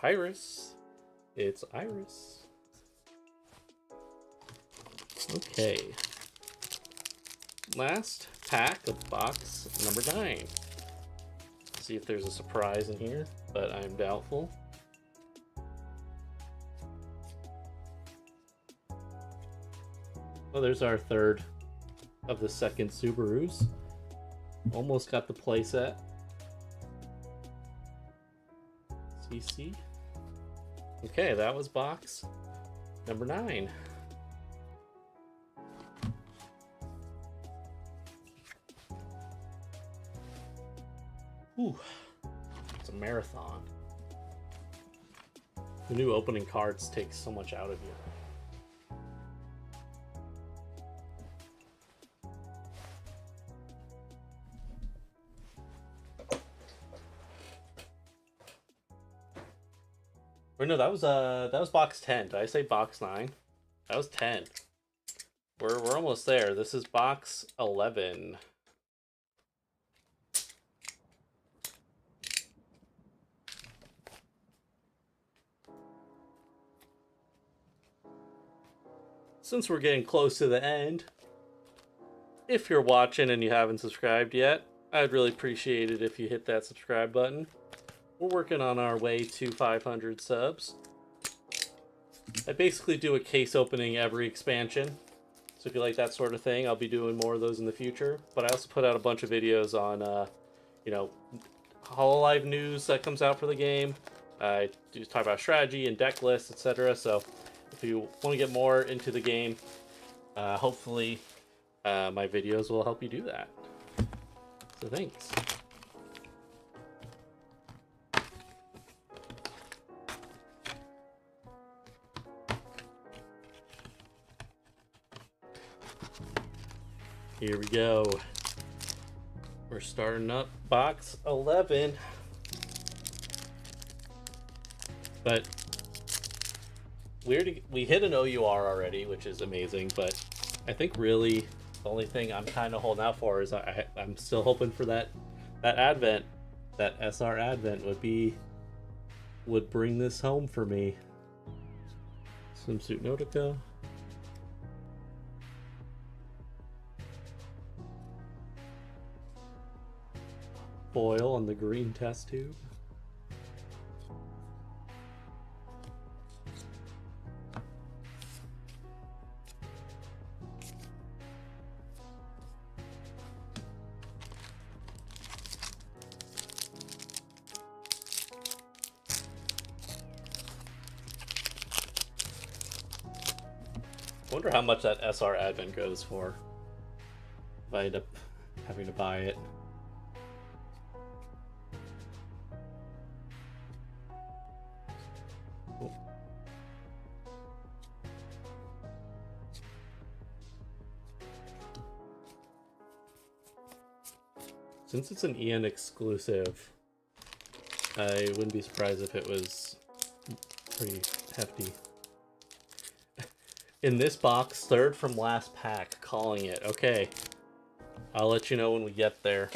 Iris. It's Iris. Okay. Last pack of box number 9. See if there's a surprise in here, but I'm doubtful. Well, there's our third of the second Subarus. Almost got the playset. CC. Okay, that was box number 9. Whew. It's a marathon. The new opening cards take so much out of you. Or no, that was box 10. Did I say box 9? That was 10. We're almost there. This is box 11. Since we're getting close to the end, if you're watching and you haven't subscribed yet, I'd really appreciate it if you hit that subscribe button. We're working on our way to 500 subs. I basically do a case opening every expansion. So if you like that sort of thing, I'll be doing more of those in the future. But I also put out a bunch of videos on, you know, hololive news that comes out for the game. I do talk about strategy and deck lists, etc. So if you want to get more into the game, hopefully my videos will help you do that. So thanks. Here we go. We're starting up box 11. But we hit an OUR already, which is amazing, but I think really the only thing I'm kind of holding out for is I'm still hoping for that advent, that SR advent would bring this home for me. Swimsuit Nautica. Foil on the green test tube. I wonder how much that SR Advent goes for if I end up having to buy it. Since it's an EN exclusive, I wouldn't be surprised if it was pretty hefty. In this box, third from last pack, calling it. Okay, I'll let you know when we get there.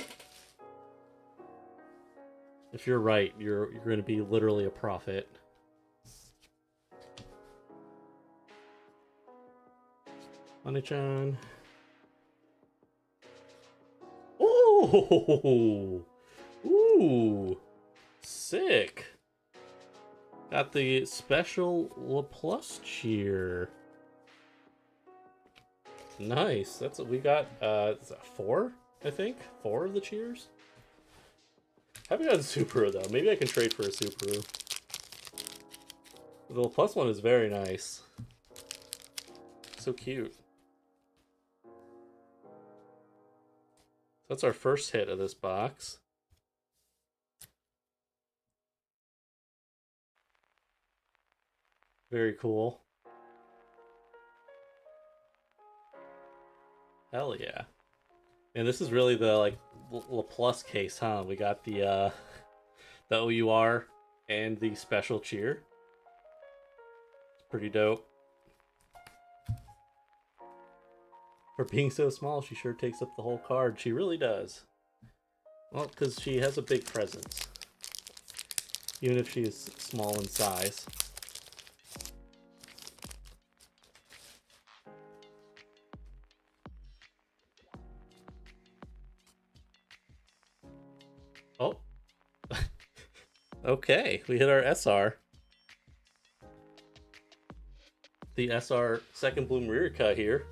If you're right, you're going to be literally a prophet. Honey-chan. Ooh! Ooh! Sick! Got the special LaPlus cheer. Nice. That's what we got. Is that 4? I think 4 of the cheers. Haven't gotten Subaru though. Maybe I can trade for a Subaru. The LaPlus one is very nice. So cute. That's our first hit of this box. Very cool. Hell yeah. And this is really the like LaPlus case, huh? We got the OUR and the special cheer. It's pretty dope. For being so small, she sure takes up the whole card. She really does. Well, because she has a big presence. Even if she is small in size. Oh. Okay, we hit our SR. The SR second bloom rear cut here.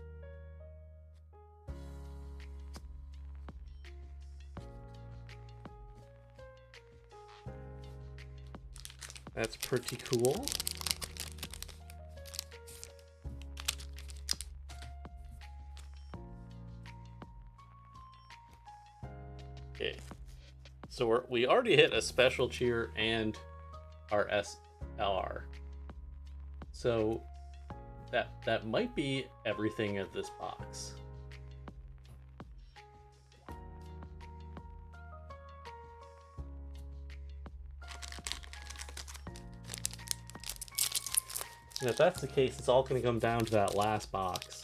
That's pretty cool. Okay, so we already hit a special cheer and our SR. So that might be everything of this box. And if that's the case, it's all going to come down to that last box.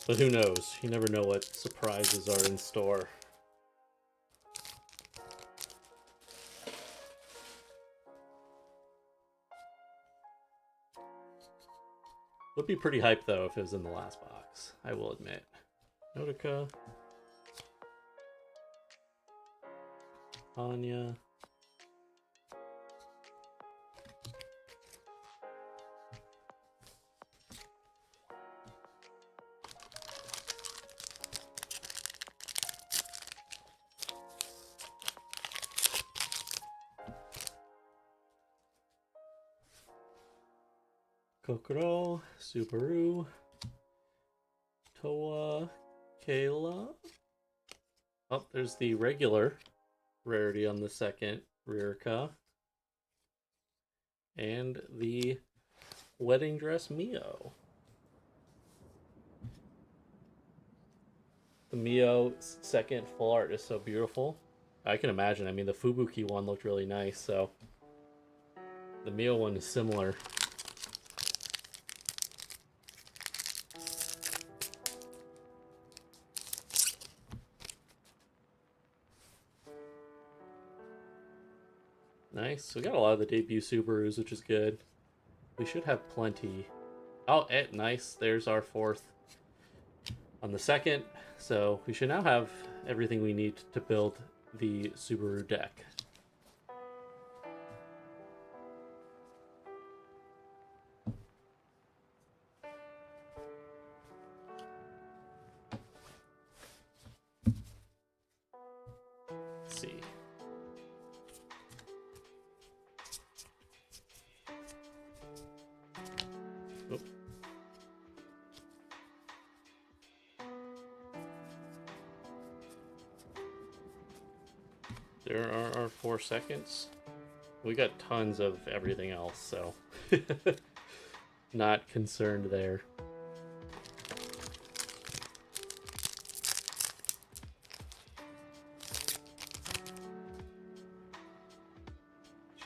But who knows? You never know what surprises are in store. Would be pretty hyped though if it was in the last box, I will admit. Notica. Anya. Kokoro, Subaru, Toa, Kayla. Oh, there's the regular rarity on the second Rirka. And the wedding dress Mio. The Mio second full art is so beautiful. I can imagine. I mean, the Fubuki one looked really nice, so the Mio one is similar. Nice. We got a lot of the debut Subarus, which is good. We should have plenty. Oh, nice. There's our fourth on the second. So we should now have everything we need to build the Subaru deck. Let's see. Oh. There are our 4 seconds. We got tons of everything else, so not concerned there.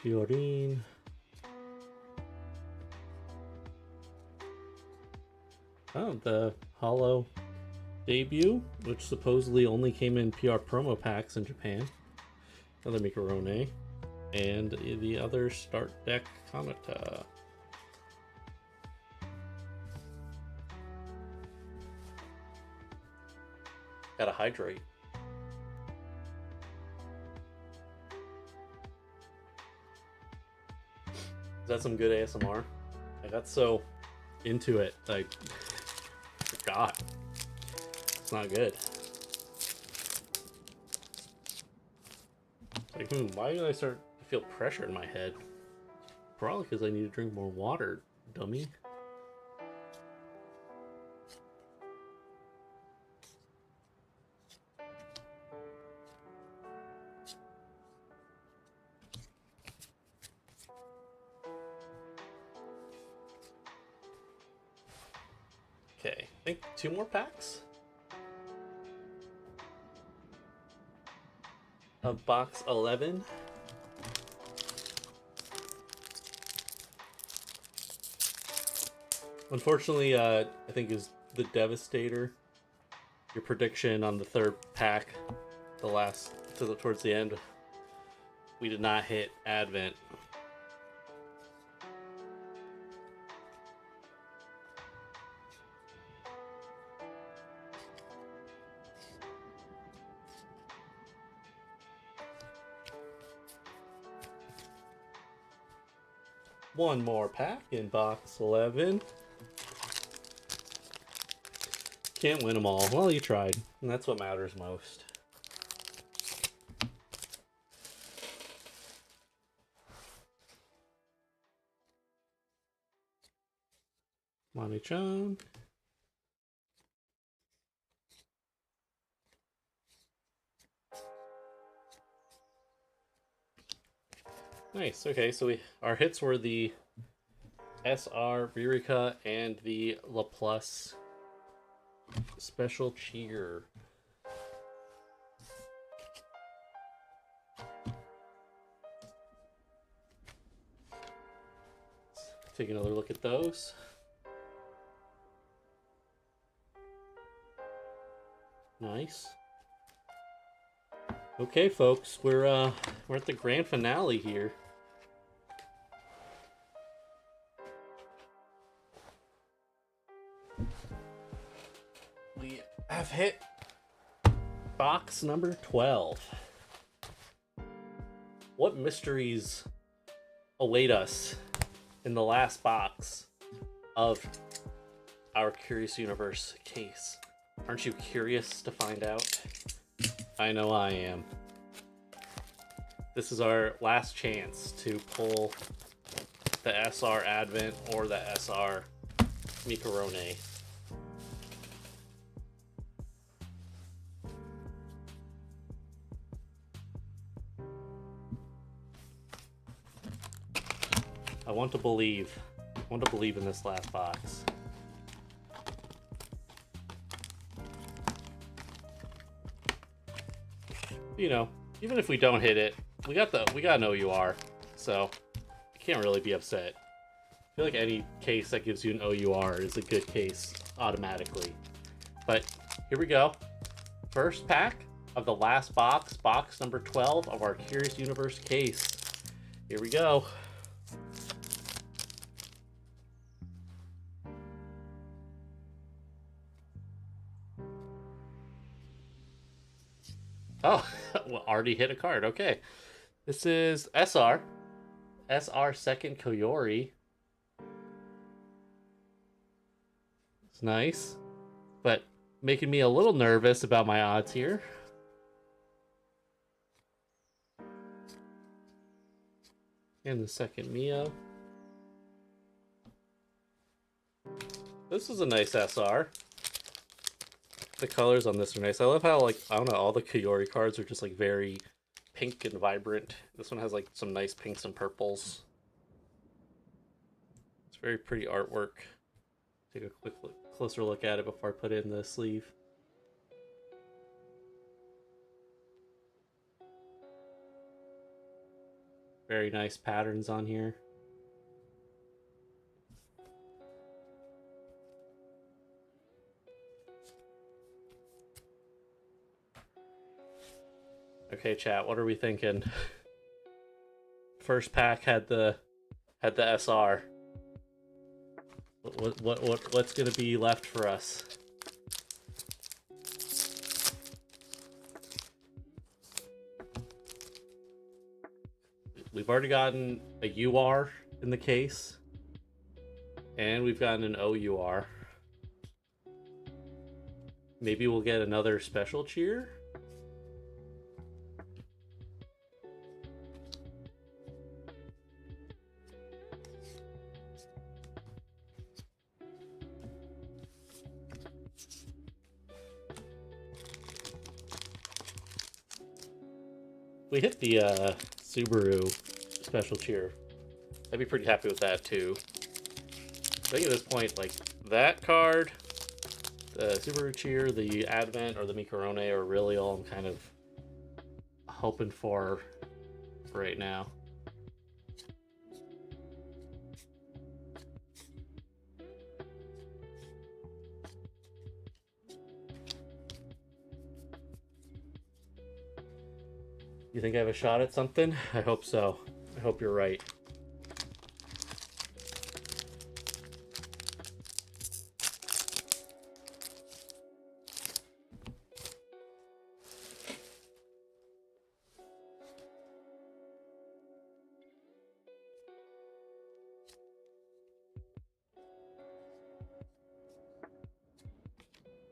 Chiorin. Oh, the Holo debut, which supposedly only came in PR promo packs in Japan. Another Mikarone. And the other start deck Kanata. Gotta hydrate. Is that some good ASMR? I got so into it, I forgot. It's not good. Like, why did I start to feel pressure in my head? Probably because I need to drink more water, dummy. think 2 more packs of box 11. Unfortunately, I think is the Devastator. Your prediction on the 3rd pack, towards the end, we did not hit Advent. One more pack in box 11. Can't win them all. Well, you tried, and that's what matters most. Mani-chan. Nice. Okay, so our hits were the SR Ririka and the LaPlus Special Cheer. Take another look at those. Nice. Okay, folks, we're at the grand finale here. We have hit box number 12. What mysteries await us in the last box of our Curious Universe case? Aren't you curious to find out? I know I am. This is our last chance to pull the SR Advent or the SR Mikorone. I want to believe. I want to believe in this last box. You know, even if we don't hit it, we got an OUR, so you can't really be upset. I feel like any case that gives you an OUR is a good case automatically. But here we go. First pack of the last box, box number 12 of our Curious Universe case. Here we go. Oh, well, already hit a card. Okay. This is SR. SR second Koyori. It's nice, but making me a little nervous about my odds here. And the second Mio. This is a nice SR. The colors on this are nice. I love how, like, I don't know, all the Koyori cards are just like very pink and vibrant. This one has like some nice pinks and purples. It's very pretty artwork. Take a quick closer look at it before I put it in the sleeve. Very nice patterns on here. Okay, chat, what are we thinking? First pack had the SR. What's gonna be left for us? We've already gotten a UR in the case, and we've gotten an OUR. Maybe we'll get another special cheer. We hit the Subaru special cheer. I'd be pretty happy with that too. I think at this point, like, that card The Subaru Cheer, the Advent, or the Mikorone are really all I'm kind of hoping for right now. You think I have a shot at something? I hope so. I hope you're right.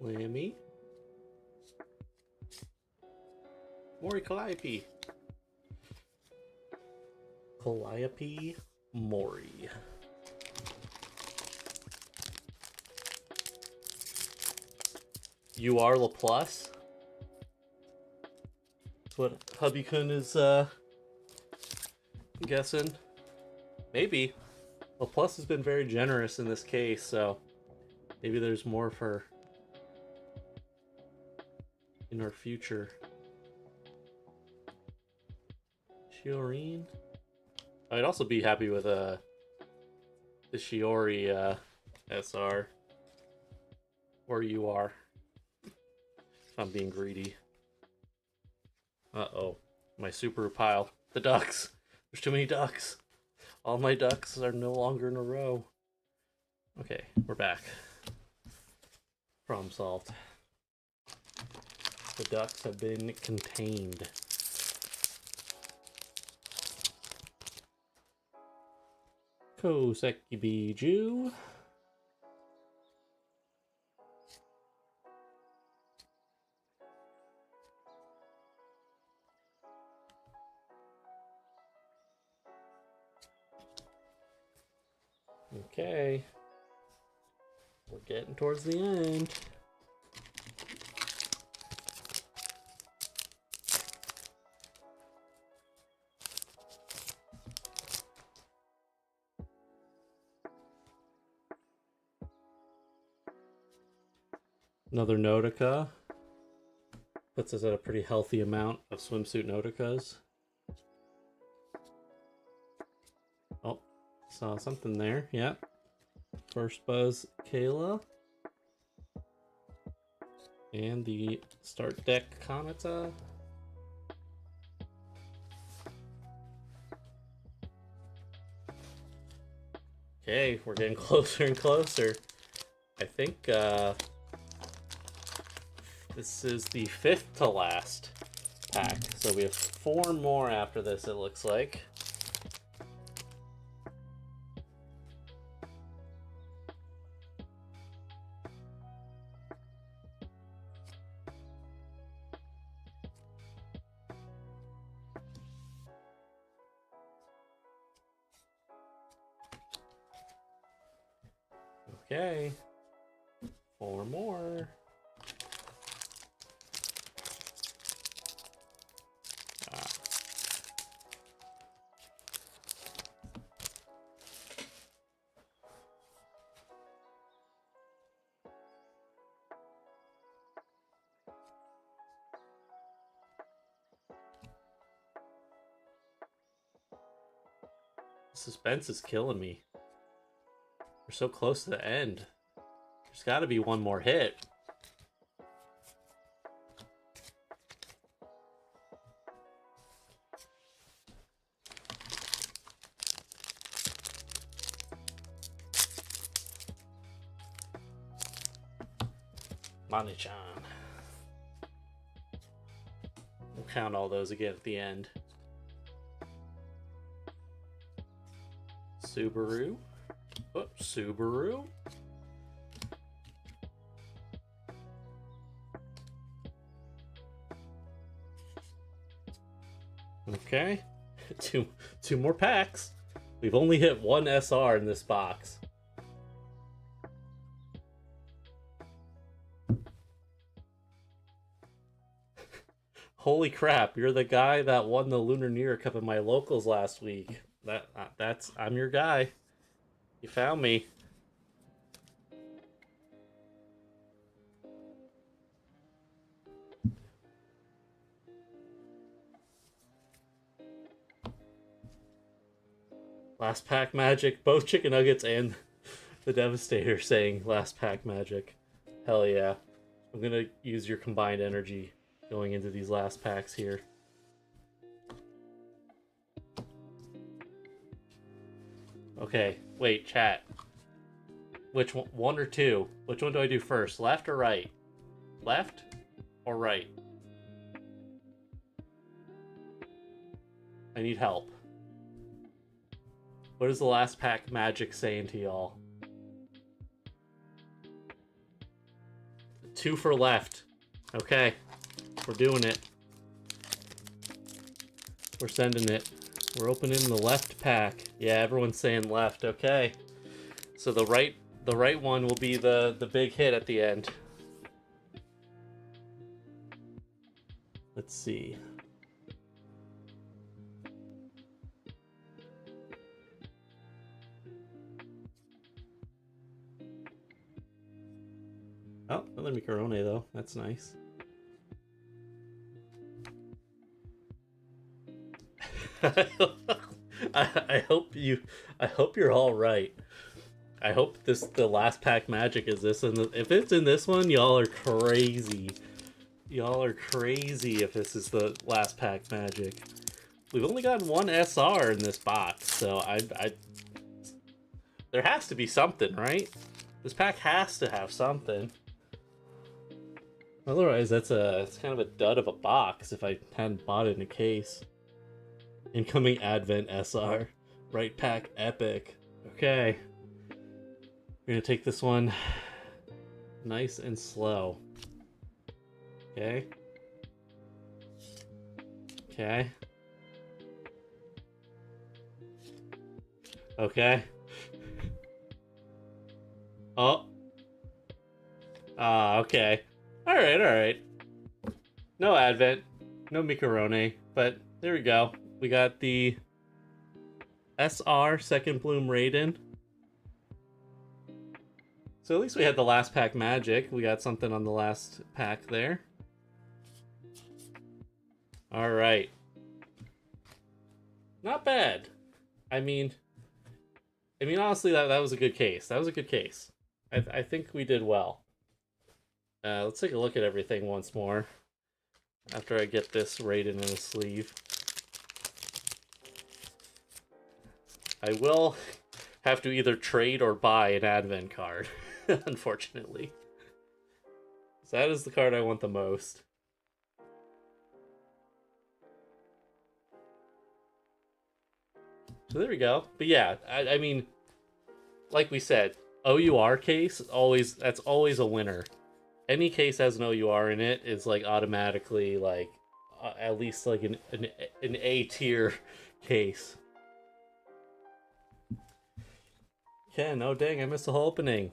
Lammy. Mori Calliope. Calliope Mori. You are Laplace? That's what Hubby-kun is guessing. Maybe. Laplace has been very generous in this case, so maybe there's more for in our future. Shiorine. I'd also be happy with the Shiori SR. Or you are. If I'm being greedy. Uh-oh. My Subaru pile. The ducks. There's too many ducks. All my ducks are no longer in a row. Okay, we're back. Problem solved. The ducks have been contained. Koseki Biju. Okay. We're getting towards the end. Another Nautica. Puts us at a pretty healthy amount of swimsuit Nauticas. Oh, saw something there. Yep. First Buzz Kayla. And the start deck Kanata. Okay, we're getting closer and closer. I think this is the 5th to last pack. So we have 4 more after this, it looks like. Okay, 4 more. Suspense is killing me. We're so close to the end. There's got to be one more hit. Mani-chan. We'll count all those again at the end. Subaru. Oh, Subaru. Okay. Two more packs. We've only hit 1 SR in this box. Holy crap, you're the guy that won the Lunar New Year Cup in my locals last week. I'm your guy. You found me. Last pack magic. Both chicken nuggets and the Devastator saying last pack magic. Hell yeah. I'm gonna use your combined energy going into these last packs here. Okay, wait, chat. Which one or two? Which one do I do first? Left or right? Left or right? I need help. What is the last pack magic saying to y'all? 2 for left. Okay, we're doing it. We're sending it. We're opening the left pack. Yeah, everyone's saying left. Okay, so the right one will be the big hit at the end. Let's see. Oh, another macaroni though. That's nice. I hope you're all right. I hope the last pack magic is this, and if it's in this one, y'all are crazy. Y'all are crazy if this is the last pack magic. We've only gotten one SR in this box, so I there has to be something, right? This pack has to have something. Otherwise, it's kind of a dud of a box if I hadn't bought it in a case. Incoming Advent SR. Right pack epic. Okay. We're gonna take this one nice and slow. Okay. Okay. Okay. Oh. Ah, okay. Alright. No Advent. No Macaroni. But there we go. We got the SR Second Bloom Raiden. So at least we had the last pack magic. We got something on the last pack there. Alright. Not bad. I mean honestly, that was a good case. That was a good case. I think we did well. Let's take a look at everything once more after I get this Raiden in a sleeve. I will have to either trade or buy an Advent card, unfortunately. So that is the card I want the most. So there we go. But yeah, I mean, like we said, OUR case, that's always a winner. Any case has an OUR in it is like automatically like at least like an A tier case. Ken, oh dang, I missed the whole opening.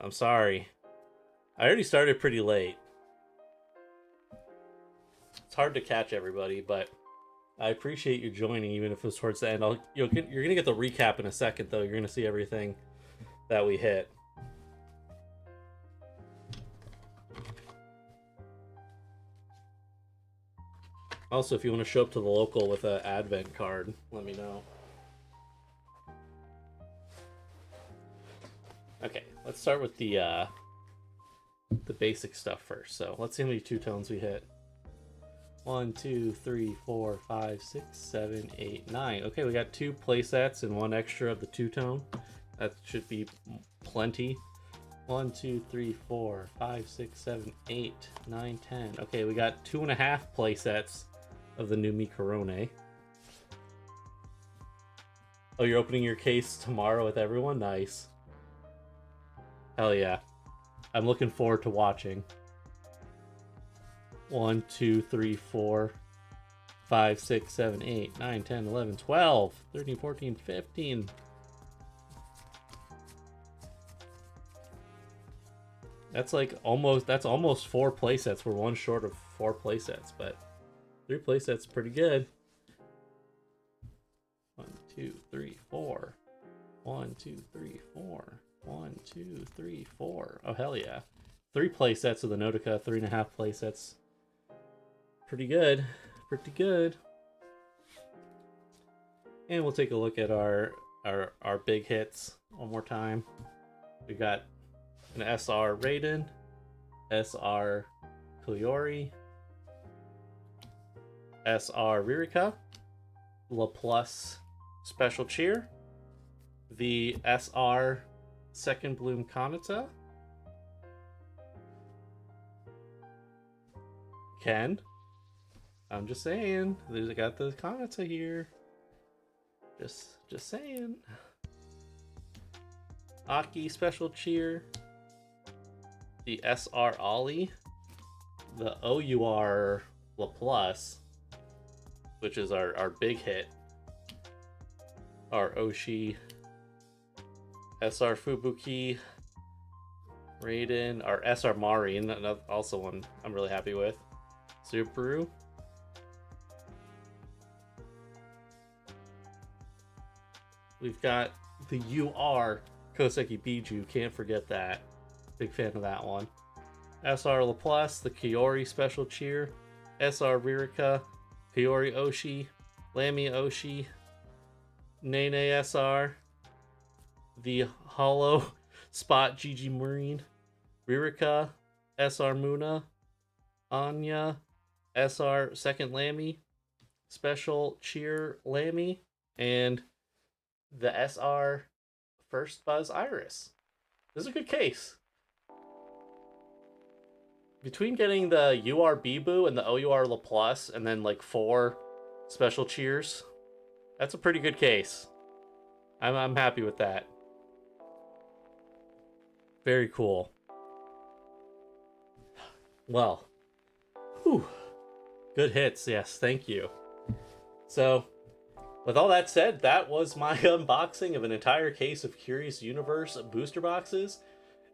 I'm sorry. I already started pretty late. It's hard to catch everybody, but I appreciate you joining, even if it was towards the end. You're gonna get the recap in a second, though. You're gonna see everything that we hit. Also, if you want to show up to the local with an Advent card, let me know. Okay, let's start with the basic stuff first. So let's see how many two-tones we hit. 1, 2, 3, 4, 5, 6, 7, 8, 9. Okay, we got 2 playsets and 1 extra of the two-tone. That should be plenty. 1, 2, 3, 4, 5, 6, 7, 8, 9, 10. Okay, we got 2.5 playsets of the new Micarone. Oh, you're opening your case tomorrow with everyone? Nice. Hell yeah. I'm looking forward to watching. 1, 2, 3, 4, 5, 6, 7, 8, 9, 10, 11, 12, 13, 14, 15. That's almost 4 playsets. We're 1 short of 4 playsets, but 3 playsets pretty good. 1, 2, 3, 4. 1, 2, 3, 4. 1, 2, 3, 4. Oh hell yeah. 3 playsets of the Notica, 3.5 playsets. Pretty good. Pretty good. And we'll take a look at our big hits one more time. We got an SR Raiden, SR Koyori, SR Ririka, LaPlus Special Cheer, the SR Second Bloom Kanata, Ken. I'm just saying, there's got the Kanata here. Just saying. Aki Special Cheer, the SR Ollie, the OUR LaPlus, which is our big hit, our Oshi, SR Fubuki, Raiden, our SR Marin, also one I'm really happy with, Subaru, we've got the UR Koseki Biju, can't forget that. Big fan of that one. SR LaPlus, the Kiori Special Cheer, SR Ririka, Kiori Oshi, Lamy Oshi, Nene SR, the Hollow Spot GG Marine, Ririka, SR Muna, Anya, SR Second Lamy, Special Cheer Lamy, and the SR First Buzz Iris. This is a good case. Between getting the UR Bibu and the OUR LaPlus and then like 4 special cheers, that's a pretty good case. I'm happy with that. Very cool. Well, whew. Good hits, yes, thank you. So, with all that said, that was my unboxing of an entire case of Curious Universe booster boxes.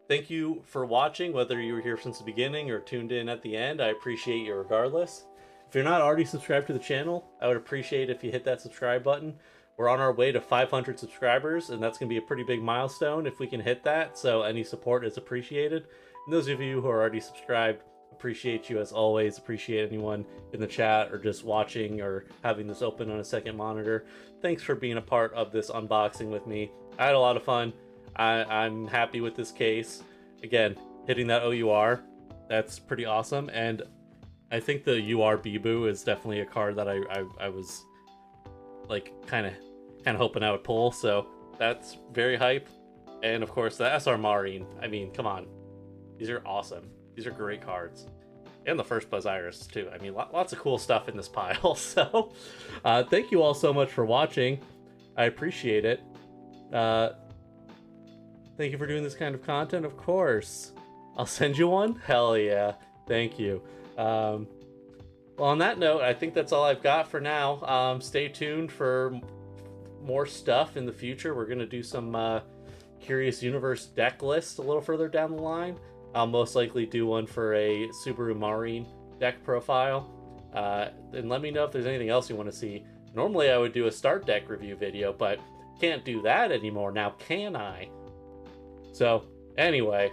Thank you for watching, whether you were here since the beginning or tuned in at the end. I appreciate you regardless. If you're not already subscribed to the channel, I would appreciate if you hit that subscribe button. We're on our way to 500 subscribers, and that's going to be a pretty big milestone if we can hit that, so any support is appreciated. And those of you who are already subscribed, appreciate you as always. Appreciate anyone in the chat or just watching or having this open on a second monitor. Thanks for being a part of this unboxing with me. I had a lot of fun. I'm happy with this case. Again, hitting that OUR, that's pretty awesome. And I think the UR Bibu is definitely a card that I was like kind of hoping I would pull. So that's very hype. And of course the SR Marin. I mean, come on. These are awesome. These are great cards. And the First Buzz Iris, too. I mean, lots of cool stuff in this pile. So, thank you all so much for watching. I appreciate it. Thank you for doing this kind of content, of course. I'll send you one? Hell yeah. Thank you. Well, on that note, I think that's all I've got for now. Stay tuned for more stuff in the future. We're going to do some Curious Universe deck list a little further down the line. I'll most likely do one for a Subaru Marin deck profile. And let me know if there's anything else you want to see. Normally I would do a start deck review video, but can't do that anymore now, can I? So anyway,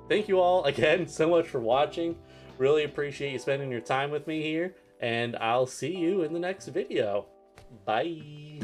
thank you all again so much for watching. Really appreciate you spending your time with me here, and I'll see you in the next video. Bye.